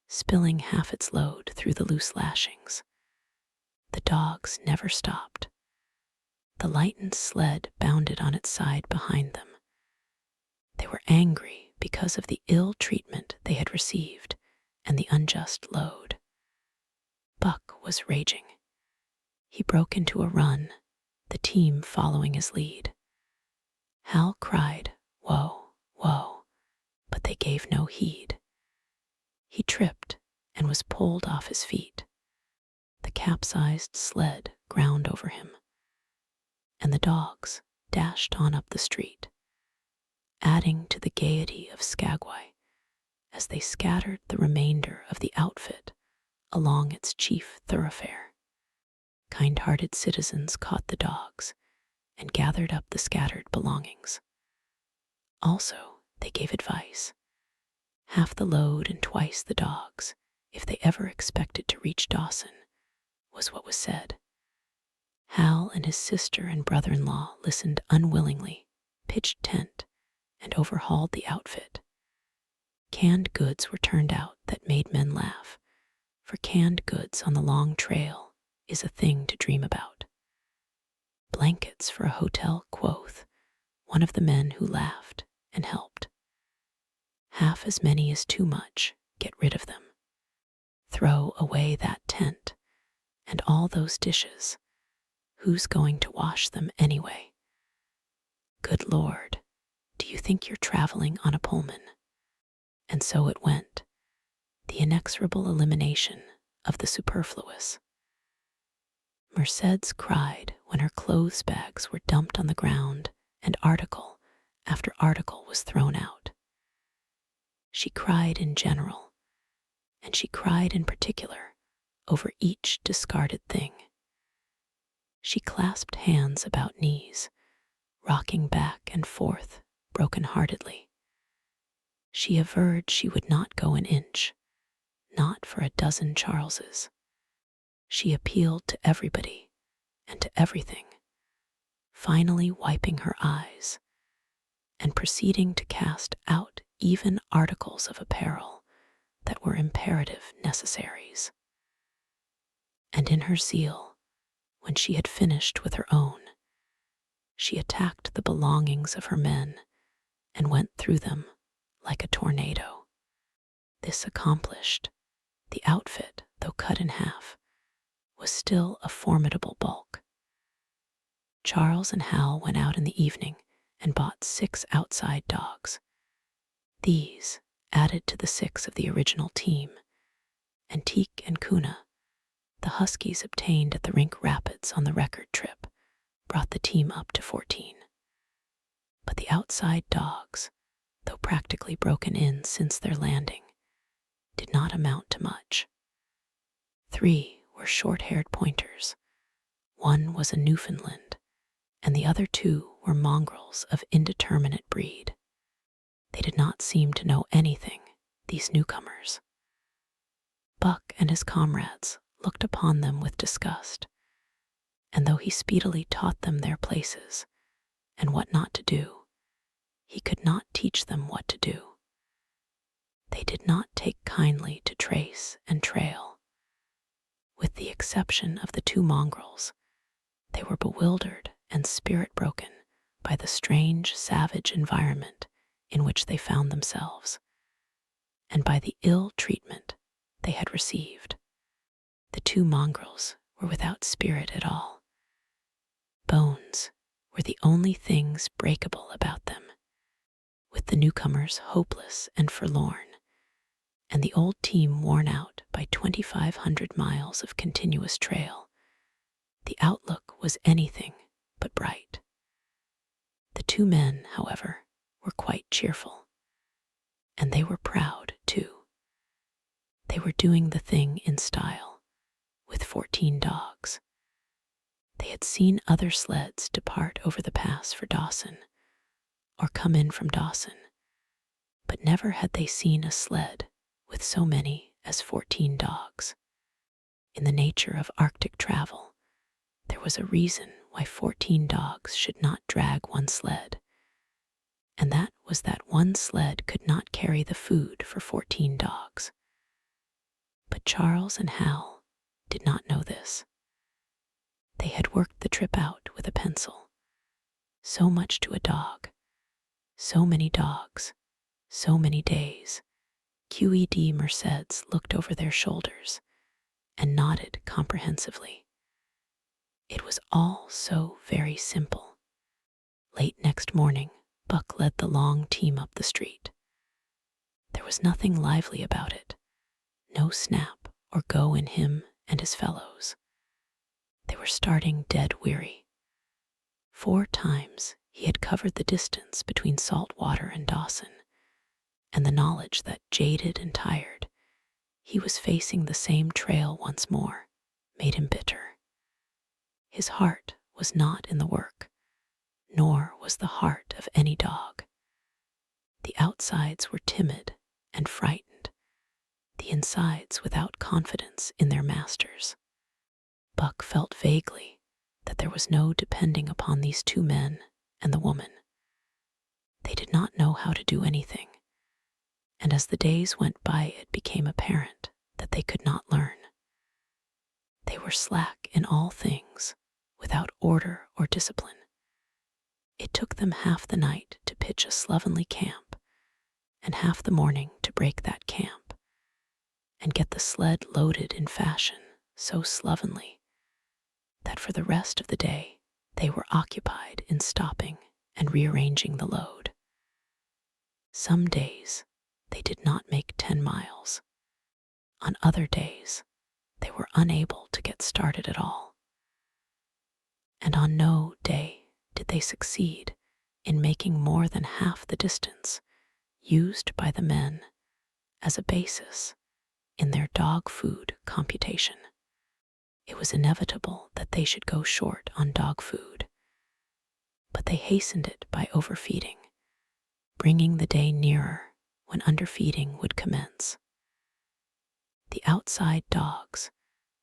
spilling half its load through the loose lashings. The dogs never stopped. The lightened sled bounded on its side behind them. They were angry because of the ill treatment they had received and the unjust load. Buck was raging. He broke into a run, the team following his lead. Hal cried, "Whoa, whoa," but they gave no heed. He tripped and was pulled off his feet. The capsized sled ground over him, and the dogs dashed on up the street, adding to the gaiety of Skagway as they scattered the remainder of the outfit along its chief thoroughfare. Kind-hearted citizens caught the dogs and gathered up the scattered belongings. Also, they gave advice. Half the load and twice the dogs, if they ever expected to reach Dawson, was what was said. Hal and his sister and brother-in-law listened unwillingly, pitched tent, and overhauled the outfit. Canned goods were turned out that made men laugh, for canned goods on the long trail is a thing to dream about. Blankets for a hotel, quoth one of the men who laughed and helped. Half as many is too much, get rid of them. Throw away that tent and all those dishes. Who's going to wash them anyway? Good Lord, do you think you're traveling on a Pullman? And so it went, the inexorable elimination of the superfluous. Mercedes cried when her clothes bags were dumped on the ground and article after article was thrown out. She cried in general, and she cried in particular over each discarded thing. She clasped hands about knees, rocking back and forth broken-heartedly. She averred she would not go an inch, not for a dozen Charleses. She appealed to everybody and to everything, finally wiping her eyes and proceeding to cast out even articles of apparel that were imperative necessaries. And in her zeal, when she had finished with her own, she attacked the belongings of her men and went through them like a tornado. This accomplished, the outfit, though cut in half, was still a formidable bulk. Charles and Hal went out in the evening and bought 6 outside dogs. These, added to the 6 of the original team, and Teak and Kuna, the huskies obtained at the Rink Rapids on the record trip, brought the team up to 14. But the outside dogs, though practically broken in since their landing, did not amount to much. 3 were short-haired pointers, 1 was a Newfoundland, and the other 2 were mongrels of indeterminate breed. They did not seem to know anything, these newcomers. Buck and his comrades looked upon them with disgust, and though he speedily taught them their places and what not to do, he could not teach them what to do. They did not take kindly to trace and trail. With the exception of the 2 mongrels, they were bewildered and spirit-broken by the strange, savage environment in which they found themselves, and by the ill treatment they had received. The 2 mongrels were without spirit at all. Bones were the only things breakable about them. With the newcomers hopeless and forlorn, and the old team worn out by 2,500 miles of continuous trail, the outlook was anything but bright. The 2 men, however, were quite cheerful, and they were proud, too. They were doing the thing in style, with 14 dogs. They had seen other sleds depart over the pass for Dawson, or come in from Dawson, but never had they seen a sled with so many as 14 dogs. In the nature of Arctic travel, there was a reason why 14 dogs should not drag one sled, and that was that one sled could not carry the food for 14 dogs. But Charles and Hal did not know this. They had worked the trip out with a pencil. So much to a dog, so many dogs, so many days. QED Mercedes looked over their shoulders and nodded comprehensively. It was all so very simple. Late next morning, Buck led the long team up the street. There was nothing lively about it, no snap or go in him and his fellows. They were starting dead weary. 4 times he had covered the distance between Saltwater and Dawson, and the knowledge that, jaded and tired, he was facing the same trail once more made him bitter. His heart was not in the work, nor was the heart of any dog. The outsides were timid and frightened, the insides without confidence in their masters. Buck felt vaguely that there was no depending upon these 2 men and the woman. They did not know how to do anything, and as the days went by it became apparent that they could not learn. They were slack in all things, without order or discipline. It took them half the night to pitch a slovenly camp, and half the morning to break that camp, and get the sled loaded in fashion so slovenly that for the rest of the day they were occupied in stopping and rearranging the load. Some days they did not make 10 miles. On other days, they were unable to get started at all. and on no day did they succeed in making more than half the distance used by the men as a basis in their dog food computation. It was inevitable that they should go short on dog food, but they hastened it by overfeeding, bringing the day nearer when underfeeding would commence. The outside dogs,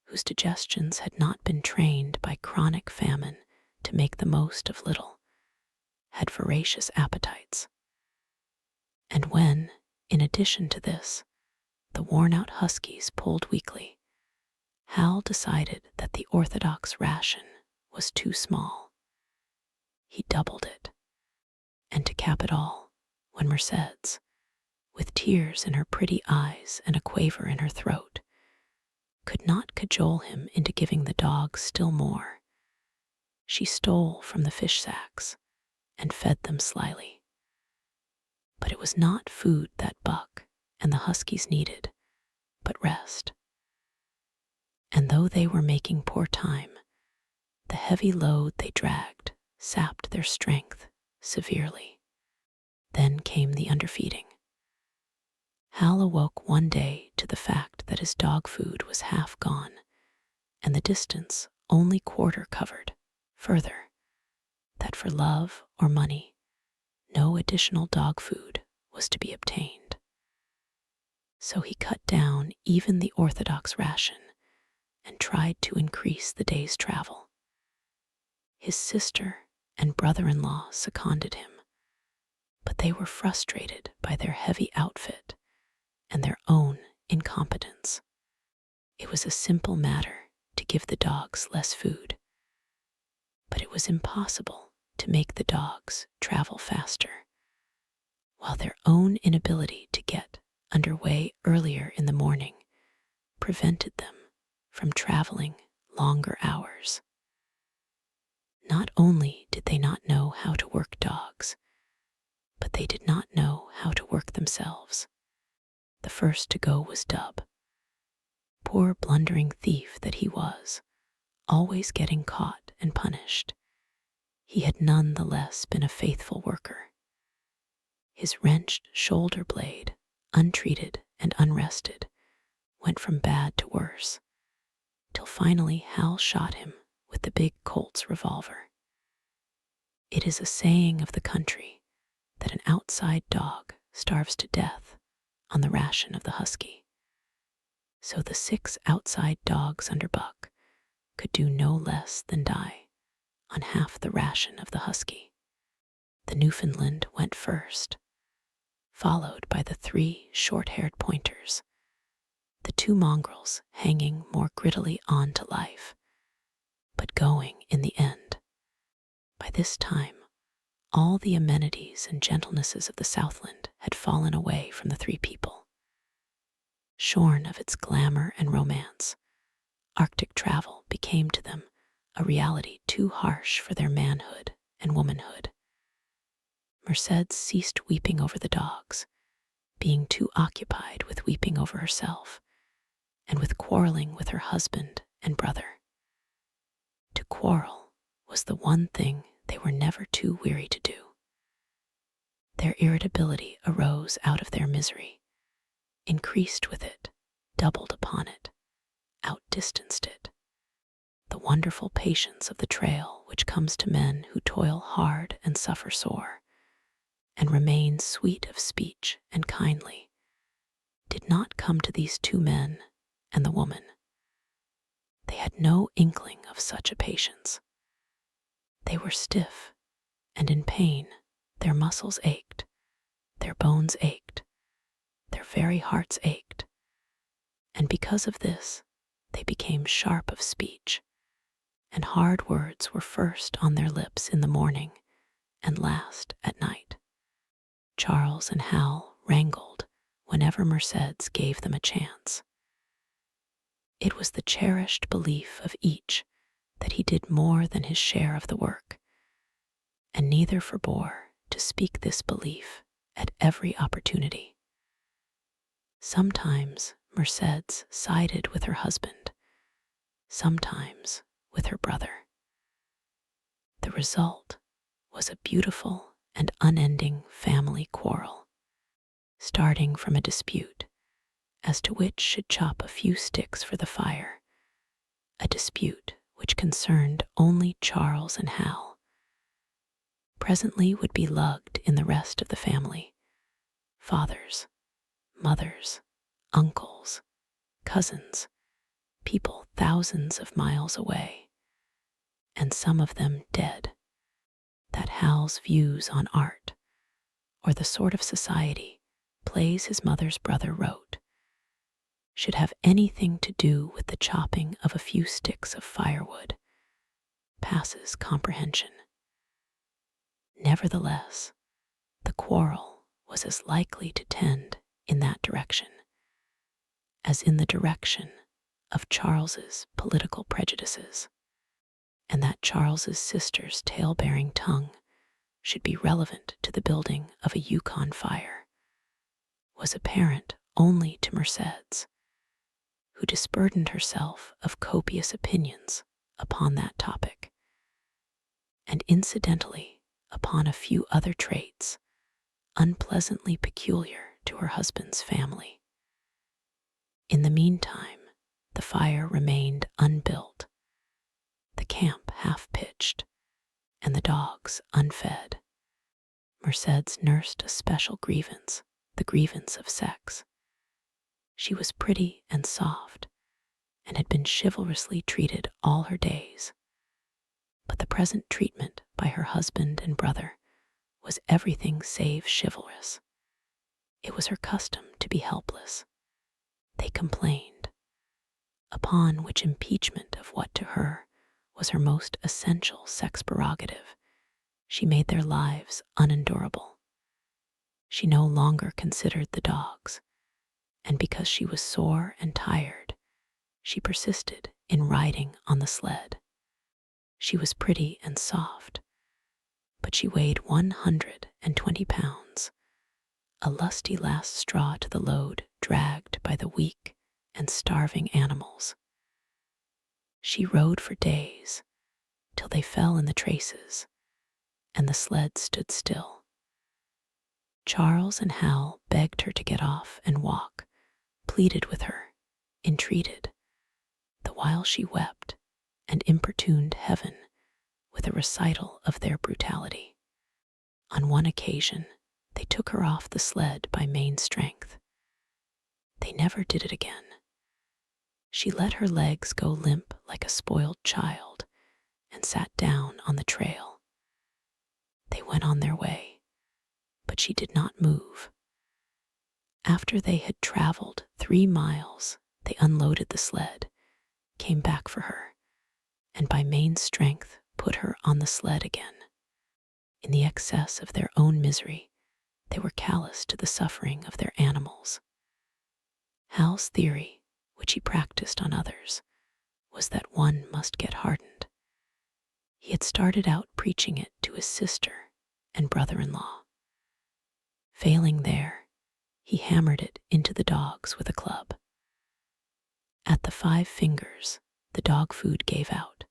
whose digestions had not been trained by chronic famine to make the most of little, had voracious appetites. And when, in addition to this, the worn-out huskies pulled weakly, Hal decided that the orthodox ration was too small. He doubled it. And to cap it all, when Mercedes, with tears in her pretty eyes and a quaver in her throat, could not cajole him into giving the dogs still more, she stole from the fish sacks and fed them slyly. But it was not food that Buck and the huskies needed, but rest. And though they were making poor time, the heavy load they dragged sapped their strength severely. Then came the underfeeding. Hal awoke one day to the fact that his dog food was half gone, and the distance only quarter covered. Further, that for love or money, no additional dog food was to be obtained. So he cut down even the orthodox ration and tried to increase the day's travel. His sister and brother-in-law seconded him, but they were frustrated by their heavy outfit and their own incompetence. It was a simple matter to give the dogs less food, but it was impossible to make the dogs travel faster, while their own inability to get underway earlier in the morning prevented them from traveling longer hours. Not only did they not know how to work dogs, but they did not know how to work themselves. The first to go was Dub. Poor blundering thief that he was, always getting caught and punished, he had none the less been a faithful worker. His wrenched shoulder blade, untreated and unrested, went from bad to worse, till finally Hal shot him with the big Colt's revolver. It is a saying of the country that an outside dog starves to death on the ration of the husky. So the 6 outside dogs under Buck could do no less than die on half the ration of the husky. The Newfoundland went first, followed by the 3 short-haired pointers, the 2 mongrels hanging more grittily on to life, but going in the end. By this time, all the amenities and gentlenesses of the Southland had fallen away from the 3 people. Shorn of its glamour and romance, Arctic travel became to them a reality too harsh for their manhood and womanhood. Mercedes ceased weeping over the dogs, being too occupied with weeping over herself and with quarreling with her husband and brother. To quarrel was the one thing they were never too weary to do. Their irritability arose out of their misery, increased with it, doubled upon it, outdistanced it. The wonderful patience of the trail which comes to men who toil hard and suffer sore, and remain sweet of speech and kindly, did not come to these 2 men and the woman. They had no inkling of such a patience. They were stiff and in pain. Their muscles ached, their bones ached, their very hearts ached, and because of this, they became sharp of speech, and hard words were first on their lips in the morning and last at night. Charles and Hal wrangled whenever Mercedes gave them a chance. It was the cherished belief of each that he did more than his share of the work, and neither forbore to speak this belief at every opportunity. Sometimes Mercedes sided with her husband, sometimes with her brother. The result was a beautiful and unending family quarrel, starting from a dispute as to which should chop a few sticks for the fire, a dispute which concerned only Charles and Hal. Presently would be lugged in the rest of the family, fathers, mothers, uncles, cousins, people thousands of miles away, and some of them dead, that Hal's views on art, or the sort of society plays his mother's brother wrote, should have anything to do with the chopping of a few sticks of firewood, passes comprehension. Nevertheless, the quarrel was as likely to tend in that direction as in the direction of Charles's political prejudices, and that Charles's sister's tale-bearing tongue should be relevant to the building of a Yukon fire was apparent only to Mercedes, who disburdened herself of copious opinions upon that topic, and incidentally upon a few other traits unpleasantly peculiar to her husband's family. In the meantime, the fire remained unbuilt, the camp half-pitched, and the dogs unfed. Mercedes nursed a special grievance, the grievance of sex. She was pretty and soft, and had been chivalrously treated all her days. But the present treatment by her husband and brother was everything save chivalrous. It was her custom to be helpless. They complained, upon which impeachment of what to her was her most essential sex prerogative, she made their lives unendurable. She no longer considered the dogs, and because she was sore and tired, she persisted in riding on the sled. She was pretty and soft, but she weighed 120 pounds, a lusty last straw to the load dragged by the weak and starving animals. She rode for days, till they fell in the traces, and the sled stood still. Charles and Hal begged her to get off and walk, pleaded with her, entreated, the while she wept and importuned heaven with a recital of their brutality. On one occasion, they took her off the sled by main strength. They never did it again. She let her legs go limp like a spoiled child and sat down on the trail. They went on their way, but she did not move. After they had traveled 3 miles, they unloaded the sled, came back for her, and by main strength put her on the sled again. In the excess of their own misery, they were callous to the suffering of their animals. Hal's theory, which he practiced on others, was that one must get hardened. He had started out preaching it to his sister and brother-in-law. Failing there, he hammered it into the dogs with a club. At the 5 fingers, the dog food gave out,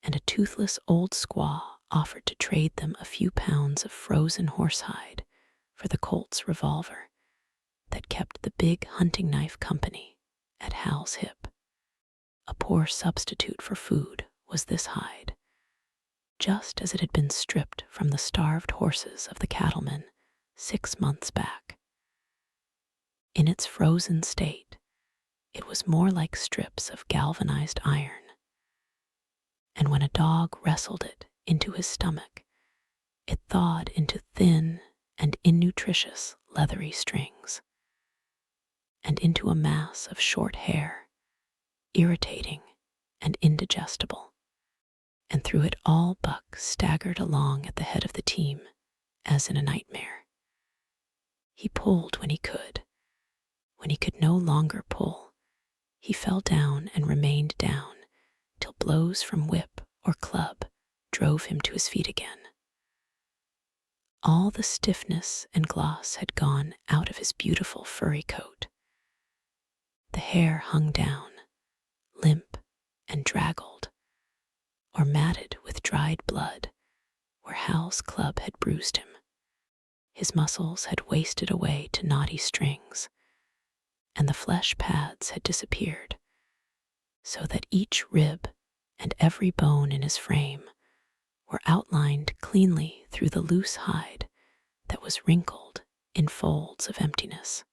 and a toothless old squaw offered to trade them a few pounds of frozen horsehide for the Colt's revolver that kept the big hunting knife company at Hal's hip. A poor substitute for food was this hide, just as it had been stripped from the starved horses of the cattlemen 6 months back. In its frozen state, it was more like strips of galvanized iron, and when a dog wrestled it into his stomach, it thawed into thin and innutritious leathery strings, and into a mass of short hair, irritating and indigestible. And through it all Buck staggered along at the head of the team, as in a nightmare. He pulled when he could. When he could no longer pull, he fell down and remained down till blows from whip or club drove him to his feet again. All the stiffness and gloss had gone out of his beautiful furry coat. The hair hung down, limp and draggled, or matted with dried blood where Hal's club had bruised him. His muscles had wasted away to knotty strings, and the flesh pads had disappeared, so that each rib and every bone in his frame were outlined cleanly through the loose hide that was wrinkled in folds of emptiness.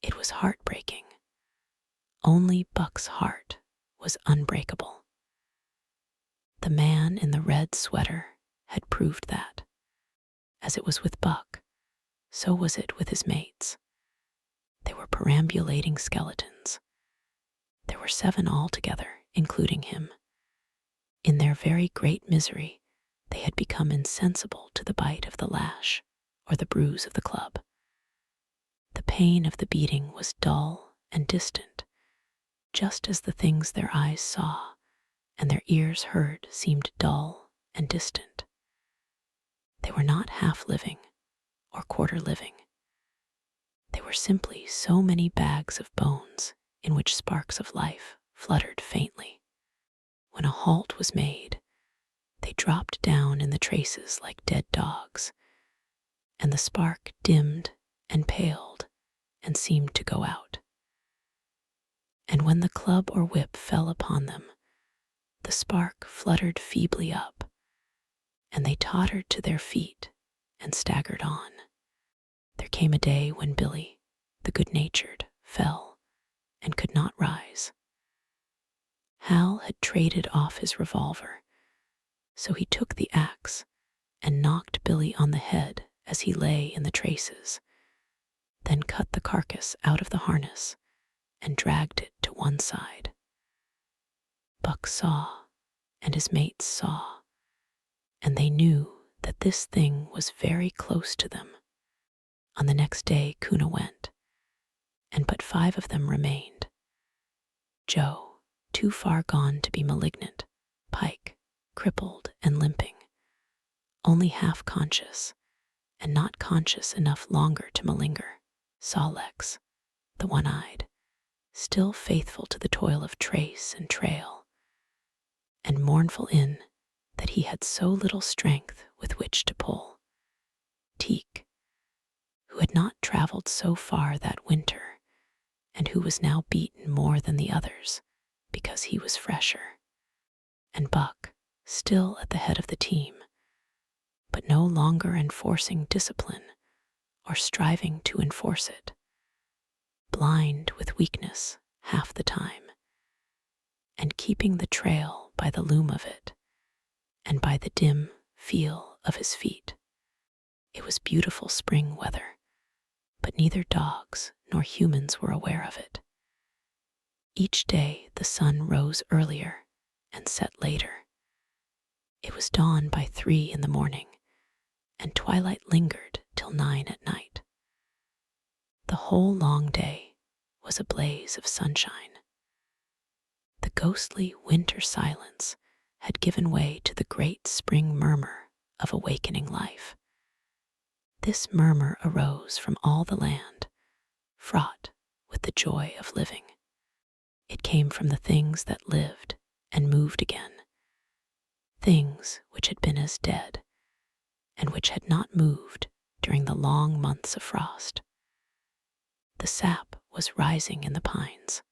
It was heartbreaking. Only Buck's heart was unbreakable. The man in the red sweater had proved that. As it was with Buck, so was it with his mates. They were perambulating skeletons. There were 7 altogether, including him. In their very great misery, they had become insensible to the bite of the lash or the bruise of the club. The pain of the beating was dull and distant, just as the things their eyes saw and their ears heard seemed dull and distant. They were not half living or quarter living. They were simply so many bags of bones in which sparks of life fluttered faintly. When a halt was made, they dropped down in the traces like dead dogs, and the spark dimmed and paled and seemed to go out. And when the club or whip fell upon them, the spark fluttered feebly up, and they tottered to their feet and staggered on. There came a day when Billy, the good-natured, fell and could not rise. Hal had traded off his revolver, so he took the axe and knocked Billy on the head as he lay in the traces, then cut the carcass out of the harness and dragged it to one side. Buck saw, and his mates saw, and they knew that this thing was very close to them. On the next day Kuna went, and but 5 of them remained. Joe, too far gone to be malignant, Pike, crippled and limping, only half conscious, and not conscious enough longer to malinger, Sawlex, the one-eyed, still faithful to the toil of trace and trail, and mournful in that he had so little strength with which to pull. Teak, who had not traveled so far that winter, and who was now beaten more than the others because he was fresher, and Buck, still at the head of the team, but no longer enforcing discipline or striving to enforce it, blind with weakness half the time, and keeping the trail by the loom of it and by the dim feel of his feet. It was beautiful spring weather, but neither dogs nor humans were aware of it. Each day the sun rose earlier and set later. It was dawn by 3 in the morning, and twilight lingered till 9 at night. The whole long day was a blaze of sunshine. The ghostly winter silence had given way to the great spring murmur of awakening life. This murmur arose from all the land, fraught with the joy of living. It came from the things that lived and moved again, things which had been as dead and which had not moved during the long months of frost. The sap was rising in the pines.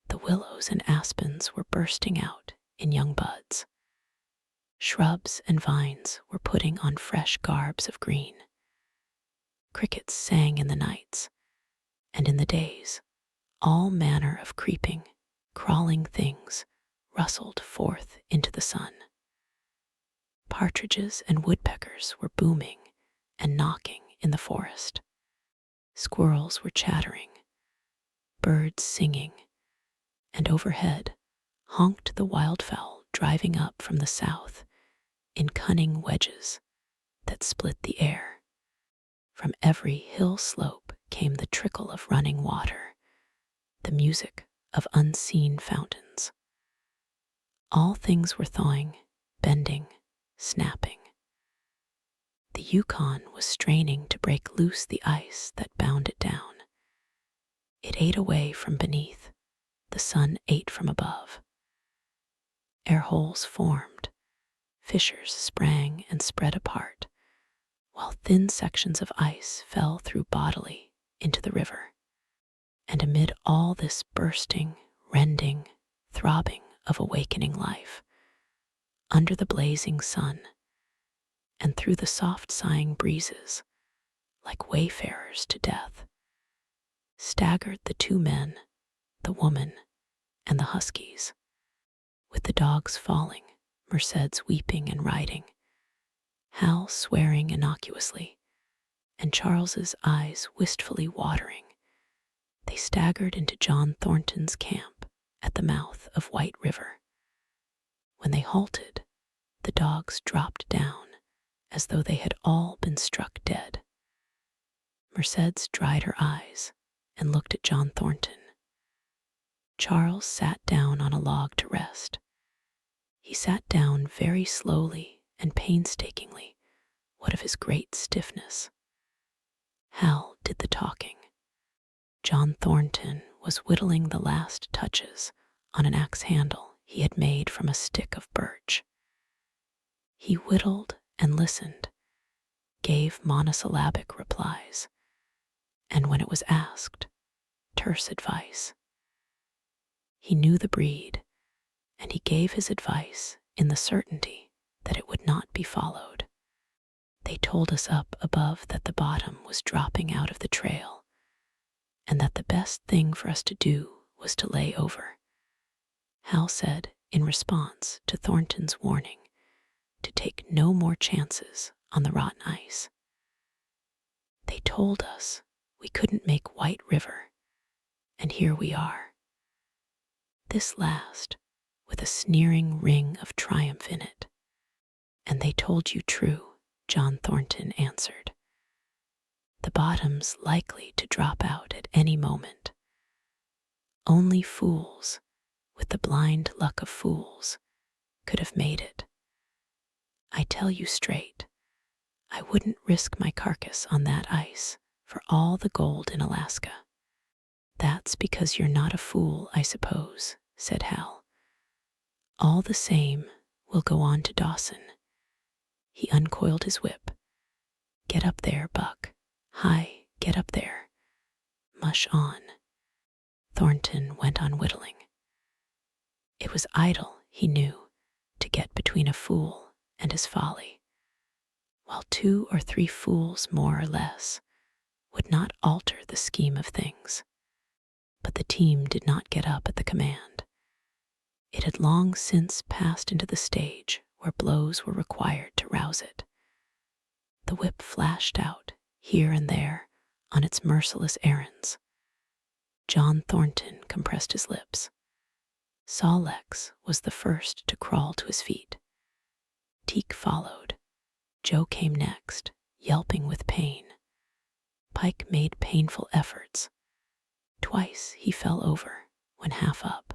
The willows and aspens were bursting out in young buds. Shrubs and vines were putting on fresh garbs of green. Crickets sang in the nights, and in the days, all manner of creeping, crawling things rustled forth into the sun. Partridges and woodpeckers were booming and knocking in the forest. Squirrels were chattering, birds singing, and overhead honked the wildfowl driving up from the south in cunning wedges that split the air. From every hill slope came the trickle of running water, the music of unseen fountains. All things were thawing, bending, snapping. The Yukon was straining to break loose the ice that bound it down. It ate away from beneath, the sun ate from above. air holes formed, fissures sprang and spread apart, while thin sections of ice fell through bodily into the river. And amid all this bursting, rending, throbbing of awakening life, under the blazing sun, and through the soft sighing breezes, like wayfarers to death, staggered the two men, the woman, and the huskies, with the dogs falling, Merced's weeping and riding, Hal swearing innocuously, and Charles's eyes wistfully watering. They staggered into John Thornton's camp at the mouth of White River. When they halted, the dogs dropped down as though they had all been struck dead. Mercedes dried her eyes and looked at John Thornton. Charles sat down on a log to rest. He sat down very slowly and painstakingly, what of his great stiffness. Hal did the talking. John Thornton was whittling the last touches on an axe handle he had made from a stick of birch. He whittled and listened, gave monosyllabic replies, and when it was asked, terse advice. He knew the breed, and he gave his advice in the certainty that it would not be followed. They told us up above that the bottom was dropping out of the trail, and that the best thing for us to do was to lay over. Hal said, in response to Thornton's warning, to take no more chances on the rotten ice. They told us we couldn't make White River, and here we are. This last, with a sneering ring of triumph in it. And they told you true, John Thornton answered. The bottom's likely to drop out at any moment. Only fools, with the blind luck of fools, could have made it. I tell you straight, I wouldn't risk my carcass on that ice for all the gold in Alaska. That's because you're not a fool, I suppose, said Hal. All the same, we'll go on to Dawson. He uncoiled his whip. Get up there, Buck. Hi, get up there. Mush on. Thornton went on whittling. It was idle, he knew, to get between a fool and his folly, while 2 or 3 fools more or less would not alter the scheme of things. But the team did not get up at the command. It had long since passed into the stage where blows were required to rouse it. The whip flashed out here and there on its merciless errands. John Thornton compressed his lips. Sol Lex was the first to crawl to his feet. Teak followed. Joe came next, yelping with pain. Pike made painful efforts. Twice he fell over when half up,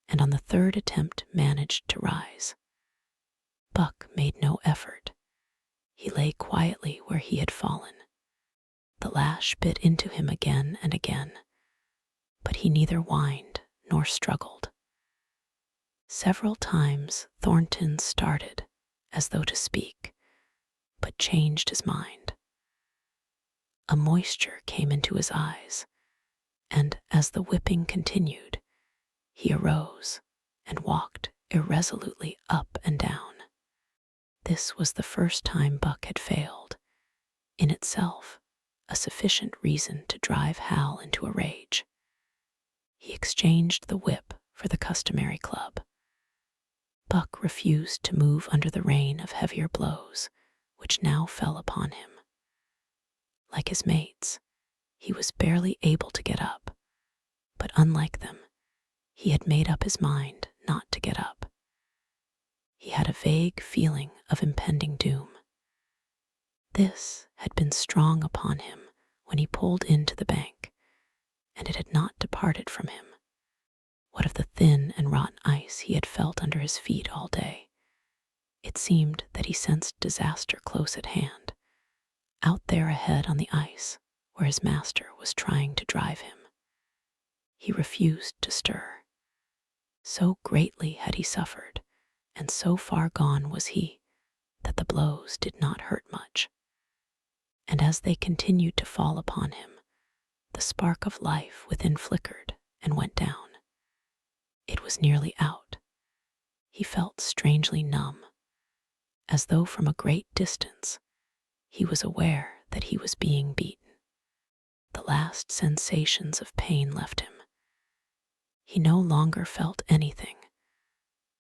and on the third attempt managed to rise. Buck made no effort. He lay quietly where he had fallen. The lash bit into him again and again, but he neither whined nor struggled. Several times Thornton started, as though to speak, but changed his mind. A moisture came into his eyes, and as the whipping continued, he arose and walked irresolutely up and down. This was the first time Buck had failed, in itself a sufficient reason to drive Hal into a rage. He exchanged the whip for the customary club. Buck refused to move under the rain of heavier blows, which now fell upon him. Like his mates, he was barely able to get up, but unlike them, he had made up his mind not to get up. He had a vague feeling of impending doom. This had been strong upon him when he pulled into the bank, and it had not departed from him. What of the thin and rotten ice he had felt under his feet all day? It seemed that he sensed disaster close at hand, out there ahead on the ice where his master was trying to drive him. He refused to stir. So greatly had he suffered and so far gone was he that the blows did not hurt much. And as they continued to fall upon him, the spark of life within flickered and went down. It was nearly out. He felt strangely numb, as though from a great distance he was aware that he was being beaten. The last sensations of pain left him. He no longer felt anything,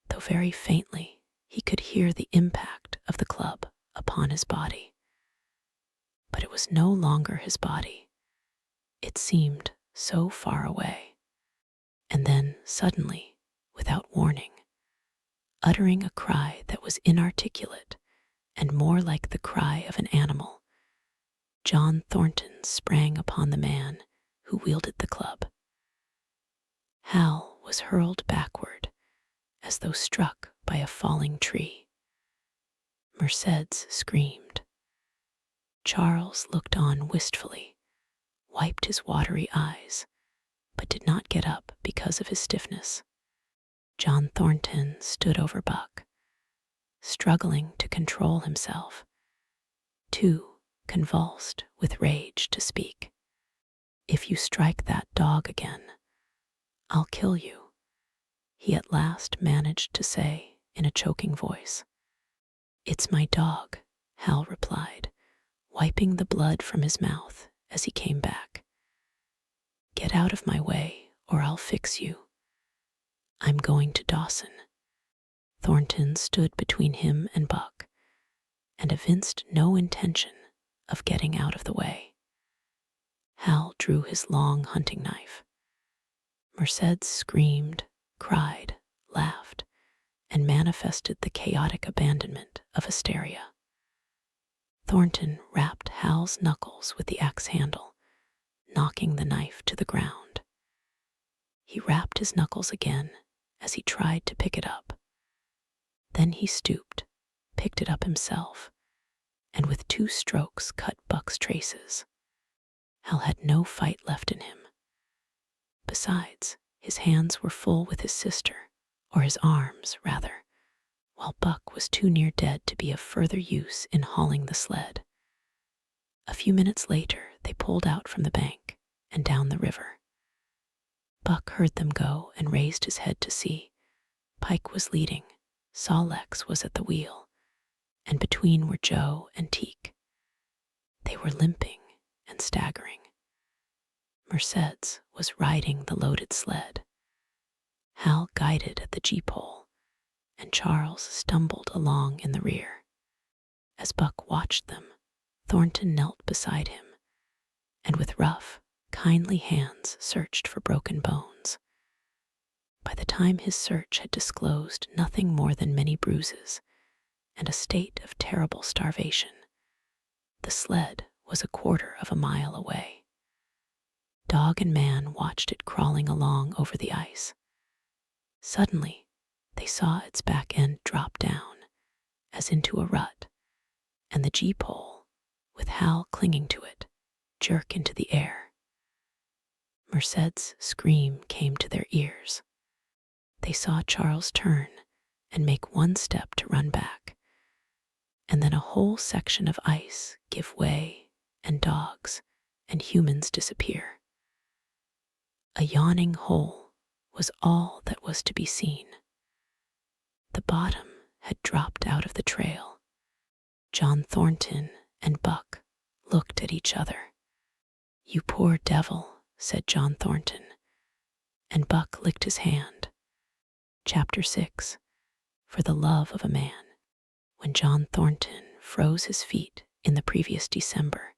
though very faintly he could hear the impact of the club upon his body. But it was no longer his body. It seemed so far away. And then, suddenly, without warning, uttering a cry that was inarticulate and more like the cry of an animal, John Thornton sprang upon the man who wielded the club. Hal was hurled backward as though struck by a falling tree. Mercedes screamed. Charles looked on wistfully, wiped his watery eyes, but did not get up because of his stiffness. John Thornton stood over Buck, struggling to control himself, too convulsed with rage to speak. "If you strike that dog again, I'll kill you," he at last managed to say in a choking voice. "It's my dog," Hal replied, wiping the blood from his mouth as he came back. "Get out of my way, or I'll fix you. I'm going to Dawson." Thornton stood between him and Buck, and evinced no intention of getting out of the way. Hal drew his long hunting knife. Mercedes screamed, cried, laughed, and manifested the chaotic abandonment of hysteria. Thornton rapped Hal's knuckles with the axe handle, knocking the knife to the ground. He rapped his knuckles again as he tried to pick it up. Then he stooped, picked it up himself, and with 2 strokes cut Buck's traces. Hal had no fight left in him. Besides, his hands were full with his sister, or his arms, rather, while Buck was too near dead to be of further use in hauling the sled. A few minutes later, they pulled out from the bank and down the river. Buck heard them go and raised his head to see. Pike was leading, Sol-Leks was at the wheel, and between were Joe and Teak. They were limping and staggering. Mercedes was riding the loaded sled. Hal guided at the gee-pole, and Charles stumbled along in the rear. As Buck watched them, Thornton knelt beside him, and with rough, kindly hands searched for broken bones. By the time his search had disclosed nothing more than many bruises and a state of terrible starvation, the sled was a 1/4 mile away. Dog and man watched it crawling along over the ice. Suddenly, they saw its back end drop down, as into a rut, and the gee-pole, with Hal clinging to it, jerk into the air. Mercedes' scream came to their ears. They saw Charles turn and make 1 step to run back, and then a whole section of ice give way, and dogs and humans disappear. A yawning hole was all that was to be seen. The bottom had dropped out of the trail. John Thornton and Buck looked at each other. "You poor devil," said John Thornton, and Buck licked his hand. Chapter 6. For the Love of a Man. When John Thornton froze his feet in the previous December,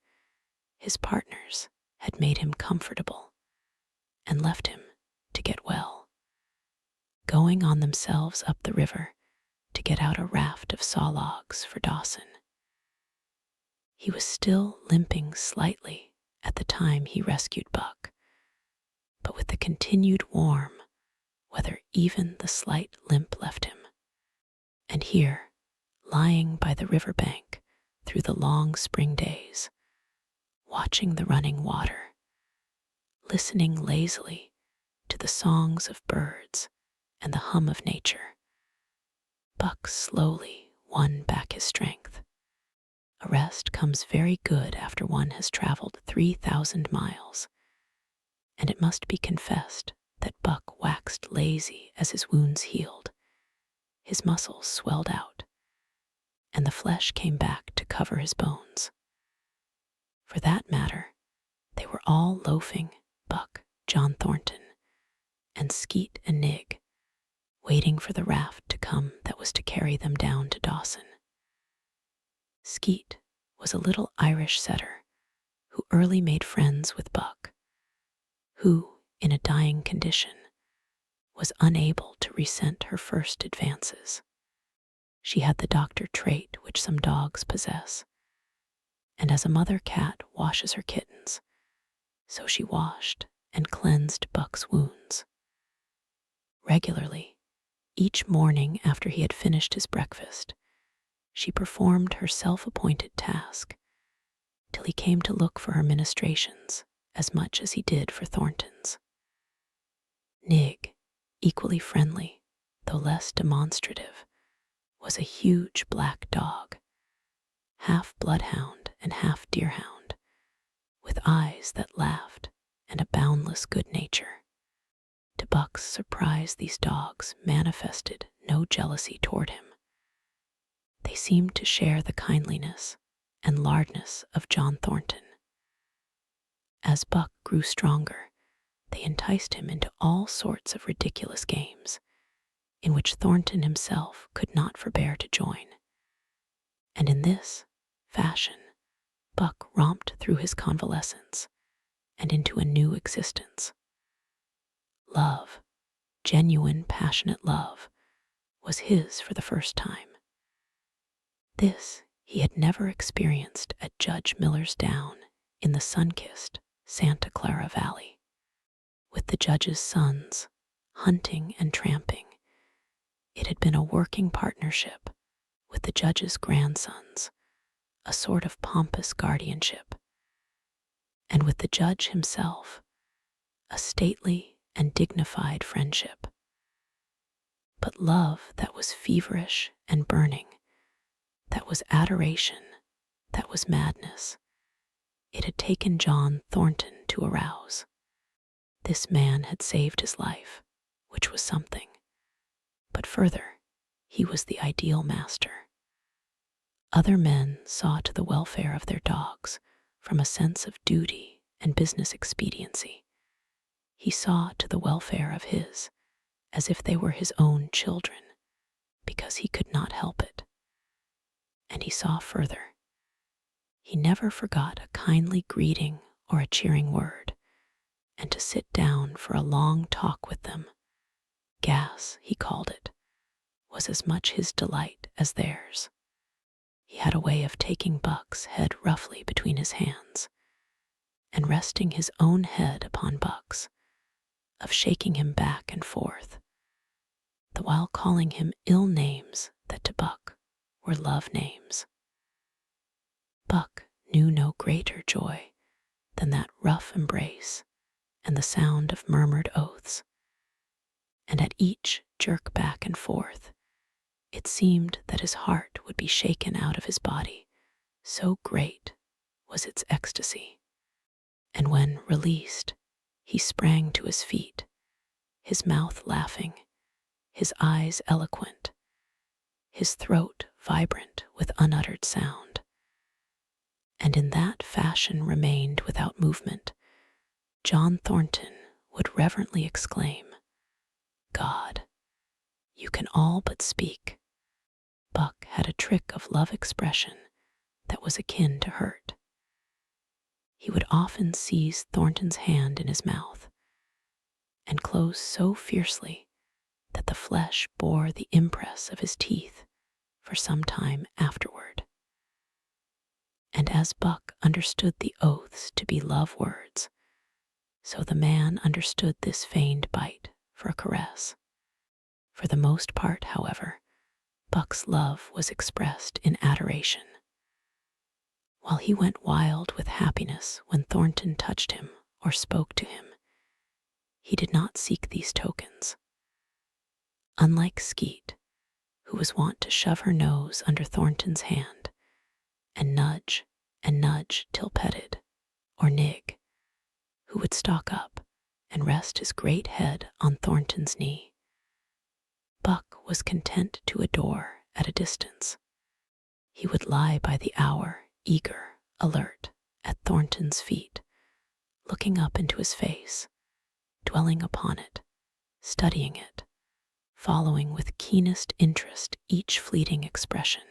his partners had made him comfortable and left him to get well, going on themselves up the river to get out a raft of saw logs for Dawson. He was still limping slightly at the time he rescued Buck, but with the continued warm weather even the slight limp left him. And here, lying by the river bank through the long spring days, watching the running water, listening lazily to the songs of birds and the hum of nature, Buck slowly won back his strength. A rest comes very good after one has traveled 3,000 miles, and it must be confessed that Buck waxed lazy as his wounds healed. His muscles swelled out, and the flesh came back to cover his bones. For that matter, they were all loafing, Buck, John Thornton, and Skeet and Nig, waiting for the raft to come that was to carry them down to Dawson. Skeet was a little Irish setter who early made friends with Buck, who, in a dying condition, was unable to resent her first advances. She had the doctor trait which some dogs possess, and as a mother cat washes her kittens, so she washed and cleansed Buck's wounds. Regularly, each morning after he had finished his breakfast, she performed her self-appointed task, till he came to look for her ministrations as much as he did for Thornton's. Nig, equally friendly, though less demonstrative, was a huge black dog, half bloodhound and half deerhound, with eyes that laughed and a boundless good nature. To Buck's surprise, these dogs manifested no jealousy toward him. They seemed to share the kindliness and lardness of John Thornton. As Buck grew stronger, they enticed him into all sorts of ridiculous games, in which Thornton himself could not forbear to join. And in this fashion, Buck romped through his convalescence and into a new existence. Love, genuine, passionate love, was his for the first time. This he had never experienced at Judge Miller's Down in the sun-kissed Santa Clara Valley. With the judge's sons, hunting and tramping, it had been a working partnership with the judge's grandsons, a sort of pompous guardianship, and with the judge himself, a stately and dignified friendship. But love that was feverish and burning, that was adoration, that was madness, it had taken John Thornton to arouse. This man had saved his life, which was something. But further, he was the ideal master. Other men saw to the welfare of their dogs from a sense of duty and business expediency. He saw to the welfare of his as if they were his own children, because he could not help it. And he saw further. He never forgot a kindly greeting or a cheering word, and to sit down for a long talk with them, gas, he called it, was as much his delight as theirs. He had a way of taking Buck's head roughly between his hands, and resting his own head upon Buck's, of shaking him back and forth, the while calling him ill names that to Buck were love names. Buck knew no greater joy than that rough embrace and the sound of murmured oaths, and at each jerk back and forth, it seemed that his heart would be shaken out of his body, so great was its ecstasy. And when released, he sprang to his feet, his mouth laughing, his eyes eloquent, his throat vibrant with unuttered sound, and in that fashion remained without movement. John Thornton would reverently exclaim, "God, you can all but speak." Buck had a trick of love expression that was akin to hurt. He would often seize Thornton's hand in his mouth and close so fiercely that the flesh bore the impress of his teeth for some time afterward. And as Buck understood the oaths to be love words, so the man understood this feigned bite for a caress. For the most part, however, Buck's love was expressed in adoration. While he went wild with happiness when Thornton touched him or spoke to him, he did not seek these tokens. Unlike Skeet, who was wont to shove her nose under Thornton's hand and nudge till petted, or Nig, who would stalk up and rest his great head on Thornton's knee. Buck was content to adore at a distance. He would lie by the hour, eager, alert, at Thornton's feet, looking up into his face, dwelling upon it, studying it, following with keenest interest each fleeting expression,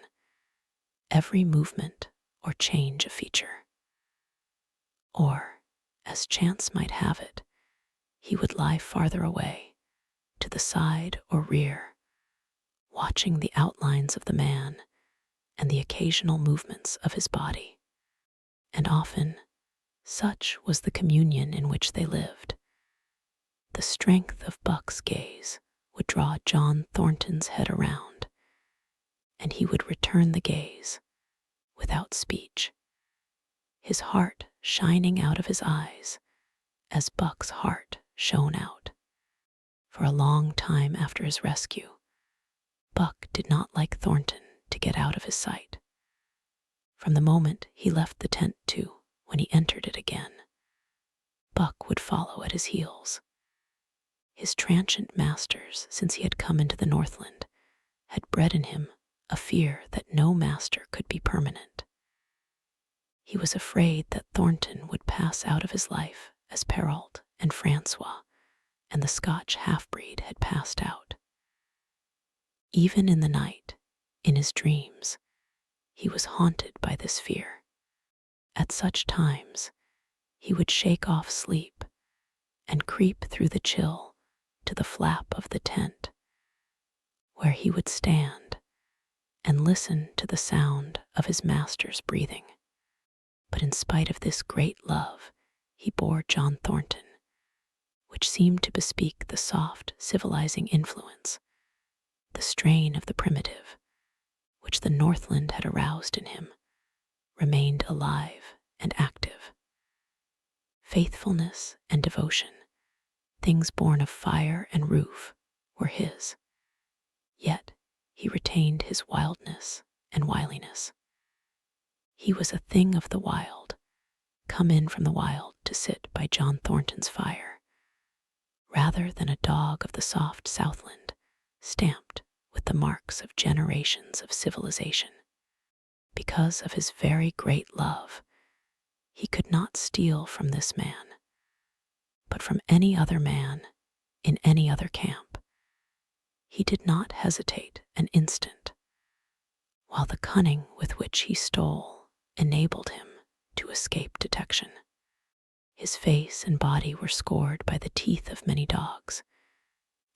every movement or change of feature. Or, as chance might have it, he would lie farther away, to the side or rear, watching the outlines of the man and the occasional movements of his body. And often, such was the communion in which they lived. The strength of Buck's gaze would draw John Thornton's head around, and he would return the gaze without speech, his heart shining out of his eyes as Buck's heart shone out. For a long time after his rescue, Buck did not like Thornton to get out of his sight. From the moment he left the tent to when he entered it again, Buck would follow at his heels. His transient masters, since he had come into the Northland, had bred in him a fear that no master could be permanent. He was afraid that Thornton would pass out of his life as Perrault and Francois and the Scotch half-breed had passed out. Even in the night, in his dreams, he was haunted by this fear. At such times, he would shake off sleep and creep through the chill to the flap of the tent, where he would stand and listen to the sound of his master's breathing. But in spite of this great love he bore John Thornton, which seemed to bespeak the soft, civilizing influence, the strain of the primitive, which the Northland had aroused in him, remained alive and active. Faithfulness and devotion, things born of fire and roof, were his. Yet he retained his wildness and wiliness. He was a thing of the wild, come in from the wild to sit by John Thornton's fire, rather than a dog of the soft Southland, stamped with the marks of generations of civilization. Because of his very great love, he could not steal from this man, but from any other man in any other camp. He did not hesitate an instant, while the cunning with which he stole enabled him to escape detection. His face and body were scored by the teeth of many dogs,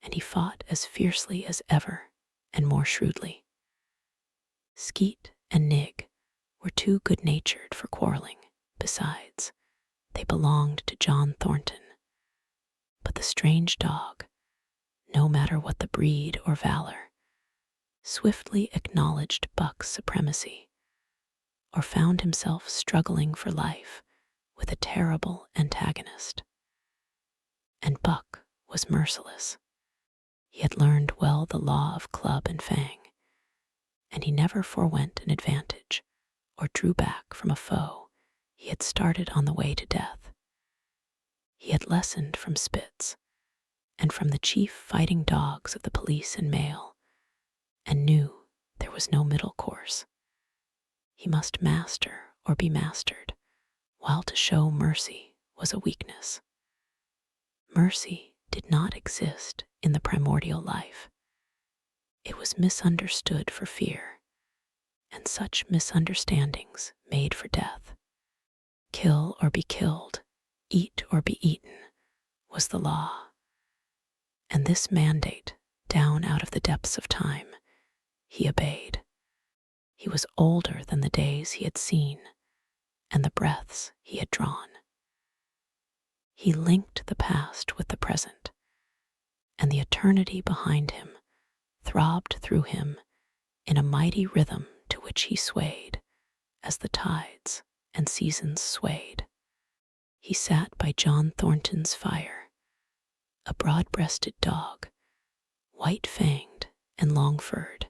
and he fought as fiercely as ever and more shrewdly. Skeet and Nig were too good-natured for quarreling. Besides, they belonged to John Thornton. But the strange dog, no matter what the breed or valor, swiftly acknowledged Buck's supremacy, or found himself struggling for life with a terrible antagonist. And Buck was merciless. He had learned well the law of club and fang, and he never forewent an advantage or drew back from a foe he had started on the way to death. He had lessoned from Spitz and from the chief fighting dogs of the police and mail, and knew there was no middle course. He must master or be mastered, while to show mercy was a weakness. Mercy did not exist in the primordial life. It was misunderstood for fear, and such misunderstandings made for death. Kill or be killed, eat or be eaten, was the law. And this mandate, down out of the depths of time, he obeyed. He was older than the days he had seen and the breaths he had drawn. He linked the past with the present, and the eternity behind him throbbed through him in a mighty rhythm to which he swayed as the tides and seasons swayed. He sat by John Thornton's fire, a broad-breasted dog, white-fanged and long-furred,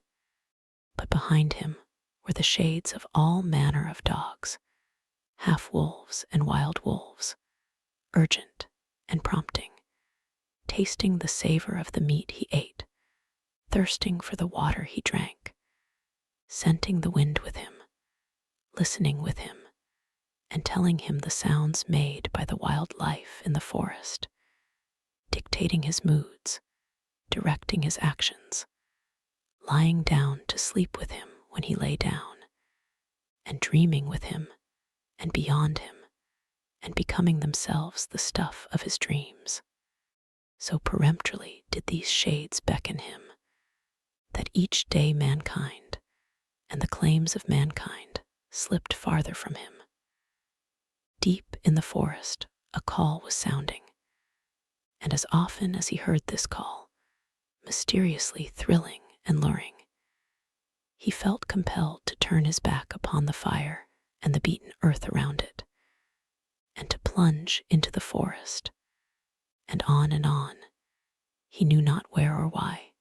But behind him were the shades of all manner of dogs, half-wolves and wild wolves, urgent and prompting, tasting the savor of the meat he ate, thirsting for the water he drank, scenting the wind with him, listening with him, and telling him the sounds made by the wild life in the forest, dictating his moods, directing his actions, lying down to sleep with him when he lay down, and dreaming with him and beyond him, and becoming themselves the stuff of his dreams. So peremptorily did these shades beckon him, that each day mankind and the claims of mankind slipped farther from him. Deep in the forest a call was sounding, and as often as he heard this call, mysteriously thrilling and luring, he felt compelled to turn his back upon the fire and the beaten earth around it, and to plunge into the forest, and on, he knew not where or why,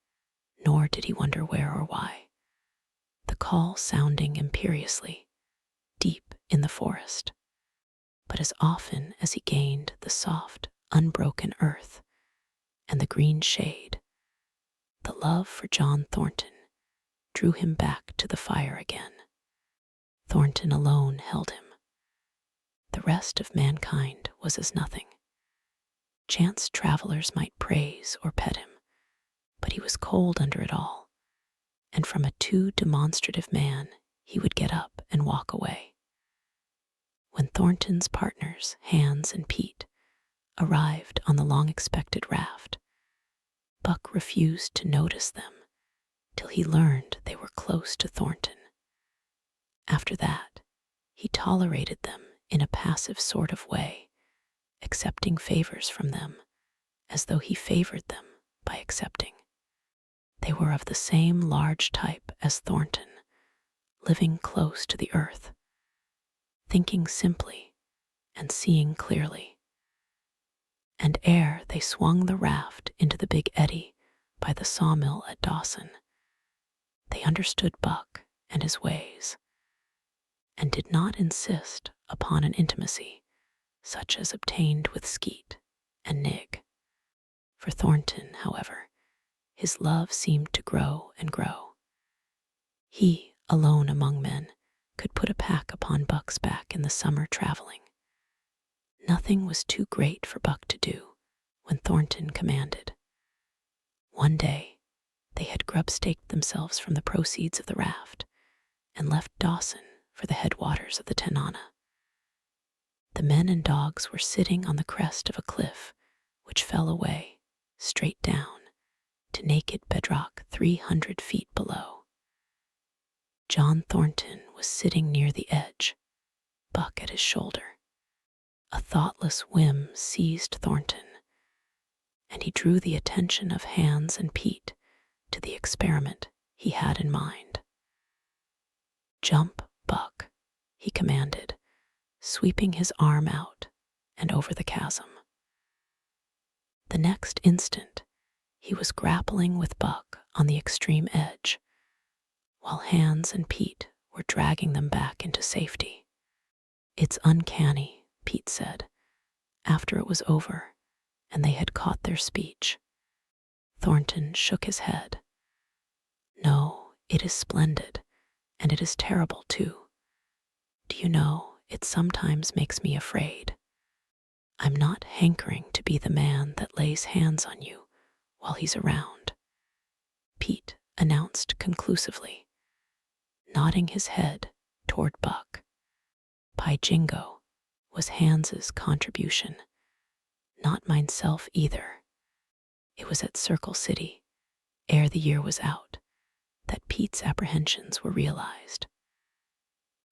nor did he wonder where or why, the call sounding imperiously, deep in the forest. But as often as he gained the soft, unbroken earth and the green shade, the love for John Thornton drew him back to the fire again. Thornton alone held him. The rest of mankind was as nothing. Chance travelers might praise or pet him, but he was cold under it all, and from a too demonstrative man he would get up and walk away. When Thornton's partners, Hans and Pete, arrived on the long-expected raft, Buck refused to notice them till he learned they were close to Thornton. After that, he tolerated them in a passive sort of way, accepting favors from them as though he favored them by accepting. They were of the same large type as Thornton, living close to the earth, thinking simply and seeing clearly. And ere they swung the raft into the big eddy by the sawmill at Dawson, they understood Buck and his ways, and did not insist upon an intimacy such as obtained with Skeet and Nig. For Thornton, however, his love seemed to grow and grow. He, alone among men, could put a pack upon Buck's back in the summer traveling. Nothing was too great for Buck to do when Thornton commanded. One day, they had grub-staked themselves from the proceeds of the raft and left Dawson for the headwaters of the Tanana. The men and dogs were sitting on the crest of a cliff which fell away, straight down, to naked bedrock 300 feet below. John Thornton was sitting near the edge, Buck at his shoulder. A thoughtless whim seized Thornton, and he drew the attention of Hans and Pete to the experiment he had in mind. "Jump, Buck," he commanded, sweeping his arm out and over the chasm. The next instant, he was grappling with Buck on the extreme edge, while Hans and Pete were dragging them back into safety. "It's uncanny," Pete said, after it was over and they had caught their speech. Thornton shook his head. "No, it is splendid, and it is terrible too. Do you know, it sometimes makes me afraid. I'm not hankering to be the man that lays hands on you while he's around," Pete announced conclusively, nodding his head toward Buck. "By jingo," was Hans's contribution. "Not mineself either." It was at Circle City, ere the year was out, that Pete's apprehensions were realized.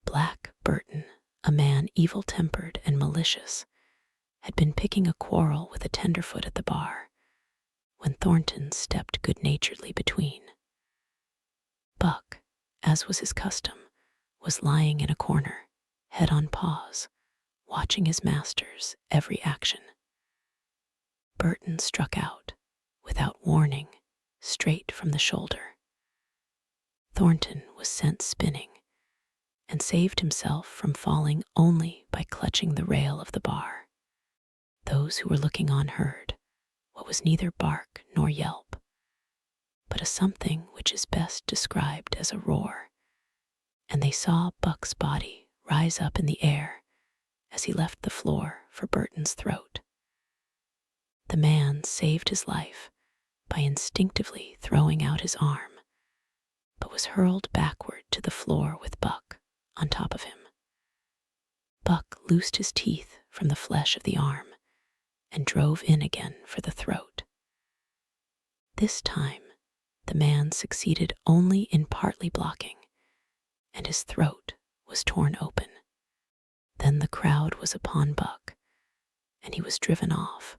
Black Burton, a man evil-tempered and malicious, had been picking a quarrel with a tenderfoot at the bar, when Thornton stepped good-naturedly between. Buck, as was his custom, was lying in a corner, head on paws, watching his master's every action. Burton struck out, without warning, straight from the shoulder. Thornton was sent spinning and saved himself from falling only by clutching the rail of the bar. Those who were looking on heard what was neither bark nor yelp, but a something which is best described as a roar, and they saw Buck's body rise up in the air as he left the floor for Burton's throat. The man saved his life by instinctively throwing out his arm, but was hurled backward to the floor with Buck on top of him. Buck loosed his teeth from the flesh of the arm and drove in again for the throat. This time, the man succeeded only in partly blocking, and his throat was torn open. Then the crowd was upon Buck, and he was driven off.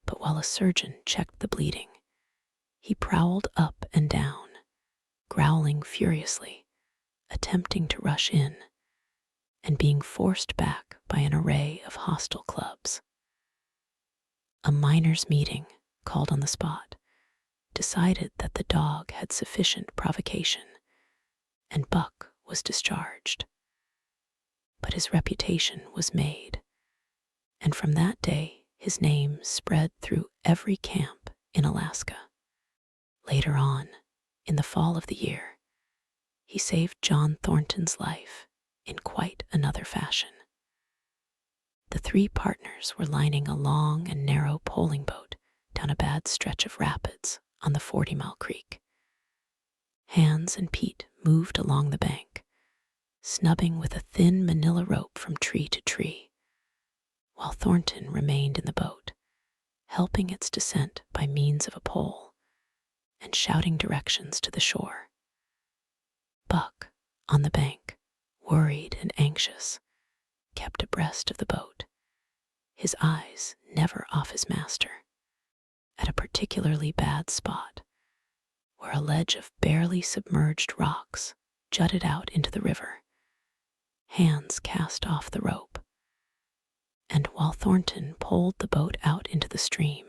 But while a surgeon checked the bleeding, he prowled up and down, growling furiously, attempting to rush in, and being forced back by an array of hostile clubs. A miners' meeting, called on the spot, decided that the dog had sufficient provocation, and Buck was discharged. But his reputation was made, and from that day his name spread through every camp in Alaska. Later on, in the fall of the year, he saved John Thornton's life in quite another fashion. The three partners were lining a long and narrow poling boat down a bad stretch of rapids on the 40-mile creek. Hans and Pete moved along the bank, snubbing with a thin manila rope from tree to tree, while Thornton remained in the boat, helping its descent by means of a pole and shouting directions to the shore. Buck, on the bank, worried and anxious, kept abreast of the boat, his eyes never off his master. At a particularly bad spot, where a ledge of barely submerged rocks jutted out into the river, Hans cast off the rope, and while Thornton poled the boat out into the stream,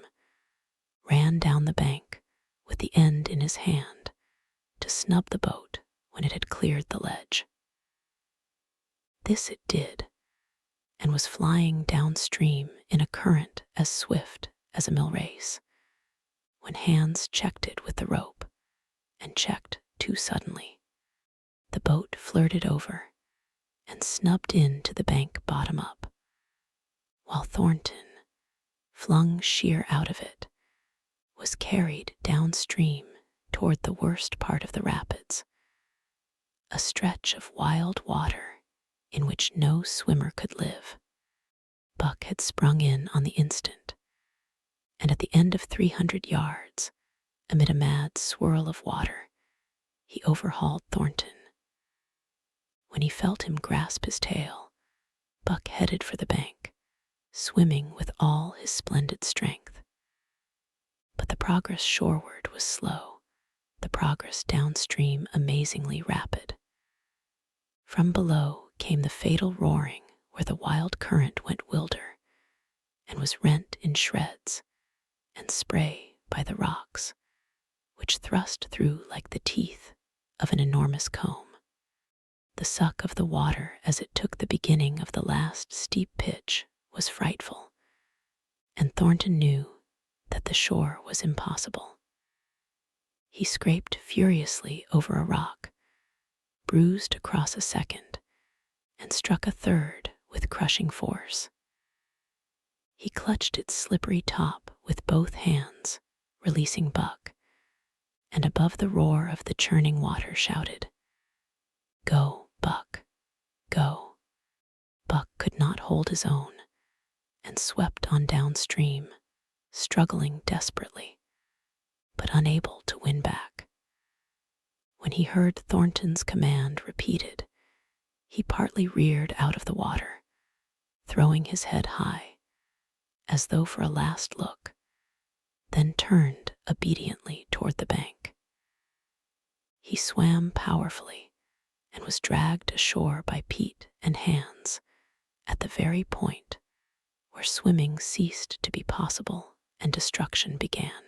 ran down the bank with the end in his hand to snub the boat when it had cleared the ledge. This it did, and was flying downstream in a current as swift as a mill race, when Hans checked it with the rope, and checked too suddenly. The boat flirted over and snubbed into the bank bottom up, while Thornton, flung sheer out of it, was carried downstream toward the worst part of the rapids, a stretch of wild water in which no swimmer could live. Buck had sprung in on the instant, and at the end of 300 yards, amid a mad swirl of water, he overhauled Thornton. When he felt him grasp his tail, Buck headed for the bank, swimming with all his splendid strength. But the progress shoreward was slow, the progress downstream amazingly rapid. From below came the fatal roaring where the wild current went wilder and was rent in shreds and spray by the rocks, which thrust through like the teeth of an enormous comb. The suck of the water as it took the beginning of the last steep pitch was frightful, and Thornton knew that the shore was impossible. He scraped furiously over a rock, bruised across a second, and struck a third with crushing force. He clutched its slippery top with both hands, releasing Buck, and above the roar of the churning water shouted, "Go, Buck, go." Buck could not hold his own and swept on downstream, struggling desperately, but unable to win back. When he heard Thornton's command repeated, he partly reared out of the water, throwing his head high, as though for a last look, then turned obediently toward the bank. He swam powerfully and was dragged ashore by Pete and Hans at the very point where swimming ceased to be possible and destruction began.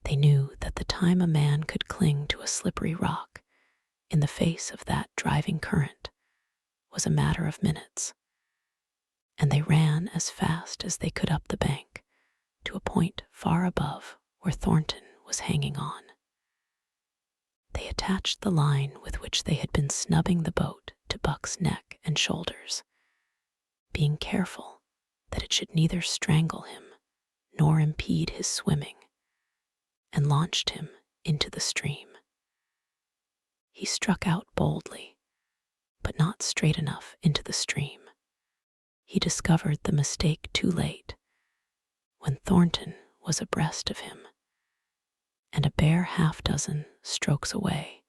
They knew that the time a man could cling to a slippery rock in the face of that driving current was a matter of minutes, and they ran as fast as they could up the bank to a point far above where Thornton was hanging on. They attached the line with which they had been snubbing the boat to Buck's neck and shoulders, being careful that it should neither strangle him nor impede his swimming, and launched him into the stream. He struck out boldly, but not straight enough into the stream. He discovered the mistake too late, when Thornton was abreast of him, and a bare half-dozen strokes away,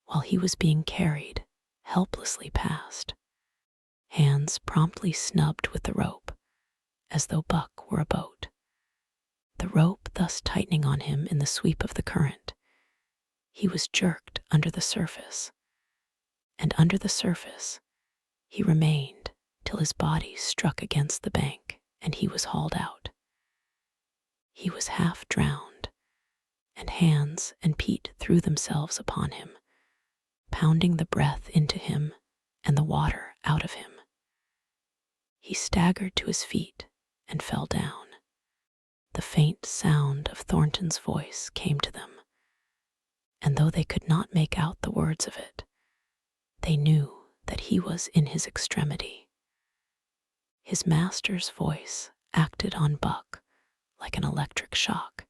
while he was being carried helplessly past. Hands promptly snubbed with the rope, as though Buck were a boat. The rope thus tightening on him in the sweep of the current, he was jerked under the surface, and under the surface he remained till his body struck against the bank and he was hauled out. He was half drowned, and Hans and Pete threw themselves upon him, pounding the breath into him and the water out of him. He staggered to his feet and fell down. The faint sound of Thornton's voice came to them, and though they could not make out the words of it, they knew that he was in his extremity. His master's voice acted on Buck like an electric shock.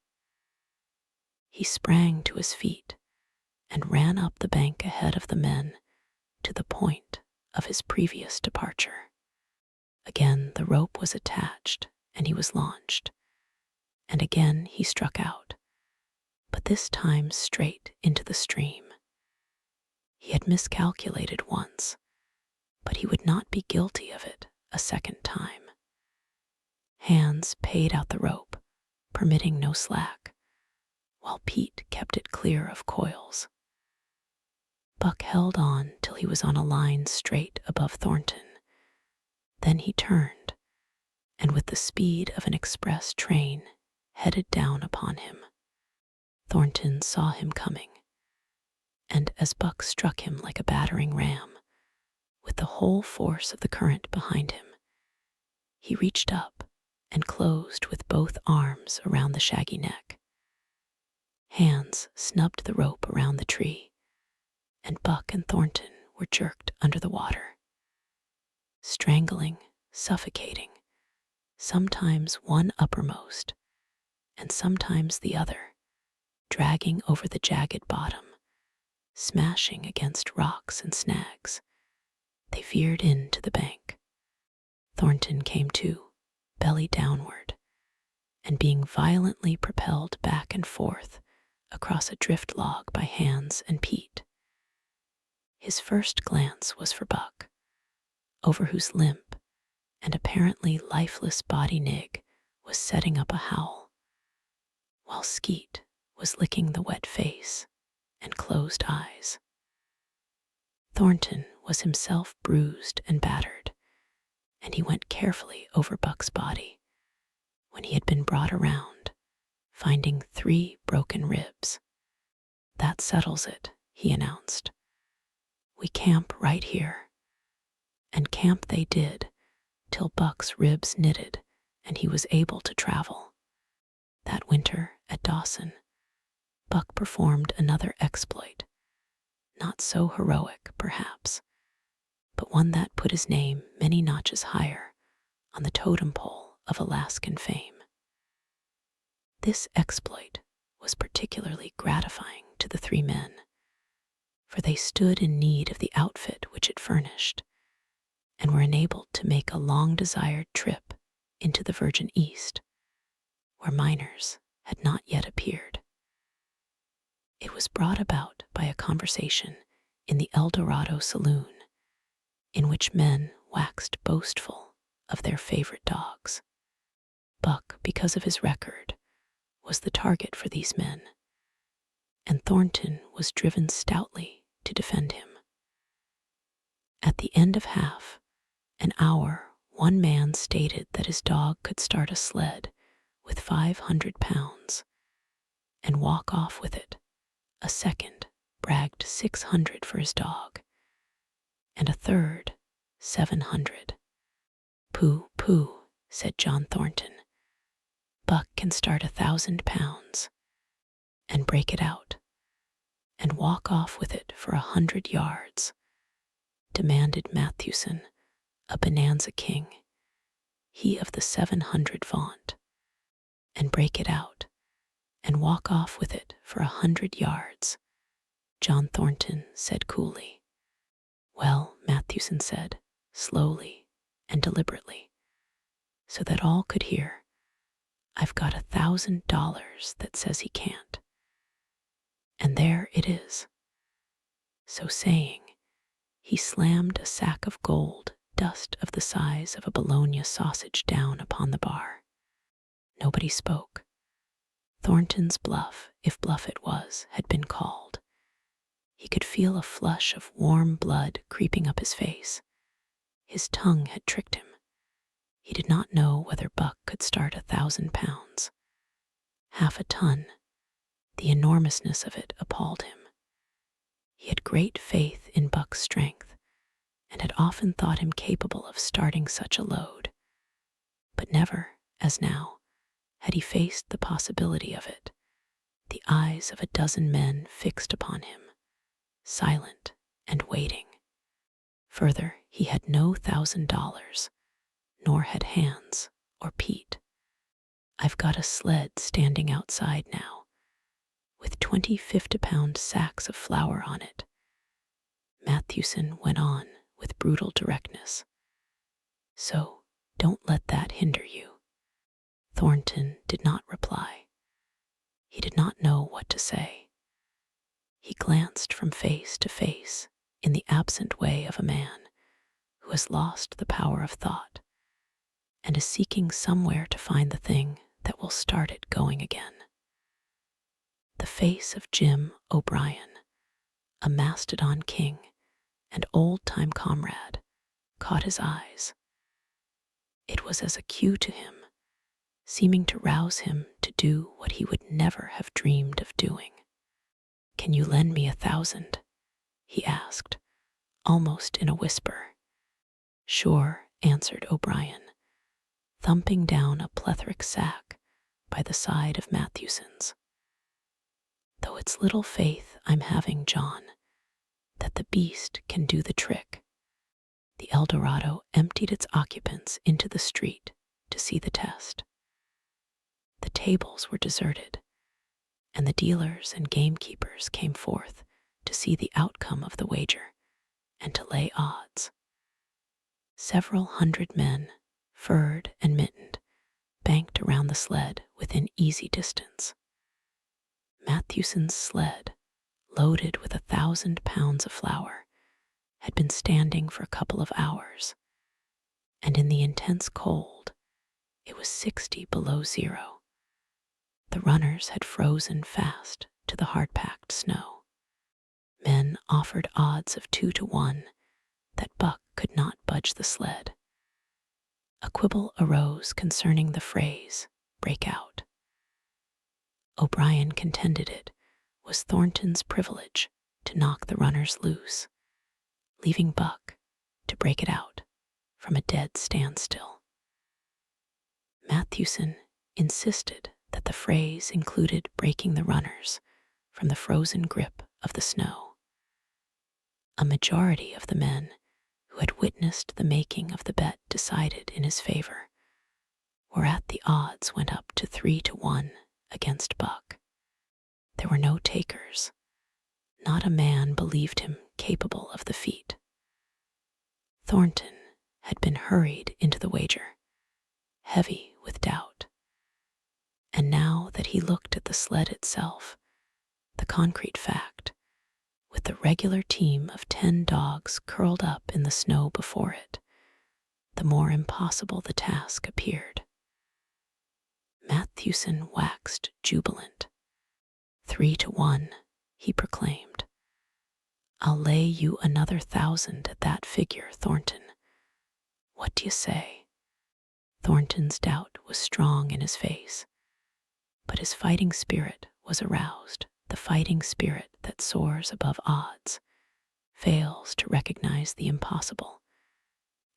He sprang to his feet and ran up the bank ahead of the men to the point of his previous departure. Again the rope was attached and he was launched, and again he struck out, but this time straight into the stream. He had miscalculated once, but he would not be guilty of it a second time. Hans paid out the rope, permitting no slack, while Pete kept it clear of coils. Buck held on till he was on a line straight above Thornton. Then he turned, and with the speed of an express train, headed down upon him. Thornton saw him coming, and as Buck struck him like a battering ram, with the whole force of the current behind him, he reached up and closed with both arms around the shaggy neck. Hans snubbed the rope around the tree, and Buck and Thornton were jerked under the water. Strangling, suffocating, sometimes one uppermost, and sometimes the other, dragging over the jagged bottom, smashing against rocks and snags, they veered in to the bank. Thornton came to, belly downward, and being violently propelled back and forth across a drift log by Hans and Pete. His first glance was for Buck, over whose limp and apparently lifeless body Nig was setting up a howl, while Skeet was licking the wet face and closed eyes. Thornton was himself bruised and battered, and he went carefully over Buck's body when he had been brought around, finding 3 broken ribs. "That settles it," he announced. "We camp right here." And camp they did, till Buck's ribs knitted and he was able to travel. That winter at Dawson, Buck performed another exploit, not so heroic, perhaps, but one that put his name many notches higher on the totem pole of Alaskan fame. This exploit was particularly gratifying to the 3 men, for they stood in need of the outfit which it furnished, and were enabled to make a long-desired trip into the Virgin East, where miners had not yet appeared. It was brought about by a conversation in the El Dorado saloon, in which men waxed boastful of their favorite dogs. Buck, because of his record, was the target for these men, and Thornton was driven stoutly to defend him. At the end of half an hour, one man stated that his dog could start a sled with 500 pounds, and walk off with it. A second bragged 600 for his dog, and a third 700. Pooh, pooh, said John Thornton. Buck can start 1,000 pounds and break it out and walk off with it for 100 yards, demanded Mathewson, a bonanza king, he of the 700 vaunt, and break it out and walk off with it for 100 yards, John Thornton said coolly. Well, Mathewson said, slowly and deliberately, so that all could hear, I've got $1,000 that says he can't. And there it is. So saying, he slammed a sack of gold dust of the size of a bologna sausage down upon the bar. Nobody spoke. Thornton's bluff, if bluff it was, had been called. He could feel a flush of warm blood creeping up his face. His tongue had tricked him. He did not know whether Buck could start 1,000 pounds. Half a ton. The enormousness of it appalled him. He had great faith in Buck's strength, and had often thought him capable of starting such a load. But never, as now, had he faced the possibility of it, the eyes of a dozen men fixed upon him, silent and waiting. Further, he had no $1,000, nor had Hans or Pete. I've got a sled standing outside now, with 20 50-pound sacks of flour on it. Mathewson went on with brutal directness. So, don't let that hinder you. Thornton did not reply. He did not know what to say. He glanced from face to face in the absent way of a man who has lost the power of thought and is seeking somewhere to find the thing that will start it going again. The face of Jim O'Brien, a mastodon king and old-time comrade, caught his eyes. It was as a cue to him, seeming to rouse him to do what he would never have dreamed of doing. Can you lend me 1,000? He asked, almost in a whisper. Sure, answered O'Brien, thumping down a plethoric sack by the side of Mathewson's. Though it's little faith I'm having, John, that the beast can do the trick. The Eldorado emptied its occupants into the street to see the test. The tables were deserted, and the dealers and gamekeepers came forth to see the outcome of the wager and to lay odds. Several hundred men, furred and mittened, banked around the sled within easy distance. Mathewson's sled, loaded with 1,000 pounds of flour, had been standing for a couple of hours, and in the intense cold, it was 60 below zero. The runners had frozen fast to the hard-packed snow. Men offered odds of 2 to 1 that Buck could not budge the sled. A quibble arose concerning the phrase, break out. O'Brien contended it was Thornton's privilege to knock the runners loose, leaving Buck to break it out from a dead standstill. Mathewson insisted that the phrase included breaking the runners from the frozen grip of the snow. A majority of the men who had witnessed the making of the bet decided in his favor, whereat the odds went up to 3 to 1 against Buck. There were no takers. Not a man believed him capable of the feat. Thornton had been hurried into the wager, heavy with doubt. And now that he looked at the sled itself, the concrete fact, with the regular team of 10 dogs curled up in the snow before it, the more impossible the task appeared. Mathewson waxed jubilant. 3 to 1, he proclaimed. I'll lay you another 1,000 at that figure, Thornton. What do you say? Thornton's doubt was strong in his face, but his fighting spirit was aroused. The fighting spirit that soars above odds fails to recognize the impossible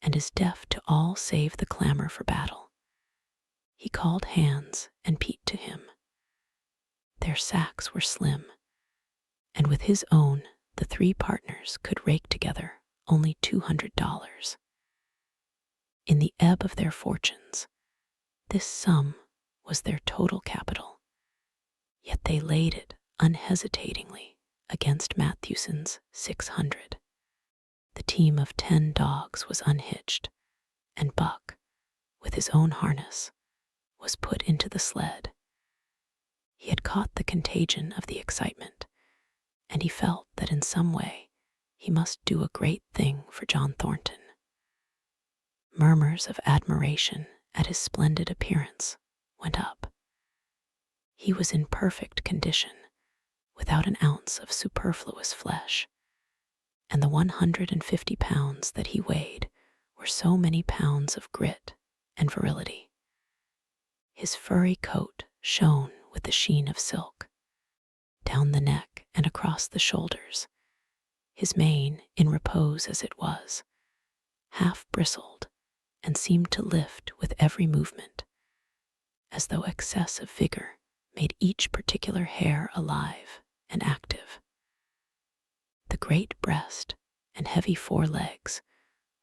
and is deaf to all save the clamor for battle. He called Hans and Pete to him. Their sacks were slim, and with his own, the three partners could rake together only $200. In the ebb of their fortunes, this sum was their total capital, yet they laid it unhesitatingly against Matthewson's 600. The team of 10 dogs was unhitched, and Buck, with his own harness, was put into the sled. He had caught the contagion of the excitement, and he felt that in some way he must do a great thing for John Thornton. Murmurs of admiration at his splendid appearance went up. He was in perfect condition, without an ounce of superfluous flesh, and the 150 pounds that he weighed were so many pounds of grit and virility. His furry coat shone with the sheen of silk. Down the neck and across the shoulders, his mane, in repose as it was, half bristled and seemed to lift with every movement, as though excess of vigor made each particular hair alive and active. The great breast and heavy forelegs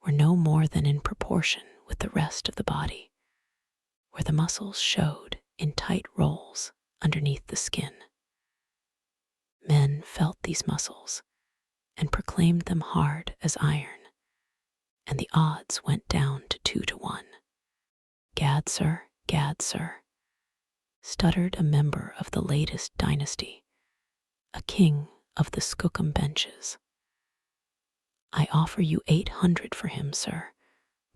were no more than in proportion with the rest of the body, where the muscles showed in tight rolls underneath the skin. Men felt these muscles and proclaimed them hard as iron, and the odds went down to 2 to 1. Gad, sir, stuttered a member of the latest dynasty, a king of the Skookum benches. I offer you 800 for him, sir,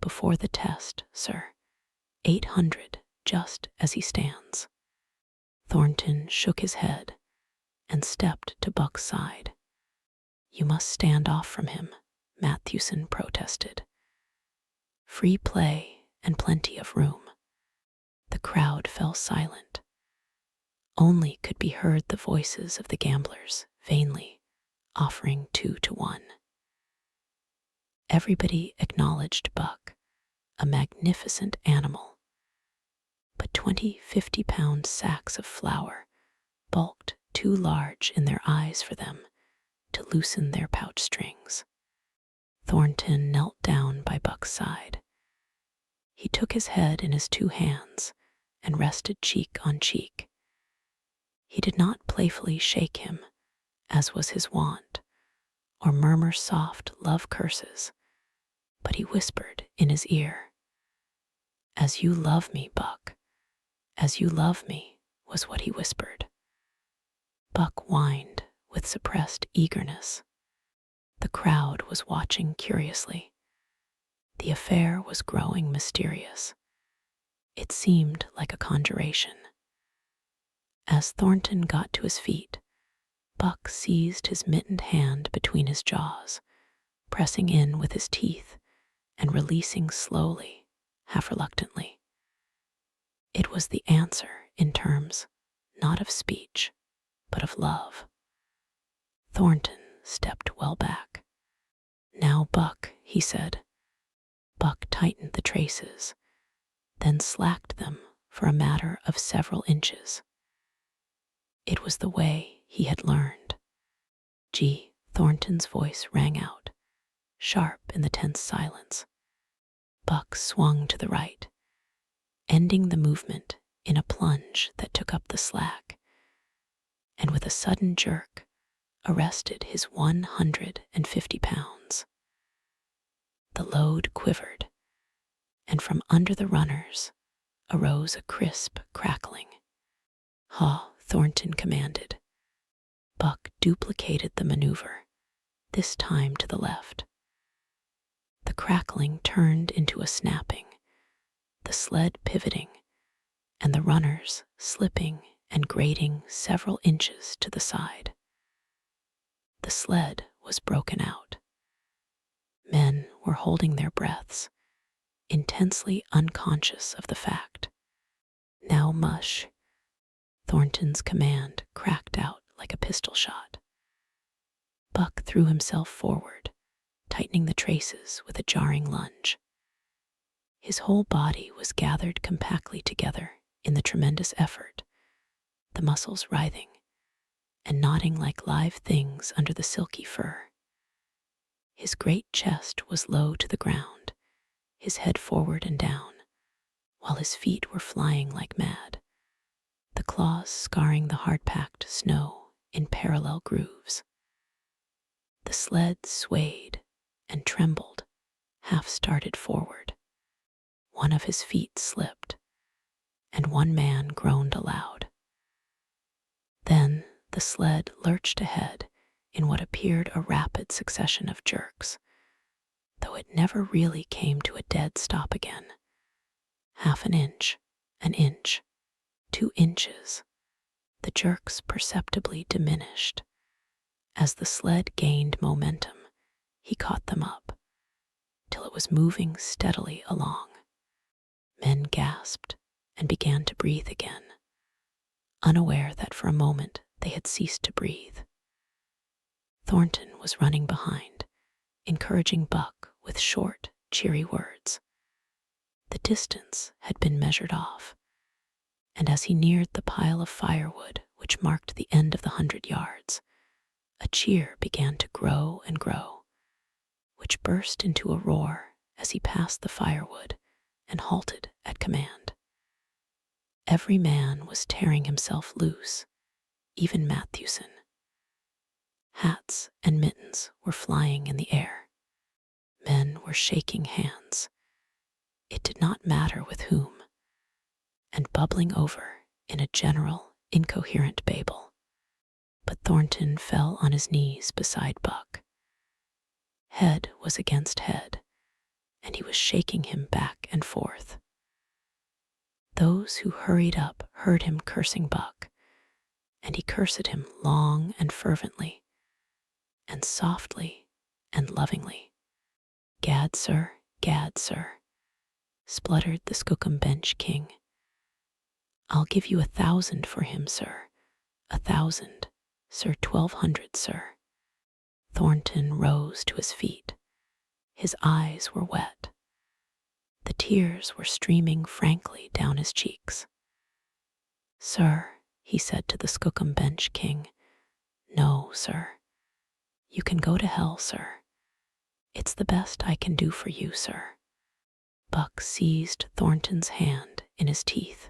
before the test, sir. 800, just as he stands. Thornton shook his head and stepped to Buck's side. You must stand off from him, Matthewson protested. Free play and plenty of room. The crowd fell silent. Only could be heard the voices of the gamblers vainly offering 2 to 1. Everybody acknowledged Buck, a magnificent animal, but 20 50-pound sacks of flour bulked too large in their eyes for them to loosen their pouch strings. Thornton knelt down by Buck's side. He took his head in his 2 hands and rested cheek on cheek. He did not playfully shake him, as was his wont, or murmur soft love curses, but he whispered in his ear. As you love me, Buck, as you love me, was what he whispered. Buck whined with suppressed eagerness. The crowd was watching curiously. The affair was growing mysterious. It seemed like a conjuration. As Thornton got to his feet, Buck seized his mittened hand between his jaws, pressing in with his teeth and releasing slowly, half reluctantly. It was the answer in terms not of speech, but of love. Thornton stepped well back. Now, Buck, he said. Buck tightened the traces, then slacked them for a matter of several inches. It was the way he had learned. Gee, Thornton's voice rang out, sharp in the tense silence. Buck swung to the right, ending the movement in a plunge that took up the slack, and with a sudden jerk, arrested his 150 pounds. The load quivered, and from under the runners arose a crisp crackling. "Haw," Thornton commanded. Buck duplicated the maneuver, this time to the left. The crackling turned into a snapping, the sled pivoting, and the runners slipping and grating several inches to the side. The sled was broken out. Men were holding their breaths, intensely unconscious of the fact. Now mush. Thornton's command cracked out like a pistol shot. Buck threw himself forward, tightening the traces with a jarring lunge. His whole body was gathered compactly together in the tremendous effort, the muscles writhing and nodding like live things under the silky fur. His great chest was low to the ground, his head forward and down, while his feet were flying like mad, the claws scarring the hard-packed snow in parallel grooves. The sled swayed and trembled, half started forward. One of his feet slipped, and one man groaned aloud. Then the sled lurched ahead in what appeared a rapid succession of jerks, though it never really came to a dead stop again. Half an inch, 2 inches. The jerks perceptibly diminished. As the sled gained momentum, he caught them up, till it was moving steadily along. Men gasped and began to breathe again, unaware that for a moment they had ceased to breathe. Thornton was running behind, encouraging Buck with short, cheery words. The distance had been measured off, and as he neared the pile of firewood which marked the end of the 100 yards, a cheer began to grow and grow, which burst into a roar as he passed the firewood and halted at command. Every man was tearing himself loose, even Matthewson. Hats and mittens were flying in the air. Men were shaking hands. It did not matter with whom, and bubbling over in a general, incoherent babel. But Thornton fell on his knees beside Buck. Head was against head, and he was shaking him back and forth. Those who hurried up heard him cursing Buck, and he cursed him long and fervently, and softly and lovingly. Gad, sir, spluttered the Skookum Bench King. I'll give you 1,000 for him, sir. 1,000, sir, 1,200, sir. Thornton rose to his feet. His eyes were wet. The tears were streaming frankly down his cheeks. Sir, he said to the Skookum Bench King, no, sir. You can go to hell, sir. It's the best I can do for you, sir. Buck seized Thornton's hand in his teeth.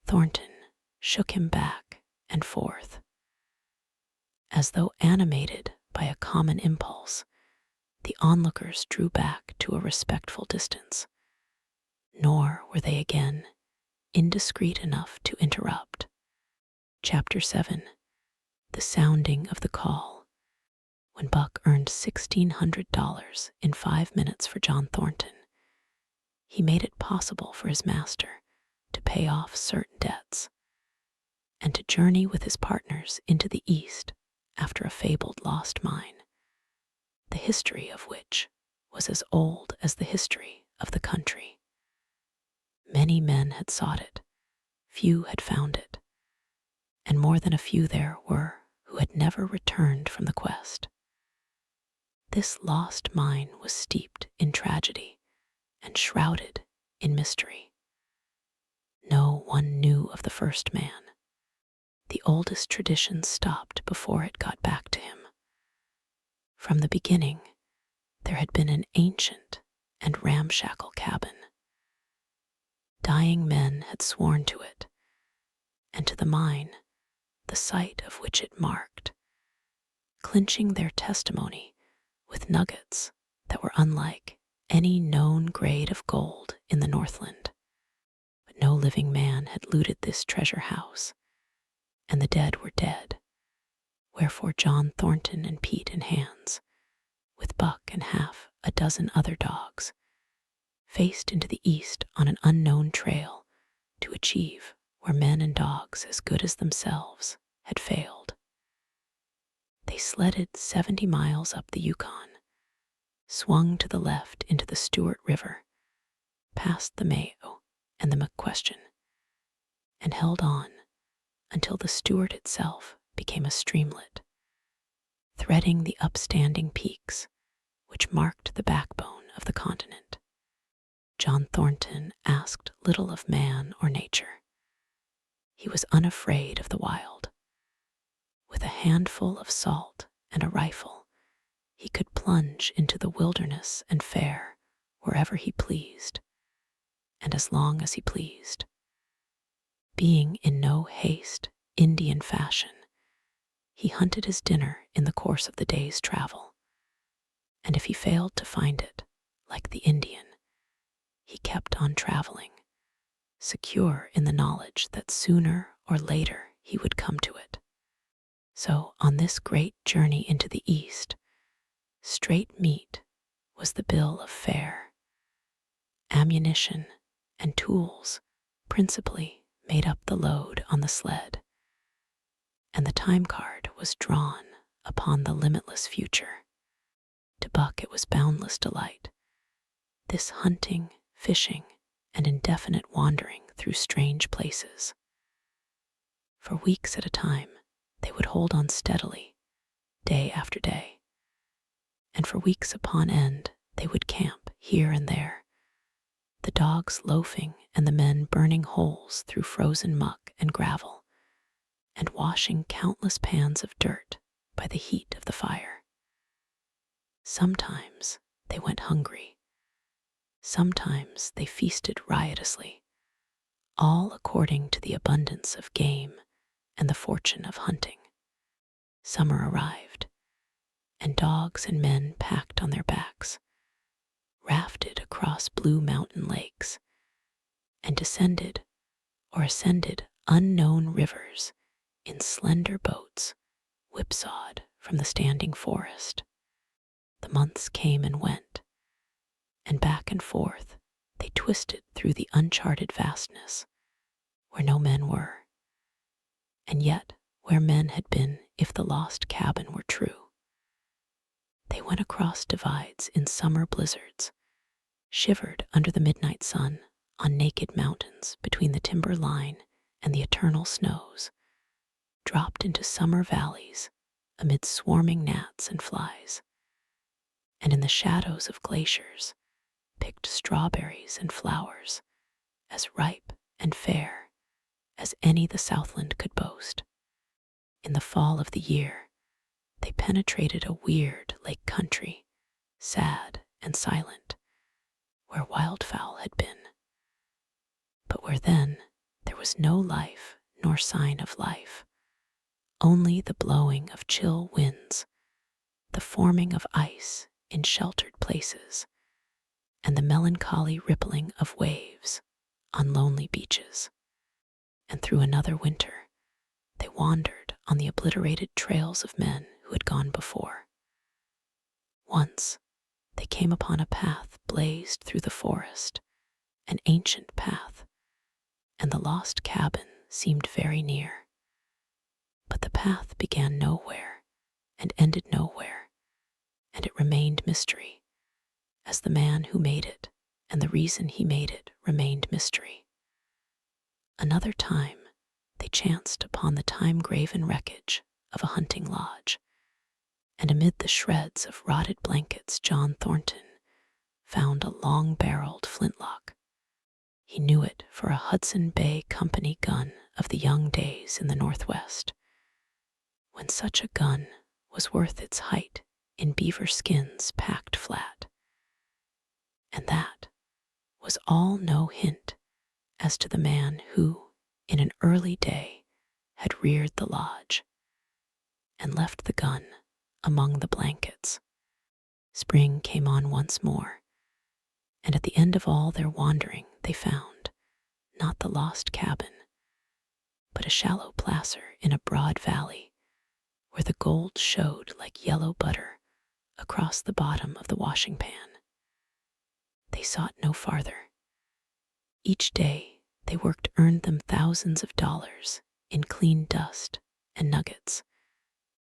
Thornton shook him back and forth. As though animated by a common impulse, the onlookers drew back to a respectful distance, nor were they again indiscreet enough to interrupt. Chapter 7. The Sounding of the Call. When Buck earned $1,600 in 5 minutes for John Thornton, he made it possible for his master to pay off certain debts and to journey with his partners into the East after a fabled lost mine, the history of which was as old as the history of the country. Many men had sought it, few had found it, and more than a few there were who had never returned from the quest. This lost mine was steeped in tragedy and shrouded in mystery. No one knew of the first man. The oldest tradition stopped before it got back to him. From the beginning, there had been an ancient and ramshackle cabin. Dying men had sworn to it, and to the mine, the site of which it marked, clinching their testimony with nuggets that were unlike any known grade of gold in the Northland. But no living man had looted this treasure house, and the dead were dead, wherefore John Thornton and Pete in hands, with Buck and half a dozen other dogs, faced into the east on an unknown trail to achieve where men and dogs as good as themselves had failed. They sledded 70 miles up the Yukon, swung to the left into the Stewart River, past the Mayo and the McQuestion, and held on until the Stewart itself became a streamlet, threading the upstanding peaks which marked the backbone of the continent. John Thornton asked little of man or nature. He was unafraid of the wild. With a handful of salt and a rifle, he could plunge into the wilderness and fare wherever he pleased, and as long as he pleased. Being in no haste, Indian fashion, he hunted his dinner in the course of the day's travel, and if he failed to find it, like the Indian, he kept on traveling, secure in the knowledge that sooner or later he would come to it. So on this great journey into the East, straight meat was the bill of fare. Ammunition and tools principally made up the load on the sled, and the time card was drawn upon the limitless future. To Buck it was boundless delight, this hunting, fishing, and indefinite wandering through strange places. For weeks at a time, they would hold on steadily, day after day, and for weeks upon end they would camp here and there, the dogs loafing and the men burning holes through frozen muck and gravel, and washing countless pans of dirt by the heat of the fire. Sometimes they went hungry. Sometimes they feasted riotously, all according to the abundance of game and the fortune of hunting. Summer arrived, and dogs and men packed on their backs, rafted across blue mountain lakes, and descended or ascended unknown rivers in slender boats whipsawed from the standing forest. The months came and went, and back and forth they twisted through the uncharted vastness where no men were, and yet where men had been if the lost cabin were true. They went across divides in summer blizzards, shivered under the midnight sun on naked mountains between the timber line and the eternal snows, dropped into summer valleys amid swarming gnats and flies, and in the shadows of glaciers picked strawberries and flowers as ripe and fair as any the Southland could boast. In the fall of the year, they penetrated a weird lake country, sad and silent, where wildfowl had been, but where then there was no life nor sign of life, only the blowing of chill winds, the forming of ice in sheltered places, and the melancholy rippling of waves on lonely beaches. And through another winter, they wandered on the obliterated trails of men who had gone before. Once, they came upon a path blazed through the forest, an ancient path, and the lost cabin seemed very near. But the path began nowhere and ended nowhere, and it remained mystery, as the man who made it and the reason he made it remained mystery. Another time, they chanced upon the time-graven wreckage of a hunting lodge, and amid the shreds of rotted blankets John Thornton found a long-barreled flintlock. He knew it for a Hudson Bay Company gun of the young days in the Northwest, when such a gun was worth its height in beaver skins packed flat. And that was all no hint as to the man who, in an early day, had reared the lodge and left the gun among the blankets. Spring came on once more, and at the end of all their wandering they found, not the lost cabin, but a shallow placer in a broad valley, where the gold showed like yellow butter across the bottom of the washing pan. They sought no farther. Each day they worked earned them thousands of dollars in clean dust and nuggets,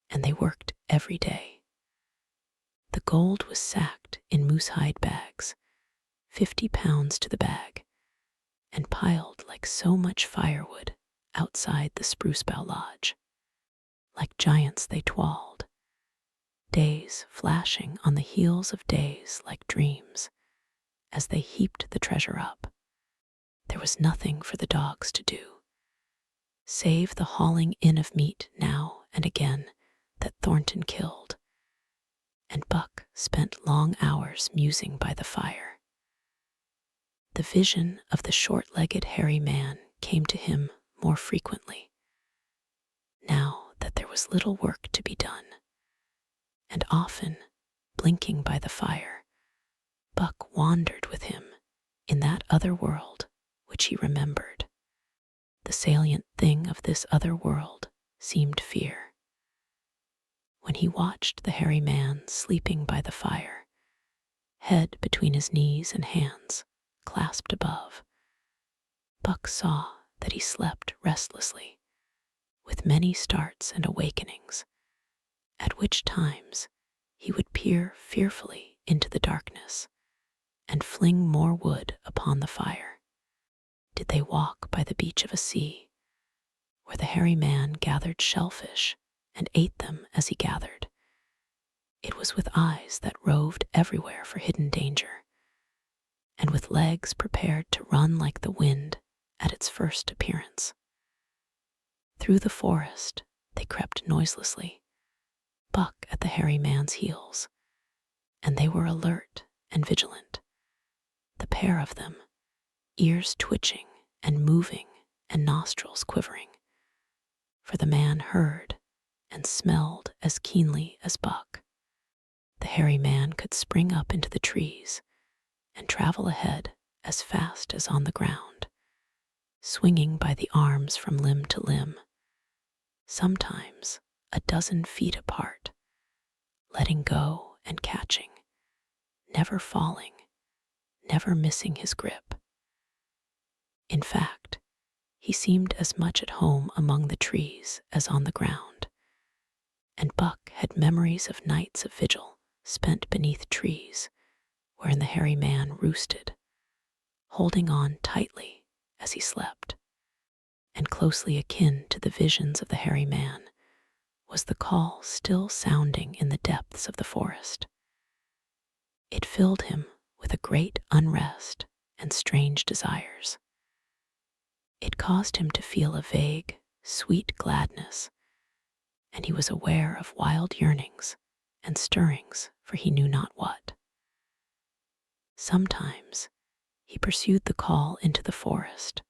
and they worked every day. The gold was sacked in moose-hide bags, 50 pounds to the bag, and piled like so much firewood outside the Spruce Bough Lodge. Like giants they twalled, days flashing on the heels of days like dreams as they heaped the treasure up. There was nothing for the dogs to do, save the hauling in of meat now and again that Thornton killed, and Buck spent long hours musing by the fire. The vision of the short-legged hairy man came to him more frequently, now that there was little work to be done, and often, blinking by the fire, Buck wandered with him in that other world which he remembered. The salient thing of this other world seemed fear. When he watched the hairy man sleeping by the fire, head between his knees and hands clasped above, Buck saw that he slept restlessly, with many starts and awakenings, at which times he would peer fearfully into the darkness and fling more wood upon the fire. Did they walk by the beach of a sea, where the hairy man gathered shellfish and ate them as he gathered? It was with eyes that roved everywhere for hidden danger, and with legs prepared to run like the wind at its first appearance. Through the forest they crept noiselessly, Buck at the hairy man's heels, and they were alert and vigilant, the pair of them, ears twitching and moving and nostrils quivering, for the man heard and smelled as keenly as Buck. The hairy man could spring up into the trees and travel ahead as fast as on the ground, swinging by the arms from limb to limb, sometimes a dozen feet apart, letting go and catching, never falling, never missing his grip. In fact, he seemed as much at home among the trees as on the ground, and Buck had memories of nights of vigil spent beneath trees wherein the hairy man roosted, holding on tightly as he slept. And closely akin to the visions of the hairy man was the call still sounding in the depths of the forest. It filled him with a great unrest and strange desires. It caused him to feel a vague, sweet gladness, and he was aware of wild yearnings and stirrings for he knew not what. Sometimes he pursued the call into the forest,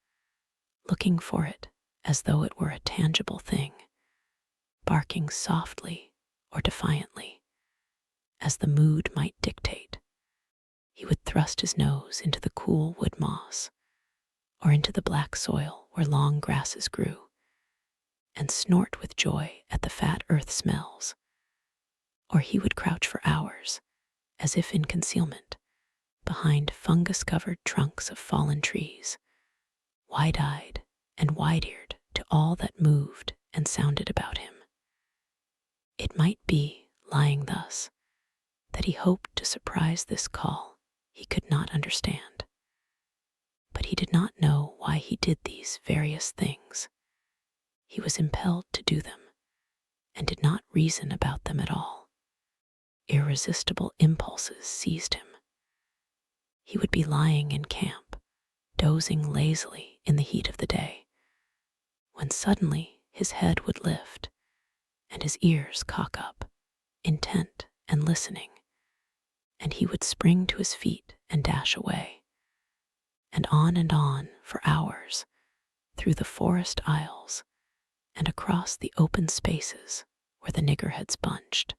looking for it as though it were a tangible thing, barking softly or defiantly, as the mood might dictate. He would thrust his nose into the cool wood moss, or into the black soil where long grasses grew, and snort with joy at the fat earth smells, or he would crouch for hours, as if in concealment, behind fungus-covered trunks of fallen trees, wide-eyed and wide-eared to all that moved and sounded about him. It might be, lying thus, that he hoped to surprise this call he could not understand. But he did not know why he did these various things. He was impelled to do them, and did not reason about them at all. Irresistible impulses seized him. He would be lying in camp, dozing lazily in the heat of the day, when suddenly his head would lift, and his ears cock up, intent and listening, and he would spring to his feet and dash away, and on for hours, through the forest aisles, and across the open spaces where the niggerheads bunched.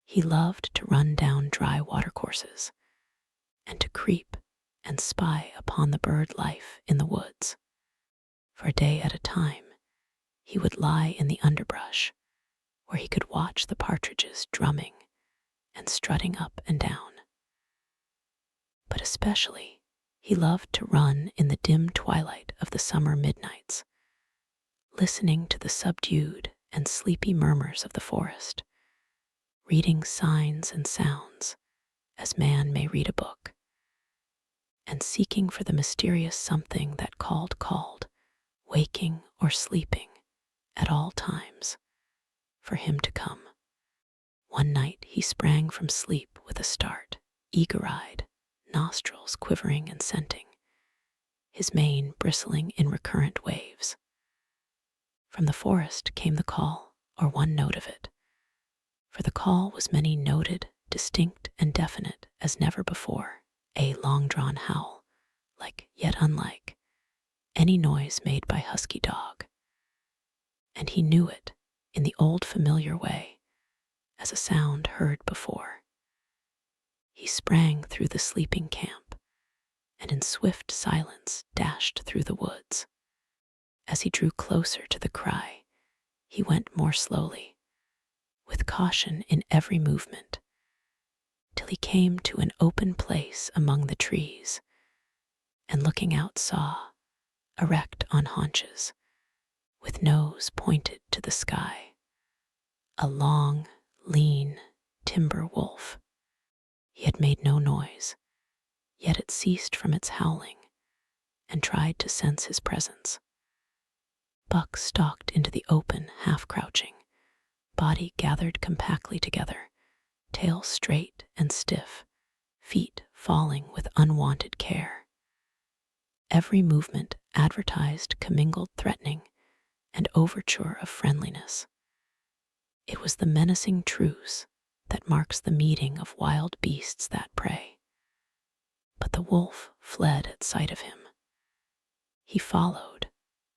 He loved to run down dry watercourses, and to creep and spy upon the bird life in the woods. For a day at a time, he would lie in the underbrush, where he could watch the partridges drumming and strutting up and down. But especially, he loved to run in the dim twilight of the summer midnights, listening to the subdued and sleepy murmurs of the forest, reading signs and sounds as man may read a book, and seeking for the mysterious something that called waking or sleeping, at all times, for him to come. One night he sprang from sleep with a start, eager-eyed, nostrils quivering and scenting, his mane bristling in recurrent waves. From the forest came the call, or one note of it, for the call was many-noted, distinct and definite as never before, a long-drawn howl, like yet unlike any noise made by husky dog. And he knew it in the old familiar way, as a sound heard before. He sprang through the sleeping camp, and in swift silence dashed through the woods. As he drew closer to the cry, he went more slowly, with caution in every movement, till he came to an open place among the trees, and looking out saw, erect on haunches, with nose pointed to the sky, a long, lean timber wolf. He had made no noise, yet it ceased from its howling and tried to sense his presence. Buck stalked into the open, half-crouching, body gathered compactly together, tail straight and stiff, feet falling with unwanted care. Every movement advertised commingled threatening and overture of friendliness. It was the menacing truce that marks the meeting of wild beasts that prey. But the wolf fled at sight of him. He followed,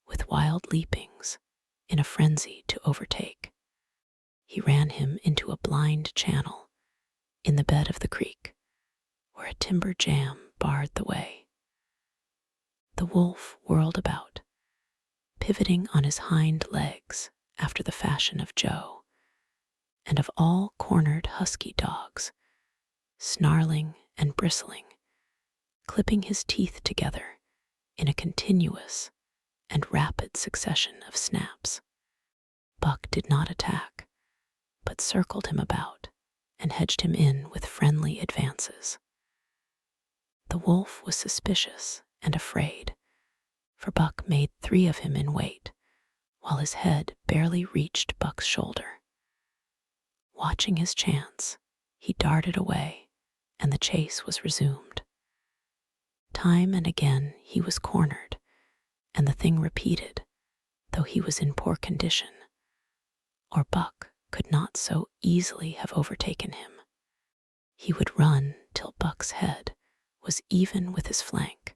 with wild leapings, in a frenzy to overtake. He ran him into a blind channel in the bed of the creek, where a timber jam barred the way. The wolf whirled about, pivoting on his hind legs after the fashion of Joe, and of all cornered husky dogs, snarling and bristling, clipping his teeth together in a continuous and rapid succession of snaps. Buck did not attack, but circled him about and hedged him in with friendly advances. The wolf was suspicious and afraid, for Buck made 3 of him in weight, while his head barely reached Buck's shoulder. Watching his chance, he darted away, and the chase was resumed. Time and again he was cornered, and the thing repeated, though he was in poor condition, or Buck could not so easily have overtaken him. He would run till Buck's head was even with his flank,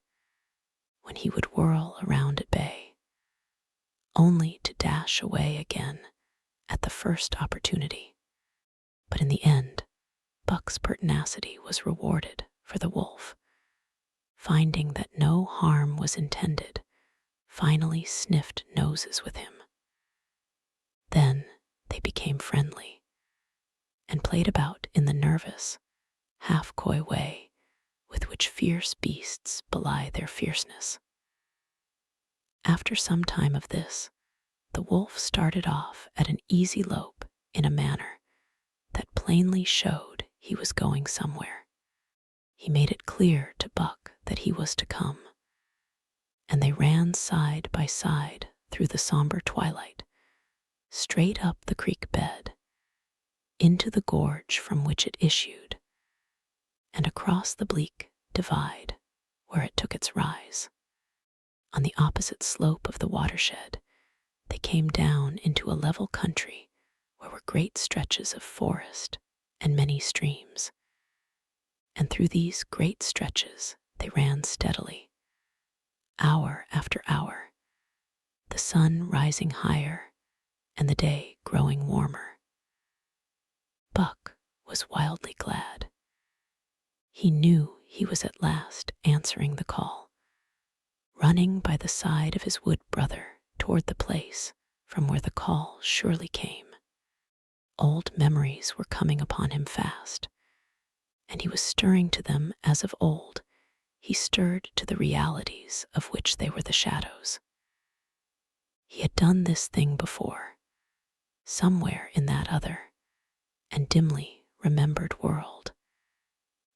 when he would whirl around at bay, only to dash away again at the first opportunity. But in the end, Buck's pertinacity was rewarded, for the wolf, finding that no harm was intended, finally sniffed noses with him. Then they became friendly, and played about in the nervous, half-coy way with which fierce beasts belie their fierceness. After some time of this, the wolf started off at an easy lope in a manner that plainly showed he was going somewhere. He made it clear to Buck that he was to come, and they ran side by side through the somber twilight, straight up the creek bed, into the gorge from which it issued, and across the bleak divide where it took its rise. On the opposite slope of the watershed, they came down into a level country where were great stretches of forest and many streams. And through these great stretches they ran steadily, hour after hour, the sun rising higher and the day growing warmer. Buck was wildly glad. He knew he was at last answering the call, running by the side of his wood brother toward the place from where the call surely came. Old memories were coming upon him fast, and he was stirring to them as of old he stirred to the realities of which they were the shadows. He had done this thing before, somewhere in that other and dimly remembered world,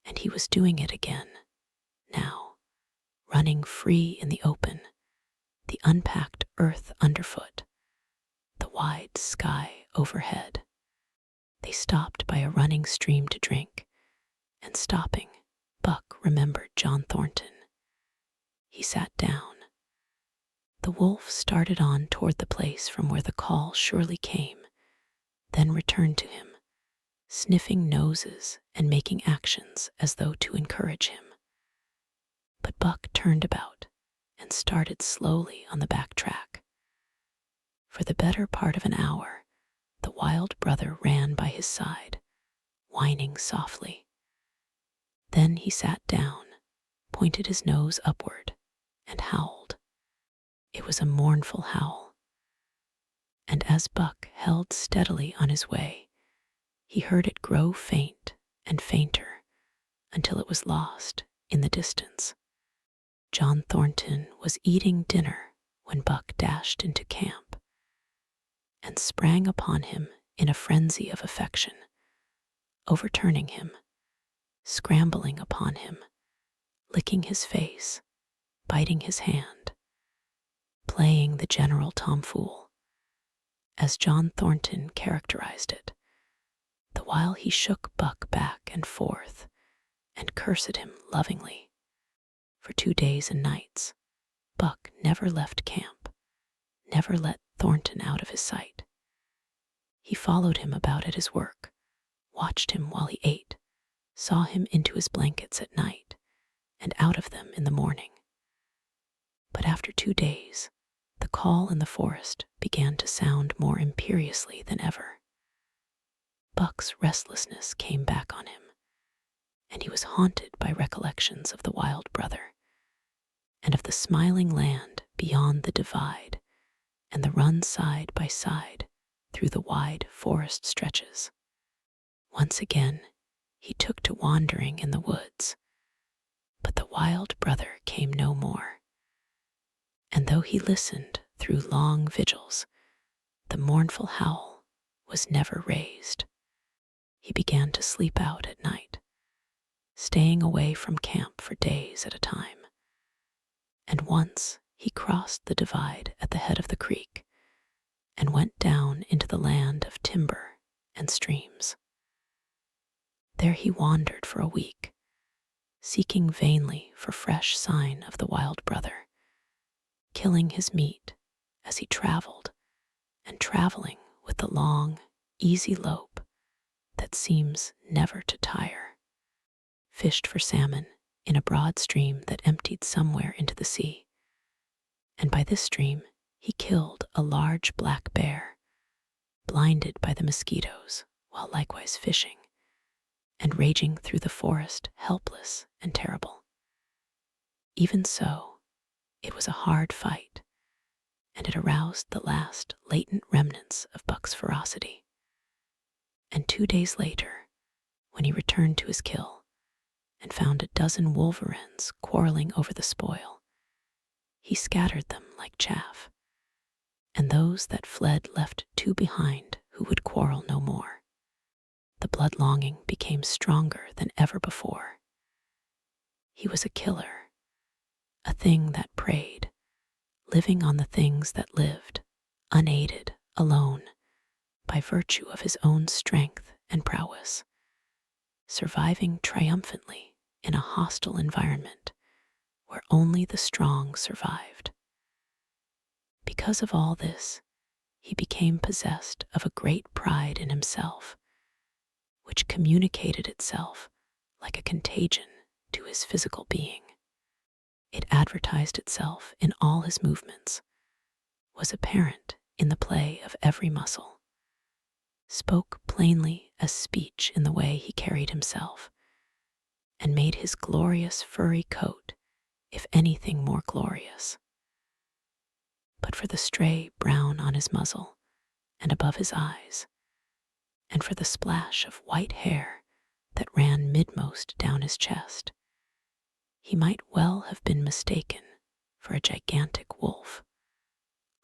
and he was doing it again, now, running free in the open, the unpacked earth underfoot, the wide sky overhead. They stopped by a running stream to drink, and stopping, Buck remembered John Thornton. He sat down. The wolf started on toward the place from where the call surely came, then returned to him, sniffing noses and making actions as though to encourage him. But Buck turned about and started slowly on the back track. For the better part of an hour, the wild brother ran by his side, whining softly. Then he sat down, pointed his nose upward, and howled. It was a mournful howl. And as Buck held steadily on his way, he heard it grow faint and fainter until it was lost in the distance. John Thornton was eating dinner when Buck dashed into camp and sprang upon him in a frenzy of affection, overturning him, scrambling upon him, licking his face, biting his hand, playing the general tomfool, as John Thornton characterized it, the while he shook Buck back and forth and cursed him lovingly. For 2 days and nights, Buck never left camp, never let Thornton out of his sight. He followed him about at his work, watched him while he ate, saw him into his blankets at night, and out of them in the morning. But after 2 days, the call in the forest began to sound more imperiously than ever. Buck's restlessness came back on him, and he was haunted by recollections of the wild brother, and of the smiling land beyond the divide, and the run side by side through the wide forest stretches. Once again, he took to wandering in the woods, but the wild brother came no more. And though he listened through long vigils, the mournful howl was never raised. He began to sleep out at night, staying away from camp for days at a time. And once he crossed the divide at the head of the creek and went down into the land of timber and streams. There he wandered for a week, seeking vainly for fresh sign of the wild brother, killing his meat as he traveled, and traveling with the long, easy lope that seems never to tire. Fished for salmon in a broad stream that emptied somewhere into the sea, and by this stream he killed a large black bear, blinded by the mosquitoes while likewise fishing, and raging through the forest helpless and terrible. Even so, it was a hard fight, and it aroused the last latent remnants of Buck's ferocity. And 2 days later, when he returned to his kill and found a dozen wolverines quarreling over the spoil, he scattered them like chaff, and those that fled left 2 behind who would quarrel no more. The blood longing became stronger than ever before. He was a killer, a thing that preyed, living on the things that lived, unaided, alone, by virtue of his own strength and prowess, surviving triumphantly in a hostile environment where only the strong survived. Because of all this, he became possessed of a great pride in himself, which communicated itself like a contagion to his physical being. It advertised itself in all his movements, was apparent in the play of every muscle, spoke plainly as speech in the way he carried himself, and made his glorious furry coat, if anything more glorious. But for the stray brown on his muzzle and above his eyes, and for the splash of white hair that ran midmost down his chest, he might well have been mistaken for a gigantic wolf,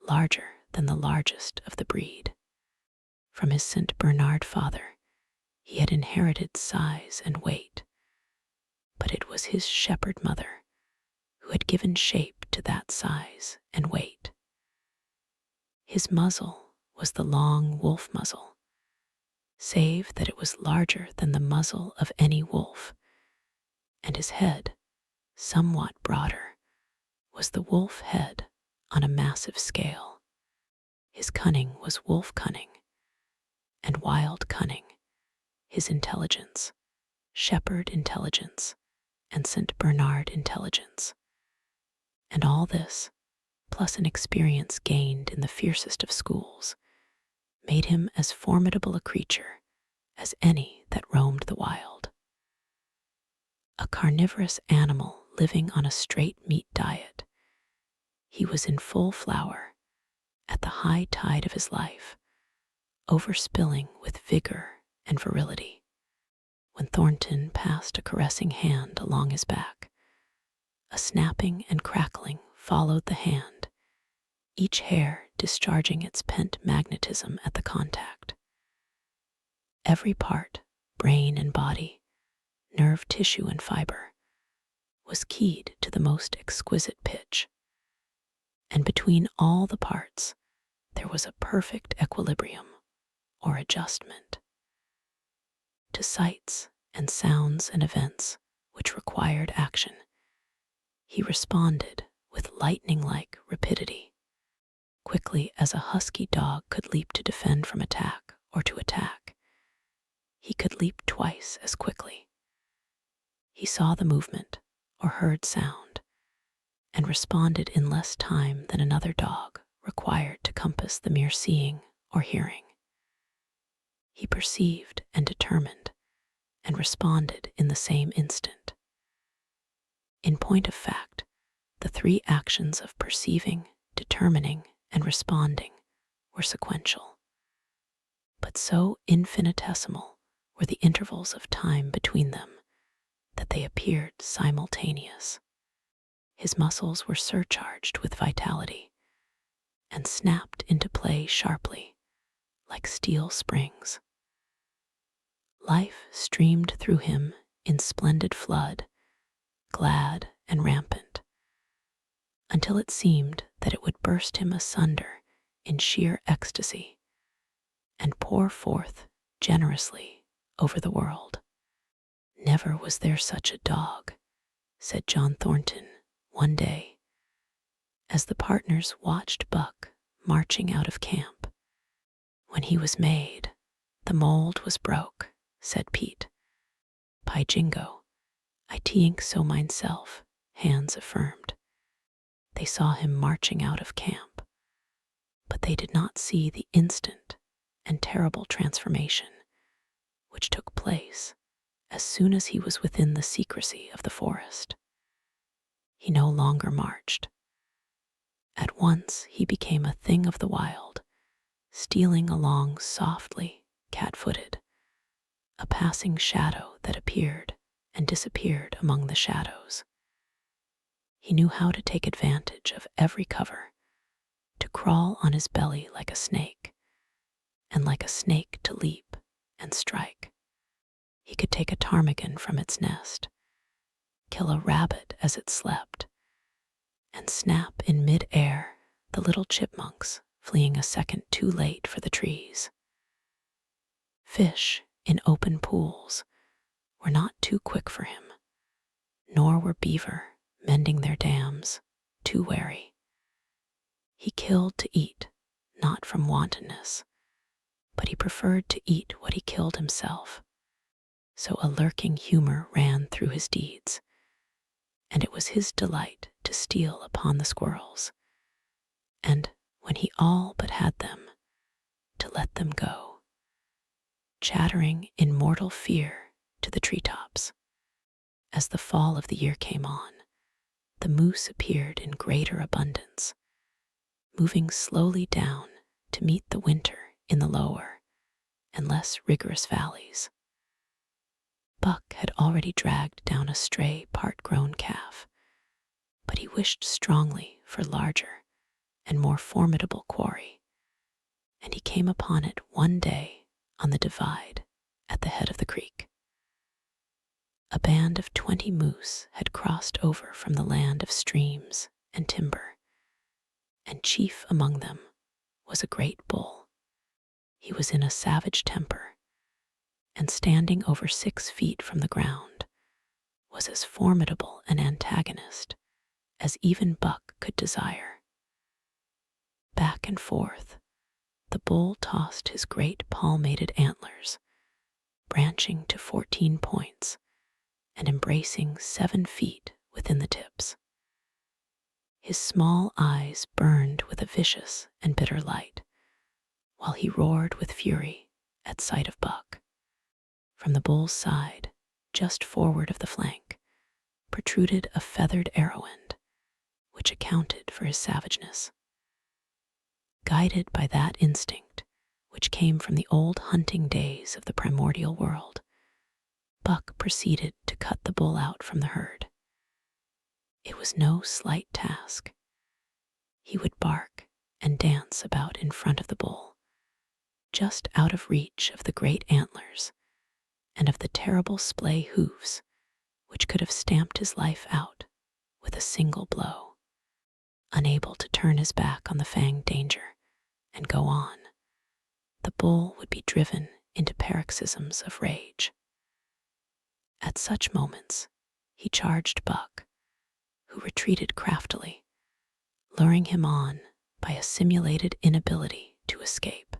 larger than the largest of the breed. From his St. Bernard father, he had inherited size and weight, but it was his shepherd mother who had given shape to that size and weight. His muzzle was the long wolf muzzle, save that it was larger than the muzzle of any wolf, and his head, somewhat broader, was the wolf head on a massive scale. His cunning was wolf cunning, and wild cunning, his intelligence, shepherd intelligence, and St. Bernard intelligence. And all this, plus an experience gained in the fiercest of schools, made him as formidable a creature as any that roamed the wild. A carnivorous animal living on a straight meat diet, he was in full flower, at the high tide of his life, overspilling with vigor and virility. When Thornton passed a caressing hand along his back, a snapping and crackling followed the hand, each hair discharging its pent magnetism at the contact. Every part, brain and body, nerve tissue and fiber, was keyed to the most exquisite pitch, and between all the parts there was a perfect equilibrium or adjustment. To sights and sounds and events which required action, he responded with lightning-like rapidity, quickly as a husky dog could leap to defend from attack or to attack. He could leap twice as quickly. He saw the movement or heard sound and responded in less time than another dog required to compass the mere seeing or hearing. He perceived and determined and responded in the same instant. In point of fact, the three actions of perceiving, determining, and responding were sequential, but so infinitesimal were the intervals of time between them that they appeared simultaneous. His muscles were surcharged with vitality and snapped into play sharply, like steel springs. Life streamed through him in splendid flood, glad and rampant, until it seemed that it would burst him asunder in sheer ecstasy and pour forth generously over the world. "Never was there such a dog," said John Thornton one day, as the partners watched Buck marching out of camp. "When he was made, the mold was broke," said Pete. "By jingo, I t'ink so mineself," Hans affirmed. They saw him marching out of camp, but they did not see the instant and terrible transformation which took place as soon as he was within the secrecy of the forest. He no longer marched. At once he became a thing of the wild, stealing along softly, cat-footed, a passing shadow that appeared and disappeared among the shadows. He knew how to take advantage of every cover, to crawl on his belly like a snake, and like a snake to leap and strike. He could take a ptarmigan from its nest, kill a rabbit as it slept, and snap in mid-air the little chipmunks fleeing a second too late for the trees. Fish in open pools were not too quick for him, nor were beaver mending their dams too wary. He killed to eat, not from wantonness, but he preferred to eat what he killed himself. So a lurking humor ran through his deeds, and it was his delight to steal upon the squirrels, and, when he all but had them, to let them go, chattering in mortal fear to the treetops. As the fall of the year came on, the moose appeared in greater abundance, moving slowly down to meet the winter in the lower and less rigorous valleys. Buck had already dragged down a stray part-grown calf, but he wished strongly for larger and more formidable quarry, and he came upon it one day on the divide at the head of the creek. A band of 20 moose had crossed over from the land of streams and timber, and chief among them was a great bull. He was in a savage temper, and standing over 6 feet from the ground, was as formidable an antagonist as even Buck could desire. Back and forth, the bull tossed his great palmated antlers, branching to 14 points and embracing 7 feet within the tips. His small eyes burned with a vicious and bitter light, while he roared with fury at sight of Buck. From the bull's side, just forward of the flank, protruded a feathered arrow end, which accounted for his savageness. Guided by that instinct which came from the old hunting days of the primordial world, Buck proceeded to cut the bull out from the herd. It was no slight task. He would bark and dance about in front of the bull, just out of reach of the great antlers and of the terrible splay hoofs which could have stamped his life out with a single blow. Unable to turn his back on the fanged danger and go on, the bull would be driven into paroxysms of rage. At such moments, he charged Buck, who retreated craftily, luring him on by a simulated inability to escape.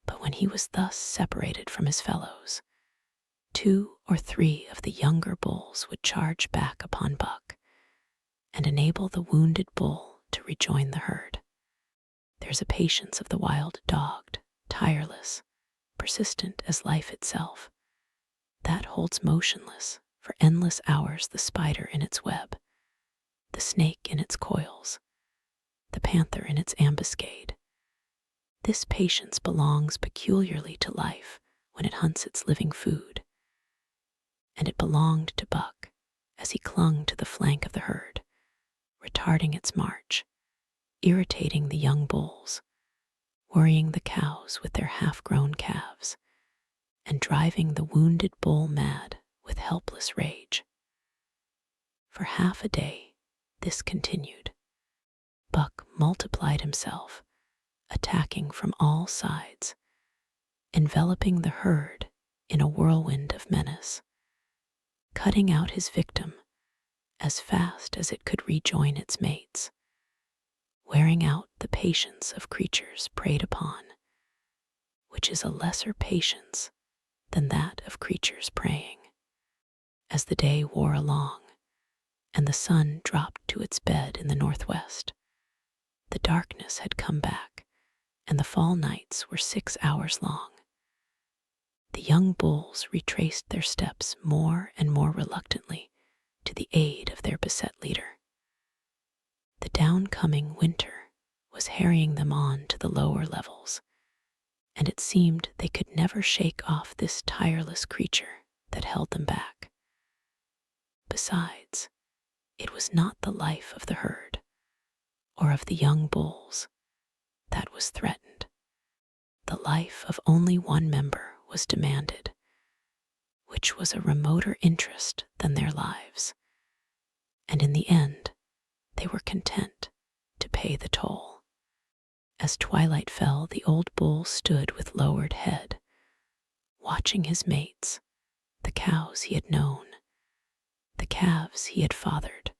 But when he was thus separated from his fellows, 2 or 3 of the younger bulls would charge back upon Buck and enable the wounded bull to rejoin the herd. There's a patience of the wild dogged, tireless, persistent as life itself, that holds motionless for endless hours the spider in its web, the snake in its coils, the panther in its ambuscade. This patience belongs peculiarly to life when it hunts its living food, and it belonged to Buck as he clung to the flank of the herd, retarding its march, irritating the young bulls, worrying the cows with their half-grown calves, and driving the wounded bull mad with helpless rage. For half a day, this continued. Buck multiplied himself, attacking from all sides, enveloping the herd in a whirlwind of menace, cutting out his victim as fast as it could rejoin its mates, wearing out the patience of creatures preyed upon, which is a lesser patience than that of creatures preying. As the day wore along, and the sun dropped to its bed in the northwest, the darkness had come back, and the fall nights were 6 hours long. The young bulls retraced their steps more and more reluctantly to the aid of their beset leader. The downcoming winter was harrying them on to the lower levels, and it seemed they could never shake off this tireless creature that held them back. Besides, it was not the life of the herd, or of the young bulls, that was threatened. The life of only one member was demanded, which was a remoter interest than their lives, and in the end, they were content to pay the toll. As twilight fell, the old bull stood with lowered head, watching his mates, the cows he had known, the calves he had fathered,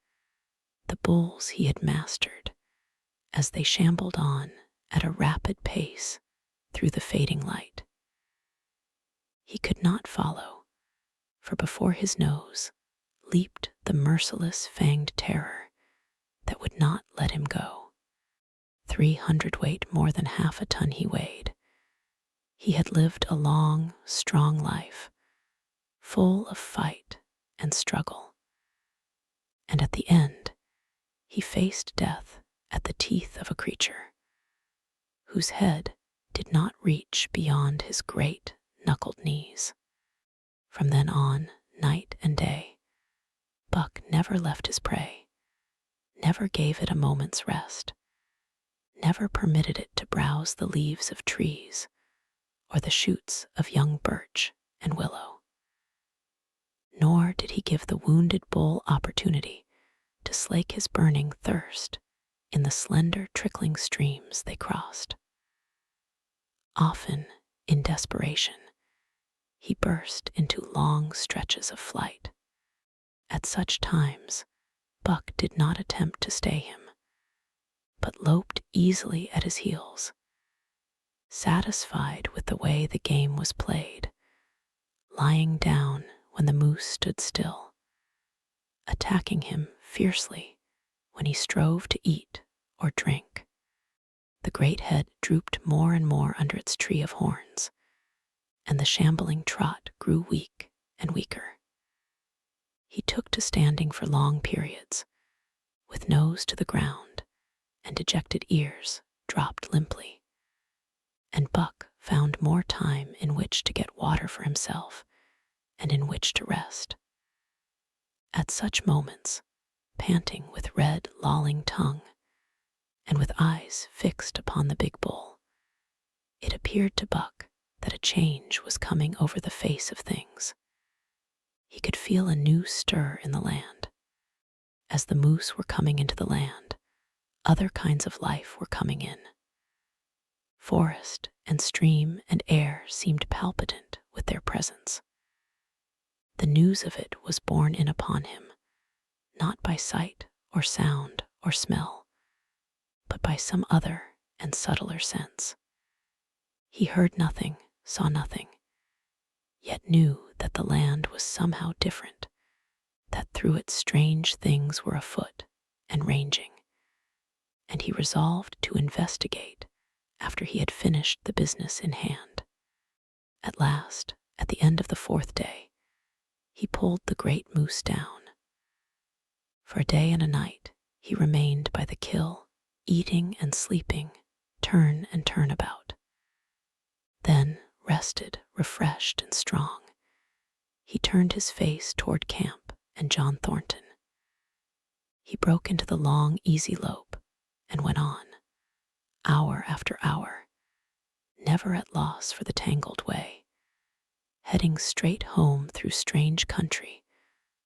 the bulls he had mastered, as they shambled on at a rapid pace through the fading light. He could not follow, for before his nose leaped the merciless fanged terror that would not let him go. 300 weight, more than half a ton he weighed. He had lived a long, strong life, full of fight and struggle. And at the end, he faced death at the teeth of a creature whose head did not reach beyond his great knuckled knees. From then on, night and day, Buck never left his prey, never gave it a moment's rest, never permitted it to browse the leaves of trees or the shoots of young birch and willow. Nor did he give the wounded bull opportunity to slake his burning thirst in the slender trickling streams they crossed. Often, in desperation, he burst into long stretches of flight. At such times, Buck did not attempt to stay him, but loped easily at his heels, satisfied with the way the game was played, lying down when the moose stood still, attacking him fiercely when he strove to eat or drink. The great head drooped more and more under its tree of horns, and the shambling trot grew weak and weaker. He took to standing for long periods, with nose to the ground and dejected ears dropped limply, and Buck found more time in which to get water for himself and in which to rest. At such moments, panting with red, lolling tongue, and with eyes fixed upon the big bull, it appeared to Buck that a change was coming over the face of things. He could feel a new stir in the land. As the moose were coming into the land, other kinds of life were coming in. Forest and stream and air seemed palpitant with their presence. The news of it was borne in upon him, not by sight or sound or smell, but by some other and subtler sense. He heard nothing, saw nothing, yet knew that the land was somehow different, that through it strange things were afoot and ranging, and he resolved to investigate after he had finished the business in hand. At last, at the end of the 4th day, he pulled the great moose down. For a day and a night he remained by the kill, eating and sleeping, turn and turn about. Then, rested, refreshed, and strong, he turned his face toward camp and John Thornton. He broke into the long, easy lope and went on, hour after hour, never at loss for the tangled way, heading straight home through strange country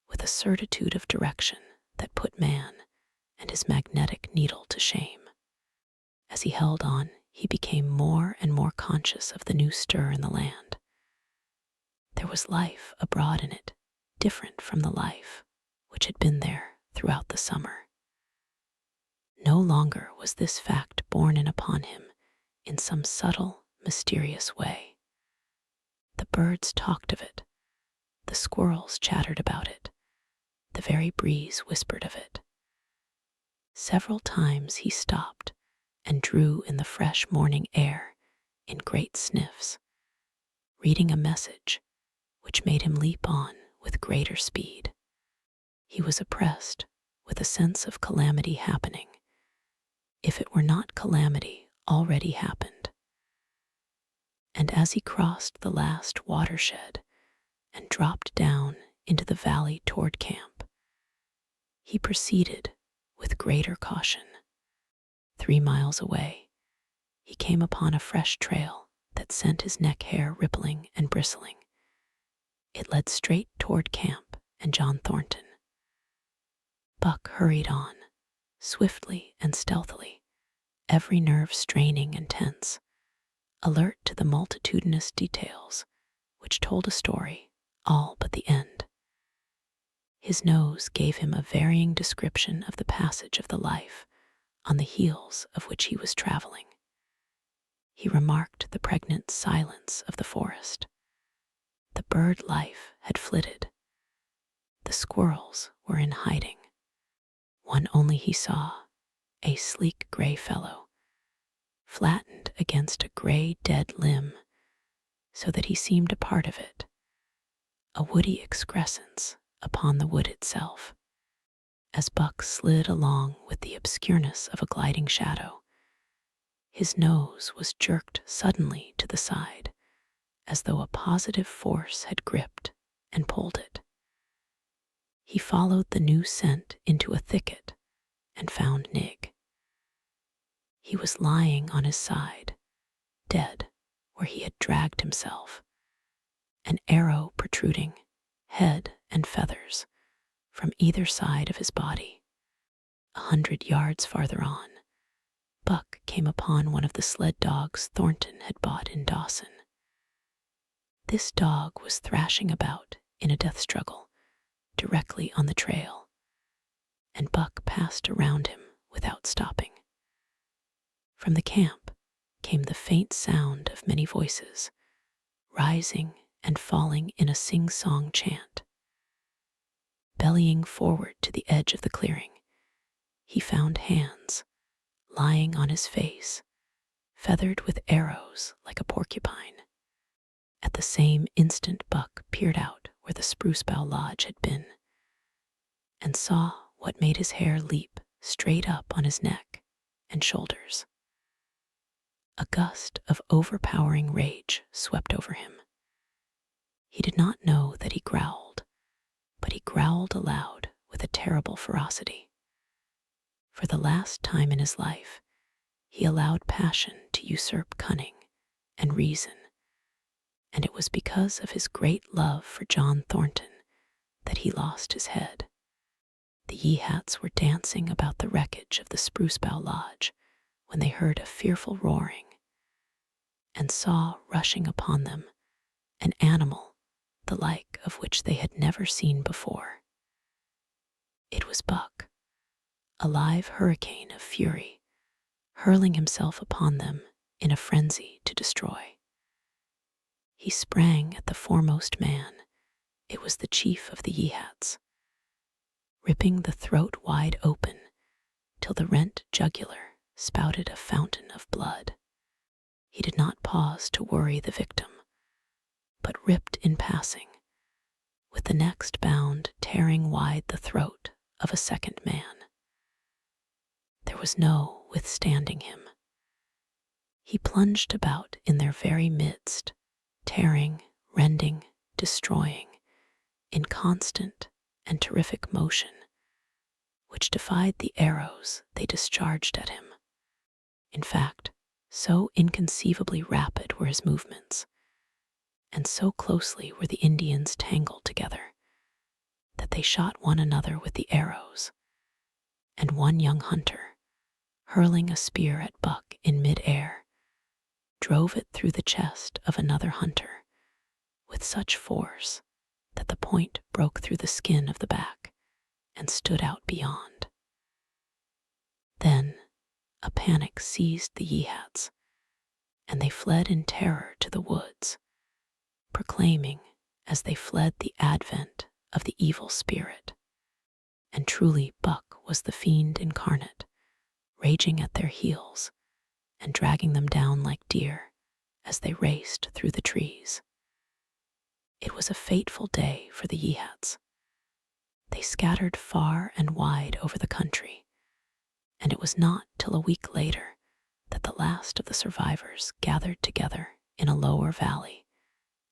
with a certitude of direction that put man and his magnetic needle to shame. As he held on, he became more and more conscious of the new stir in the land. There was life abroad in it, different from the life which had been there throughout the summer. No longer was this fact borne in upon him in some subtle, mysterious way. The birds talked of it, the squirrels chattered about it, the very breeze whispered of it. Several times he stopped and drew in the fresh morning air in great sniffs, reading a message which made him leap on with greater speed. He was oppressed with a sense of calamity happening, if it were not calamity already happened. And as he crossed the last watershed and dropped down into the valley toward camp, he proceeded with greater caution. 3 miles away, he came upon a fresh trail that sent his neck hair rippling and bristling. It led straight toward camp and John Thornton. Buck hurried on, swiftly and stealthily, every nerve straining and tense, alert to the multitudinous details which told a story, all but the end. His nose gave him a varying description of the passage of the life on the heels of which he was traveling. He remarked the pregnant silence of the forest. The bird life had flitted. The squirrels were in hiding. One only he saw, a sleek gray fellow, flattened against a gray dead limb, so that he seemed a part of it, a woody excrescence upon the wood itself. As Buck slid along with the obscureness of a gliding shadow, his nose was jerked suddenly to the side, as though a positive force had gripped and pulled it. He followed the new scent into a thicket and found Nig. He was lying on his side, dead where he had dragged himself, an arrow protruding, head and feathers, from either side of his body. 100 yards farther on, came upon one of the sled dogs Thornton had bought in Dawson. This dog was thrashing about in a death struggle directly on the trail, and Buck passed around him without stopping. From the camp came the faint sound of many voices, rising and falling in a sing-song chant. Bellying forward to the edge of the clearing, he found hands lying on his face, feathered with arrows like a porcupine. At the same instant, Buck peered out where the Spruce Bough Lodge had been and saw what made his hair leap straight up on his neck and shoulders. A gust of overpowering rage swept over him. He did not know that he growled, but he growled aloud with a terrible ferocity. For the last time in his life, he allowed passion to usurp cunning and reason, and it was because of his great love for John Thornton that he lost his head. The Yeehats were dancing about the wreckage of the Spruce Bough Lodge when they heard a fearful roaring and saw rushing upon them an animal the like of which they had never seen before. It was Buck, a live hurricane of fury, hurling himself upon them in a frenzy to destroy. He sprang at the foremost man. It was the chief of the Yeehats, ripping the throat wide open till the rent jugular spouted a fountain of blood. He did not pause to worry the victim, but ripped in passing, with the next bound tearing wide the throat of a second man. There was no withstanding him. He plunged about in their very midst, tearing, rending, destroying, in constant and terrific motion, which defied the arrows they discharged at him. In fact, so inconceivably rapid were his movements, and so closely were the Indians tangled together, that they shot one another with the arrows, and one young hunter, hurling a spear at Buck in mid-air, drove it through the chest of another hunter with such force that the point broke through the skin of the back and stood out beyond. Then a panic seized the Yeehats, and they fled in terror to the woods, proclaiming as they fled the advent of the evil spirit. And truly Buck was the fiend incarnate, raging at their heels and dragging them down like deer as they raced through the trees. It was a fateful day for the Yeehats. They scattered far and wide over the country, and it was not till a week later that the last of the survivors gathered together in a lower valley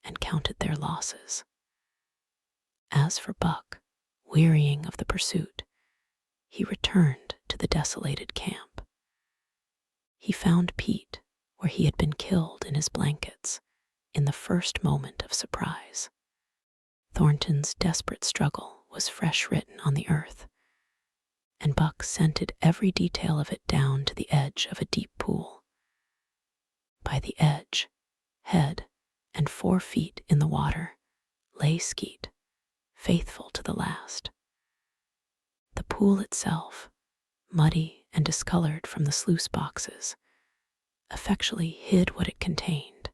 and counted their losses. As for Buck, wearying of the pursuit, he returned to the desolated camp. He found Pete where he had been killed in his blankets in the first moment of surprise. Thornton's desperate struggle was fresh written on the earth, and Buck scented every detail of it down to the edge of a deep pool. By the edge, head and 4 feet in the water, lay Skeet, faithful to the last. The pool itself, muddy and discolored from the sluice boxes, effectually hid what it contained,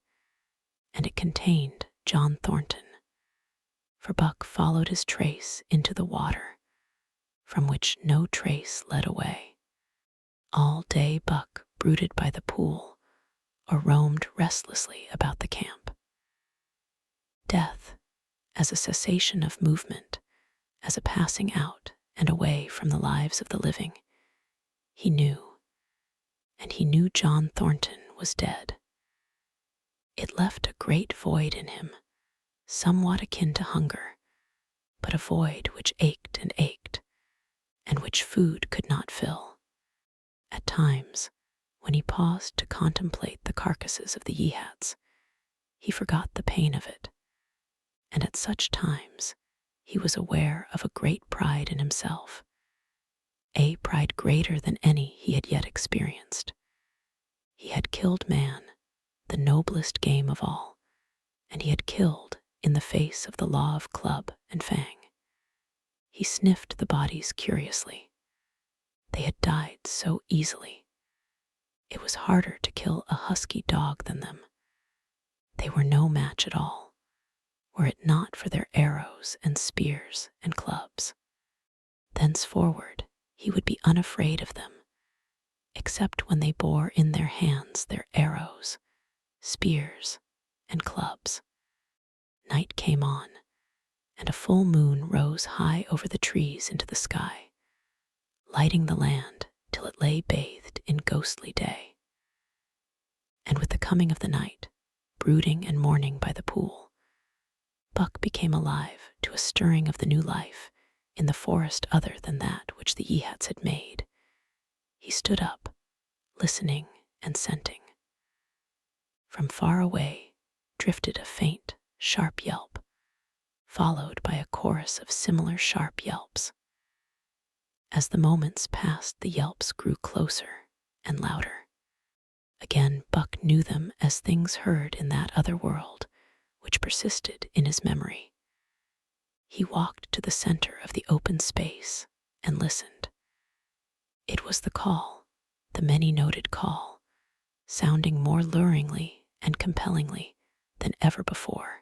and it contained John Thornton, for Buck followed his trace into the water, from which no trace led away. All day Buck brooded by the pool or roamed restlessly about the camp. Death, as a cessation of movement, as a passing out and away from the lives of the living, he knew, and he knew John Thornton was dead. It left a great void in him, somewhat akin to hunger, but a void which ached, and which food could not fill. At times, when he paused to contemplate the carcasses of the Yeehats, he forgot the pain of it, and at such times he was aware of a great pride in himself, a pride greater than any he had yet experienced. killed man, the noblest game of all, and he had killed in the face of the law of club and fang. He sniffed the bodies curiously. They had died so easily. It was harder to kill a husky dog than them. They were no match at all, were it not for their arrows and spears and clubs. Thenceforward he would be unafraid of them, except when they bore in their hands their arrows, spears, and clubs. Night came on, and a full moon rose high over the trees into the sky, lighting the land till it lay bathed in ghostly day. And with the coming of the night, brooding and mourning by the pool, Buck became alive to a stirring of the new life in the forest other than that which the Yeehats had made. He stood up, listening and scenting. From far away drifted a faint, sharp yelp, followed by a chorus of similar sharp yelps. As the moments passed, the yelps grew closer and louder. Again Buck knew them as things heard in that other world, which persisted in his memory. He walked to the center of the open space and listened. It was the call, the many-noted call, sounding more luringly and compellingly than ever before.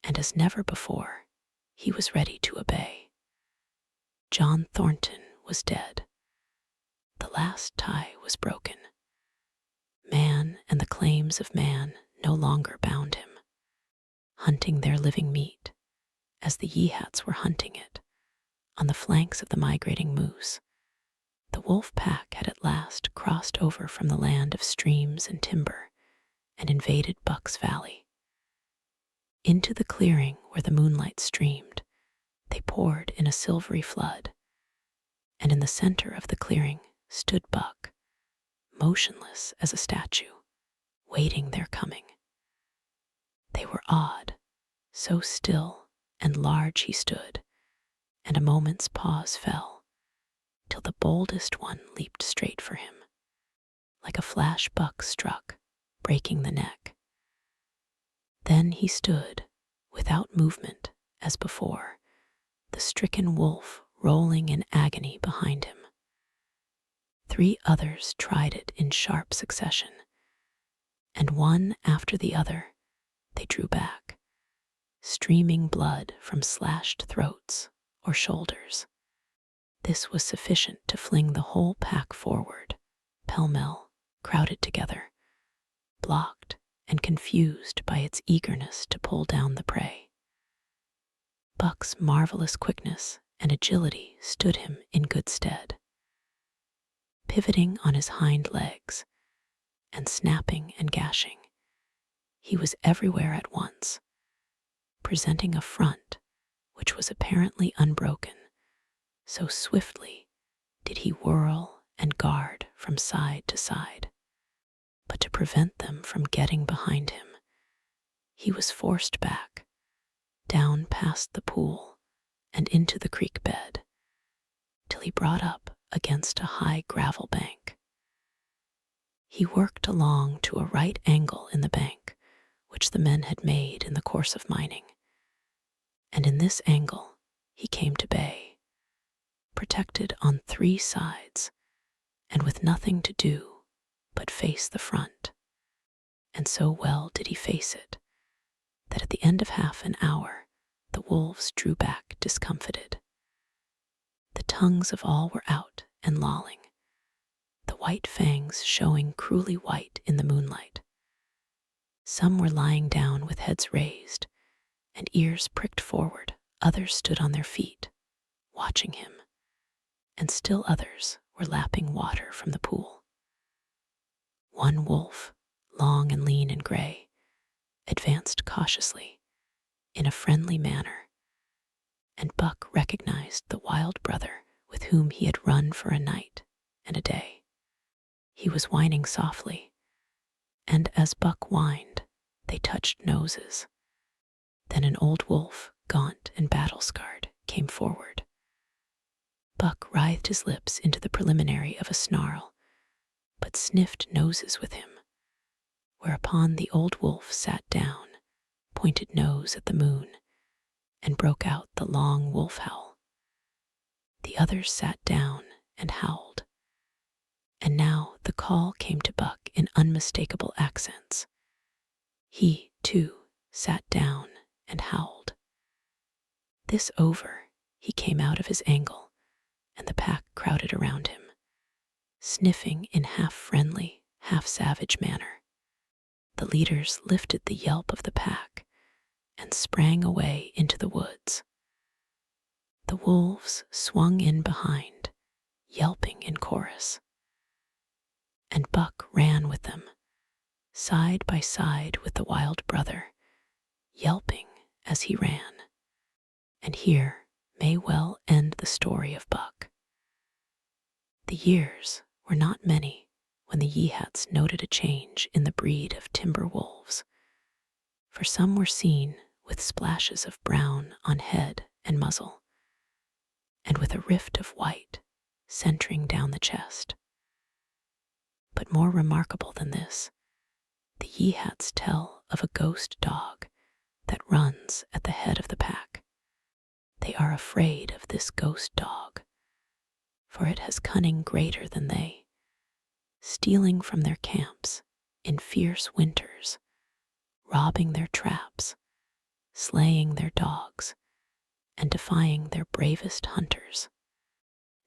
And as never before, he was ready to obey. John Thornton was dead. The last tie was broken. Man and the claims of man no longer bound him. Hunting their living meat, as the Yeehats were hunting it, on the flanks of the migrating moose, the wolf pack had at last crossed over from the land of streams and timber and invaded Buck's Valley. Into the clearing where the moonlight streamed, they poured in a silvery flood, and in the center of the clearing stood Buck, motionless as a statue, waiting their coming. They were odd, so still and large he stood, and a moment's pause fell, till the boldest one leaped straight for him. Like a flash Buck struck, breaking the neck. Then he stood, without movement, as before, the stricken wolf rolling in agony behind him. 3 others tried it in sharp succession, and one after the other they drew back, streaming blood from slashed throats or shoulders. This was sufficient to fling the whole pack forward, pell-mell, crowded together, blocked and confused by its eagerness to pull down the prey. Buck's marvelous quickness and agility stood him in good stead. Pivoting on his hind legs and snapping and gashing, he was everywhere at once, presenting a front which was apparently unbroken, so swiftly did he whirl and guard from side to side. But to prevent them from getting behind him, he was forced back, down past the pool and into the creek bed, till he brought up against a high gravel bank. He worked along to a right angle in the bank, which the men had made in the course of mining, and in this angle he came to bay, protected on 3 sides, and with nothing to do but face the front. And so well did he face it, that at the end of half an hour the wolves drew back discomfited. The tongues of all were out and lolling, the white fangs showing cruelly white in the moonlight. Some were lying down with heads raised and ears pricked forward. Others stood on their feet, watching him, and still others were lapping water from the pool. One wolf, long and lean and gray, advanced cautiously, in a friendly manner, and Buck recognized the wild brother with whom he had run for a night and a day. He was whining softly, and as Buck whined, they touched noses. Then an old wolf, gaunt and battle-scarred, came forward. Buck writhed his lips into the preliminary of a snarl, but sniffed noses with him, whereupon the old wolf sat down, pointed nose at the moon, and broke out the long wolf howl. The others sat down and howled, and now the call came to Buck in unmistakable accents. He, too, sat down and howled. This over, he came out of his angle, and the pack crowded around him, sniffing in half-friendly, half-savage manner. The leaders lifted the yelp of the pack and sprang away into the woods. The wolves swung in behind, yelping in chorus, and Buck ran with them, side by side with the wild brother, yelping as he ran. And here may well end the story of Buck. The years were not many when the Yeehats noted a change in the breed of timber wolves, for some were seen with splashes of brown on head and muzzle, and with a rift of white centering down the chest. But more remarkable than this, the Yeehats tell of a ghost dog that runs at the head of the pack. They are afraid of this ghost dog, for it has cunning greater than they, stealing from their camps in fierce winters, robbing their traps, slaying their dogs, and defying their bravest hunters.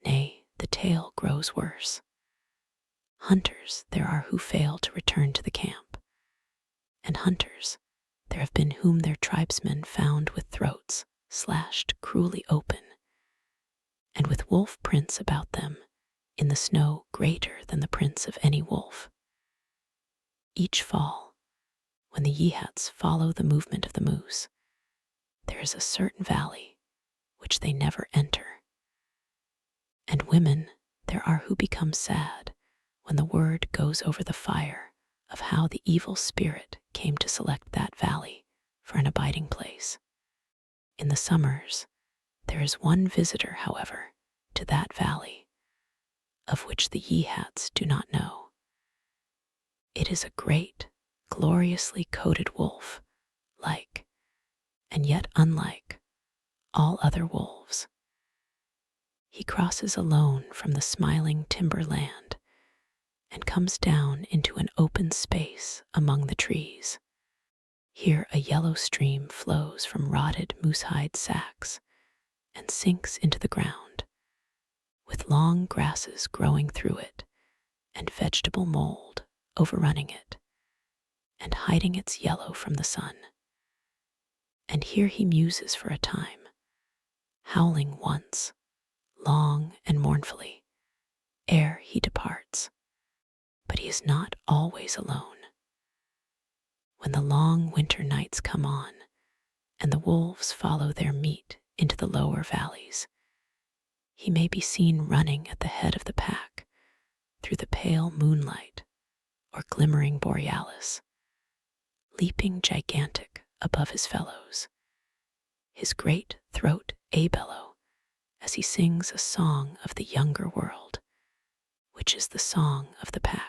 Nay, the tale grows worse. Hunters there are who fail to return to the camp, and hunters there have been whom their tribesmen found with throats slashed cruelly open, and with wolf prints about them in the snow greater than the prints of any wolf. Each fall, when the Yeehats follow the movement of the moose, there is a certain valley which they never enter. And women there are who become sad when the word goes over the fire of how the evil spirit came to select that valley for an abiding place. In the summers, there is one visitor, however, to that valley, of which the Yeehats do not know. It is a great, gloriously coated wolf, like, and yet unlike, all other wolves. He crosses alone from the smiling timber land and comes down into an open space among the trees. Here a yellow stream flows from rotted moosehide sacks and sinks into the ground, with long grasses growing through it and vegetable mold overrunning it and hiding its yellow from the sun. And here he muses for a time, howling once, long and mournfully, ere he departs. But he is not always alone. When the long winter nights come on, and the wolves follow their meat into the lower valleys, he may be seen running at the head of the pack through the pale moonlight or glimmering borealis, leaping gigantic above his fellows, his great throat a-bellow as he sings a song of the younger world, which is the song of the pack.